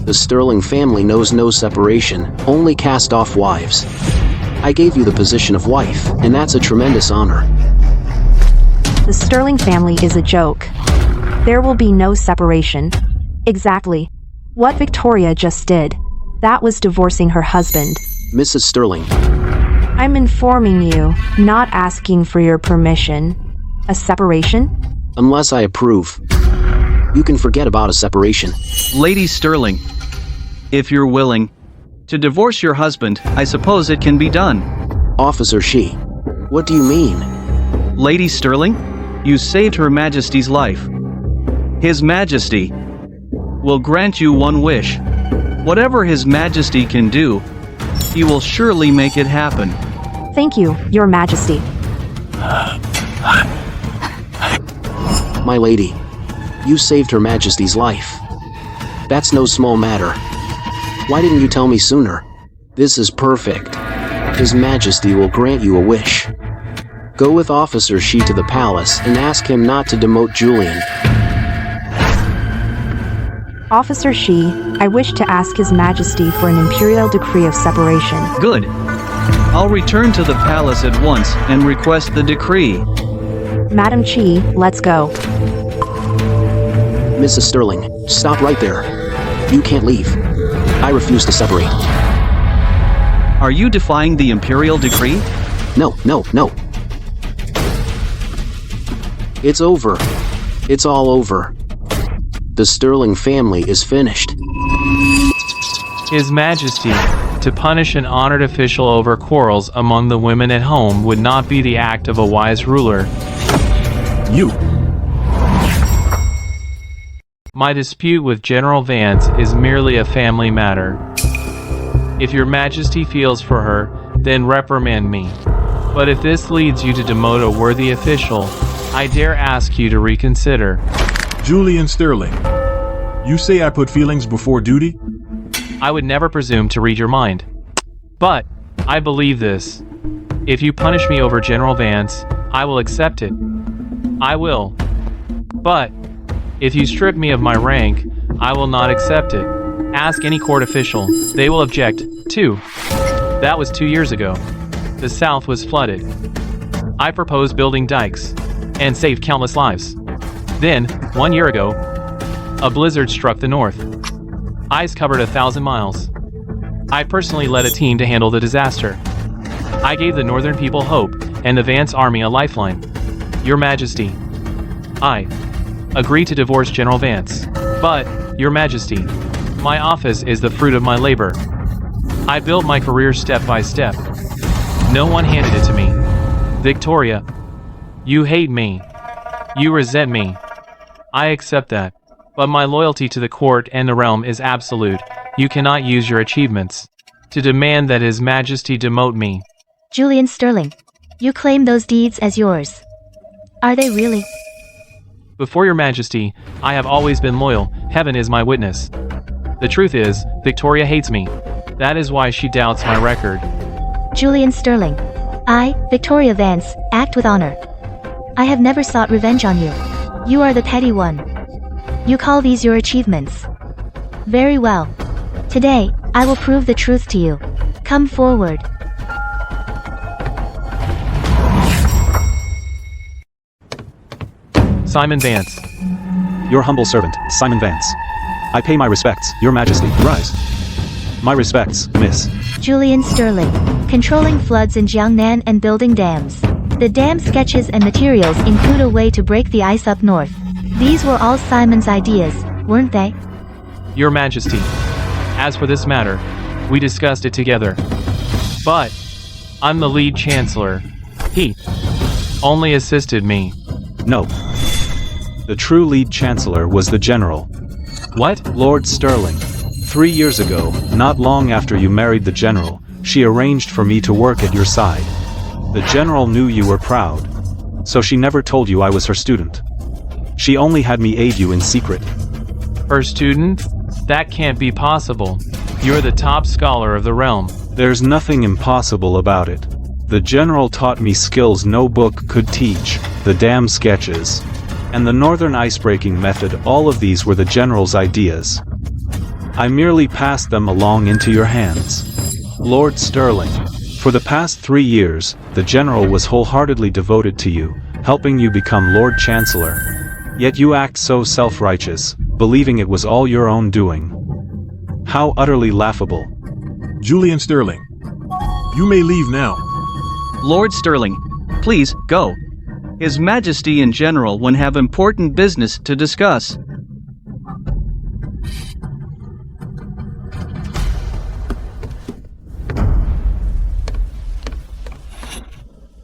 [SPEAKER 5] The Sterling family knows no separation, only cast-off wives. I gave you the position of wife, and that's a tremendous honor.
[SPEAKER 2] The Sterling family is a joke. There will be no separation. Exactly. What Victoria just did. That was divorcing her husband.
[SPEAKER 5] Mrs. Sterling.
[SPEAKER 2] I'm informing you, not asking for your permission. A separation?
[SPEAKER 5] Unless I approve. You can forget about a separation.
[SPEAKER 10] Lady Sterling, if you're willing to divorce your husband, I suppose it can be done.
[SPEAKER 5] Officer Shi, what do you mean?
[SPEAKER 10] Lady Sterling, you saved Her Majesty's life. His Majesty will grant you one wish. Whatever His Majesty can do, he will surely make it happen.
[SPEAKER 2] Thank you, Your Majesty.
[SPEAKER 5] My lady, you saved Her Majesty's life. That's no small matter. Why didn't you tell me sooner? This is perfect. His Majesty will grant you a wish. Go with Officer Shi to the palace and ask him not to demote Julian.
[SPEAKER 2] Officer Shi, I wish to ask His Majesty for an imperial decree of separation.
[SPEAKER 10] Good. I'll return to the palace at once and request the decree.
[SPEAKER 2] Madam Chi, let's go.
[SPEAKER 5] Mrs. Sterling, stop right there. You can't leave. I refuse to separate.
[SPEAKER 10] Are you defying the imperial decree?
[SPEAKER 5] No, no, no. It's over. It's all over. The Sterling family is finished.
[SPEAKER 6] His Majesty, to punish an honored official over quarrels among the women at home would not be the act of a wise ruler.
[SPEAKER 7] You.
[SPEAKER 6] My dispute with General Vance is merely a family matter. If your Majesty feels for her, then reprimand me. But if this leads you to demote a worthy official, I dare ask you to reconsider.
[SPEAKER 7] Julian Sterling. You say I put feelings before duty?
[SPEAKER 6] I would never presume to read your mind. But, I believe this. If you punish me over General Vance, I will accept it. I will. But, if you strip me of my rank, I will not accept it. Ask any court official, they will object, too. That was 2 years ago. The South was flooded. I proposed building dikes, and saved countless lives. Then, 1 year ago, a blizzard struck the North. Ice covered 1,000 miles. I personally led a team to handle the disaster. I gave the northern people hope, and the Vance army a lifeline. Your Majesty, I agree to divorce General Vance. But, Your Majesty, my office is the fruit of my labor. I built my career step by step. No one handed it to me. Victoria, you hate me. You resent me. I accept that. But my loyalty to the court and the realm is absolute. You cannot use your achievements to demand that His Majesty demote me.
[SPEAKER 1] Julian Sterling, you claim those deeds as yours. Are they really?
[SPEAKER 6] Before Your Majesty, I have always been loyal. Heaven is my witness. The truth is, Victoria hates me. That is why she doubts my record.
[SPEAKER 1] Julian Sterling, I, Victoria Vance, act with honor. I have never sought revenge on you. You are the petty one. You call these your achievements. Very well. Today, I will prove the truth to you. Come forward.
[SPEAKER 6] Simon Vance.
[SPEAKER 12] Your humble servant, Simon Vance. I pay my respects, Your Majesty.
[SPEAKER 7] Rise.
[SPEAKER 12] My respects, Miss.
[SPEAKER 1] Julian Sterling, controlling floods in Jiangnan and building dams. The dam sketches and materials include a way to break the ice up north. These were all Simon's ideas, weren't they?
[SPEAKER 6] Your Majesty, as for this matter, we discussed it together. But, I'm the lead chancellor. He only assisted me.
[SPEAKER 12] No. The true lead chancellor was the general.
[SPEAKER 6] What?
[SPEAKER 12] Lord Sterling. 3 years ago, not long after you married the general, she arranged for me to work at your side. The general knew you were proud, so she never told you I was her student. She only had me aid you in secret.
[SPEAKER 6] Her student? That can't be possible. You're the top scholar of the realm.
[SPEAKER 12] There's nothing impossible about it. The general taught me skills no book could teach, the dam sketches, and the northern icebreaking method. All of these were the general's ideas. I merely passed them along into your hands. Lord Sterling, for the past 3 years, the general was wholeheartedly devoted to you, helping you become Lord Chancellor. Yet you act so self-righteous, believing it was all your own doing. How utterly laughable.
[SPEAKER 7] Julian Sterling. You may leave now.
[SPEAKER 10] Lord Sterling, please, go. His Majesty and General will have important business to discuss.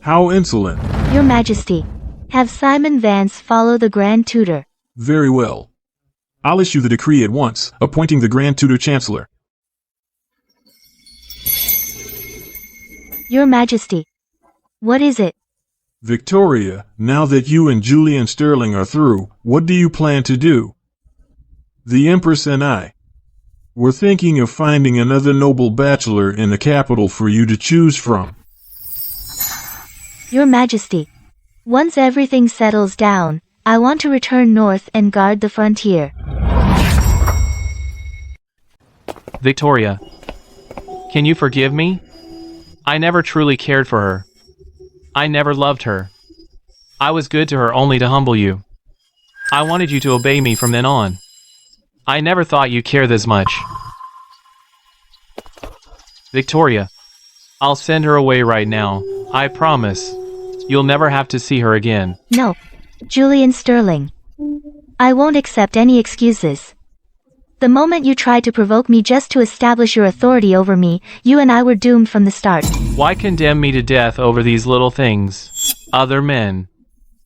[SPEAKER 7] How insolent.
[SPEAKER 1] Your Majesty, have Simon Vance follow the Grand Tutor.
[SPEAKER 7] Very well. I'll issue the decree at once, appointing the Grand Tutor Chancellor.
[SPEAKER 1] Your Majesty. What is it?
[SPEAKER 7] Victoria, now that you and Julian Sterling are through, what do you plan to do? The Empress and I. We're thinking of finding another noble bachelor in the capital for you to choose from.
[SPEAKER 1] Your Majesty. Once everything settles down, I want to return north and guard the frontier.
[SPEAKER 6] Victoria, can you forgive me? I never truly cared for her. I never loved her. I was good to her only to humble you. I wanted you to obey me from then on. I never thought you cared this much. Victoria, I'll send her away right now. I promise. You'll never have to see her again.
[SPEAKER 1] No. Julian Sterling. I won't accept any excuses. The moment you tried to provoke me just to establish your authority over me, you and I were doomed from the start.
[SPEAKER 6] Why condemn me to death over these little things? Other men.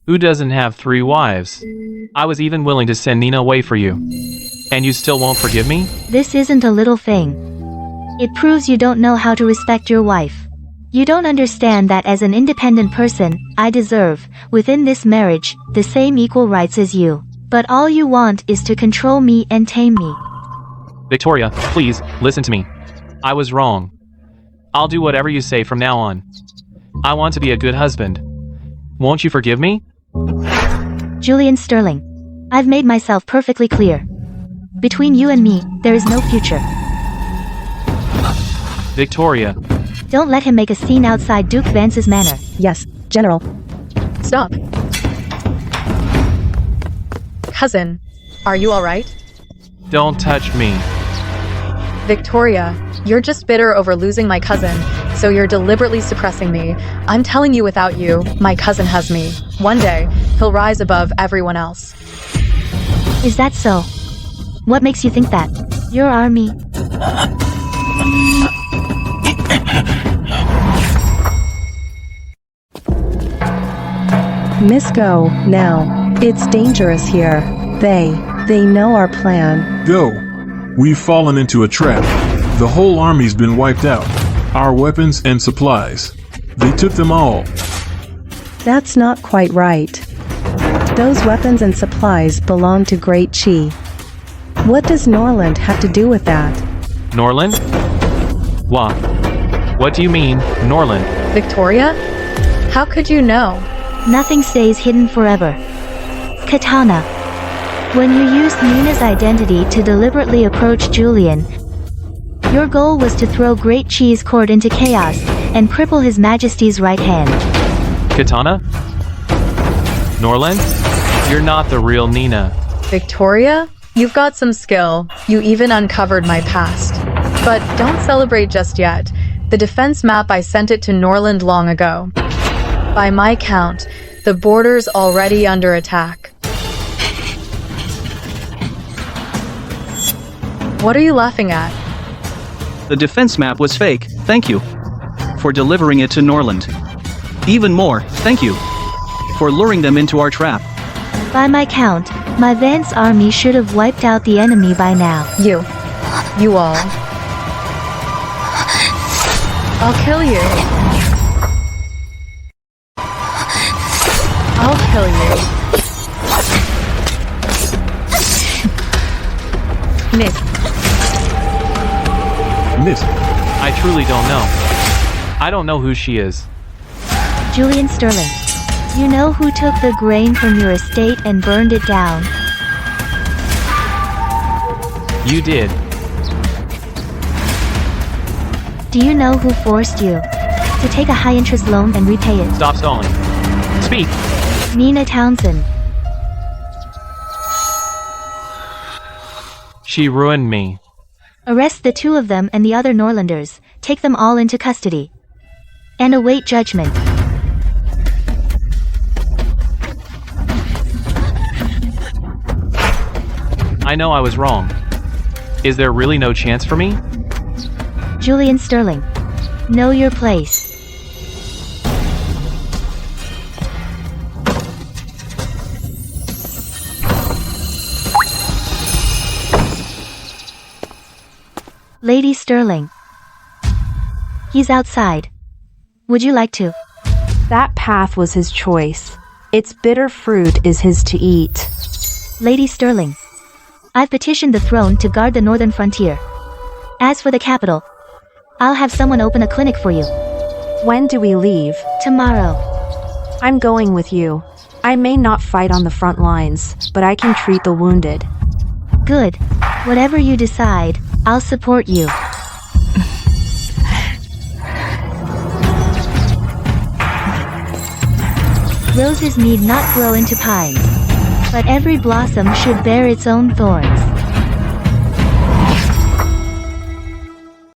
[SPEAKER 6] Who doesn't have 3 wives? I was even willing to send Nina away for you. And you still won't forgive me?
[SPEAKER 1] This isn't a little thing. It proves you don't know how to respect your wife. You don't understand that as an independent person, I deserve, within this marriage, the same equal rights as you. But all you want is to control me and tame me.
[SPEAKER 6] Victoria, please, listen to me. I was wrong. I'll do whatever you say from now on. I want to be a good husband. Won't you forgive me?
[SPEAKER 1] Julian Sterling. I've made myself perfectly clear. Between you and me, there is no future.
[SPEAKER 6] Victoria.
[SPEAKER 1] Don't let him make a scene outside Duke Vance's manor.
[SPEAKER 4] Yes, General.
[SPEAKER 3] Stop. Cousin, are you alright?
[SPEAKER 6] Don't touch me.
[SPEAKER 3] Victoria, you're just bitter over losing my cousin, so you're deliberately suppressing me. I'm telling you, without you, my cousin has me. One day, he'll rise above everyone else.
[SPEAKER 1] Is that so? What makes you think that? Your army.
[SPEAKER 4] Miss Go, now. It's dangerous here. They know our plan.
[SPEAKER 7] Go. We've fallen into a trap. The whole army's been wiped out. Our weapons and supplies. They took them all.
[SPEAKER 4] That's not quite right. Those weapons and supplies belong to Great Chi. What does Norland have to do with that?
[SPEAKER 6] Norland? What do you mean, Norland?
[SPEAKER 3] Victoria? How could you know?
[SPEAKER 1] Nothing stays hidden forever. Katana. When you used Nina's identity to deliberately approach Julian, your goal was to throw Great Chi's court into chaos and cripple His Majesty's right hand.
[SPEAKER 6] Katana? Norland? You're not the real Nina.
[SPEAKER 3] Victoria? You've got some skill. You even uncovered my past. But don't celebrate just yet. The defense map, I sent it to Norland long ago. By my count, the border's already under attack. What are you laughing at?
[SPEAKER 10] The defense map was fake, thank you. For delivering it to Norland. Even more, thank you. For luring them into our trap.
[SPEAKER 1] By my count, my Vance army should have wiped out the enemy by now.
[SPEAKER 3] You all. I'll kill you. I'll kill you. Miss.
[SPEAKER 6] I truly don't know. I don't know who she is.
[SPEAKER 1] Julian Sterling. You know who took the grain from your estate and burned it down?
[SPEAKER 6] You did.
[SPEAKER 1] Do you know who forced you to take a high-interest loan and repay it?
[SPEAKER 6] Stop stalling. Speak!
[SPEAKER 1] Nina Townsend.
[SPEAKER 6] She ruined me.
[SPEAKER 1] Arrest the 2 of them and the other Norlanders, take them all into custody, and await judgment.
[SPEAKER 6] I know I was wrong. Is there really no chance for me?
[SPEAKER 1] Julian Sterling. Know your place. Lady Sterling. He's outside. Would you like to?
[SPEAKER 2] That path was his choice. Its bitter fruit is his to eat.
[SPEAKER 1] Lady Sterling. I've petitioned the throne to guard the northern frontier. As for the capital, I'll have someone open a clinic for you.
[SPEAKER 2] When do we leave?
[SPEAKER 1] Tomorrow.
[SPEAKER 2] I'm going with you. I may not fight on the front lines, but I can treat the wounded.
[SPEAKER 1] Good. Whatever you decide, I'll support you. Roses need not grow into pines. But every blossom should bear its own thorns.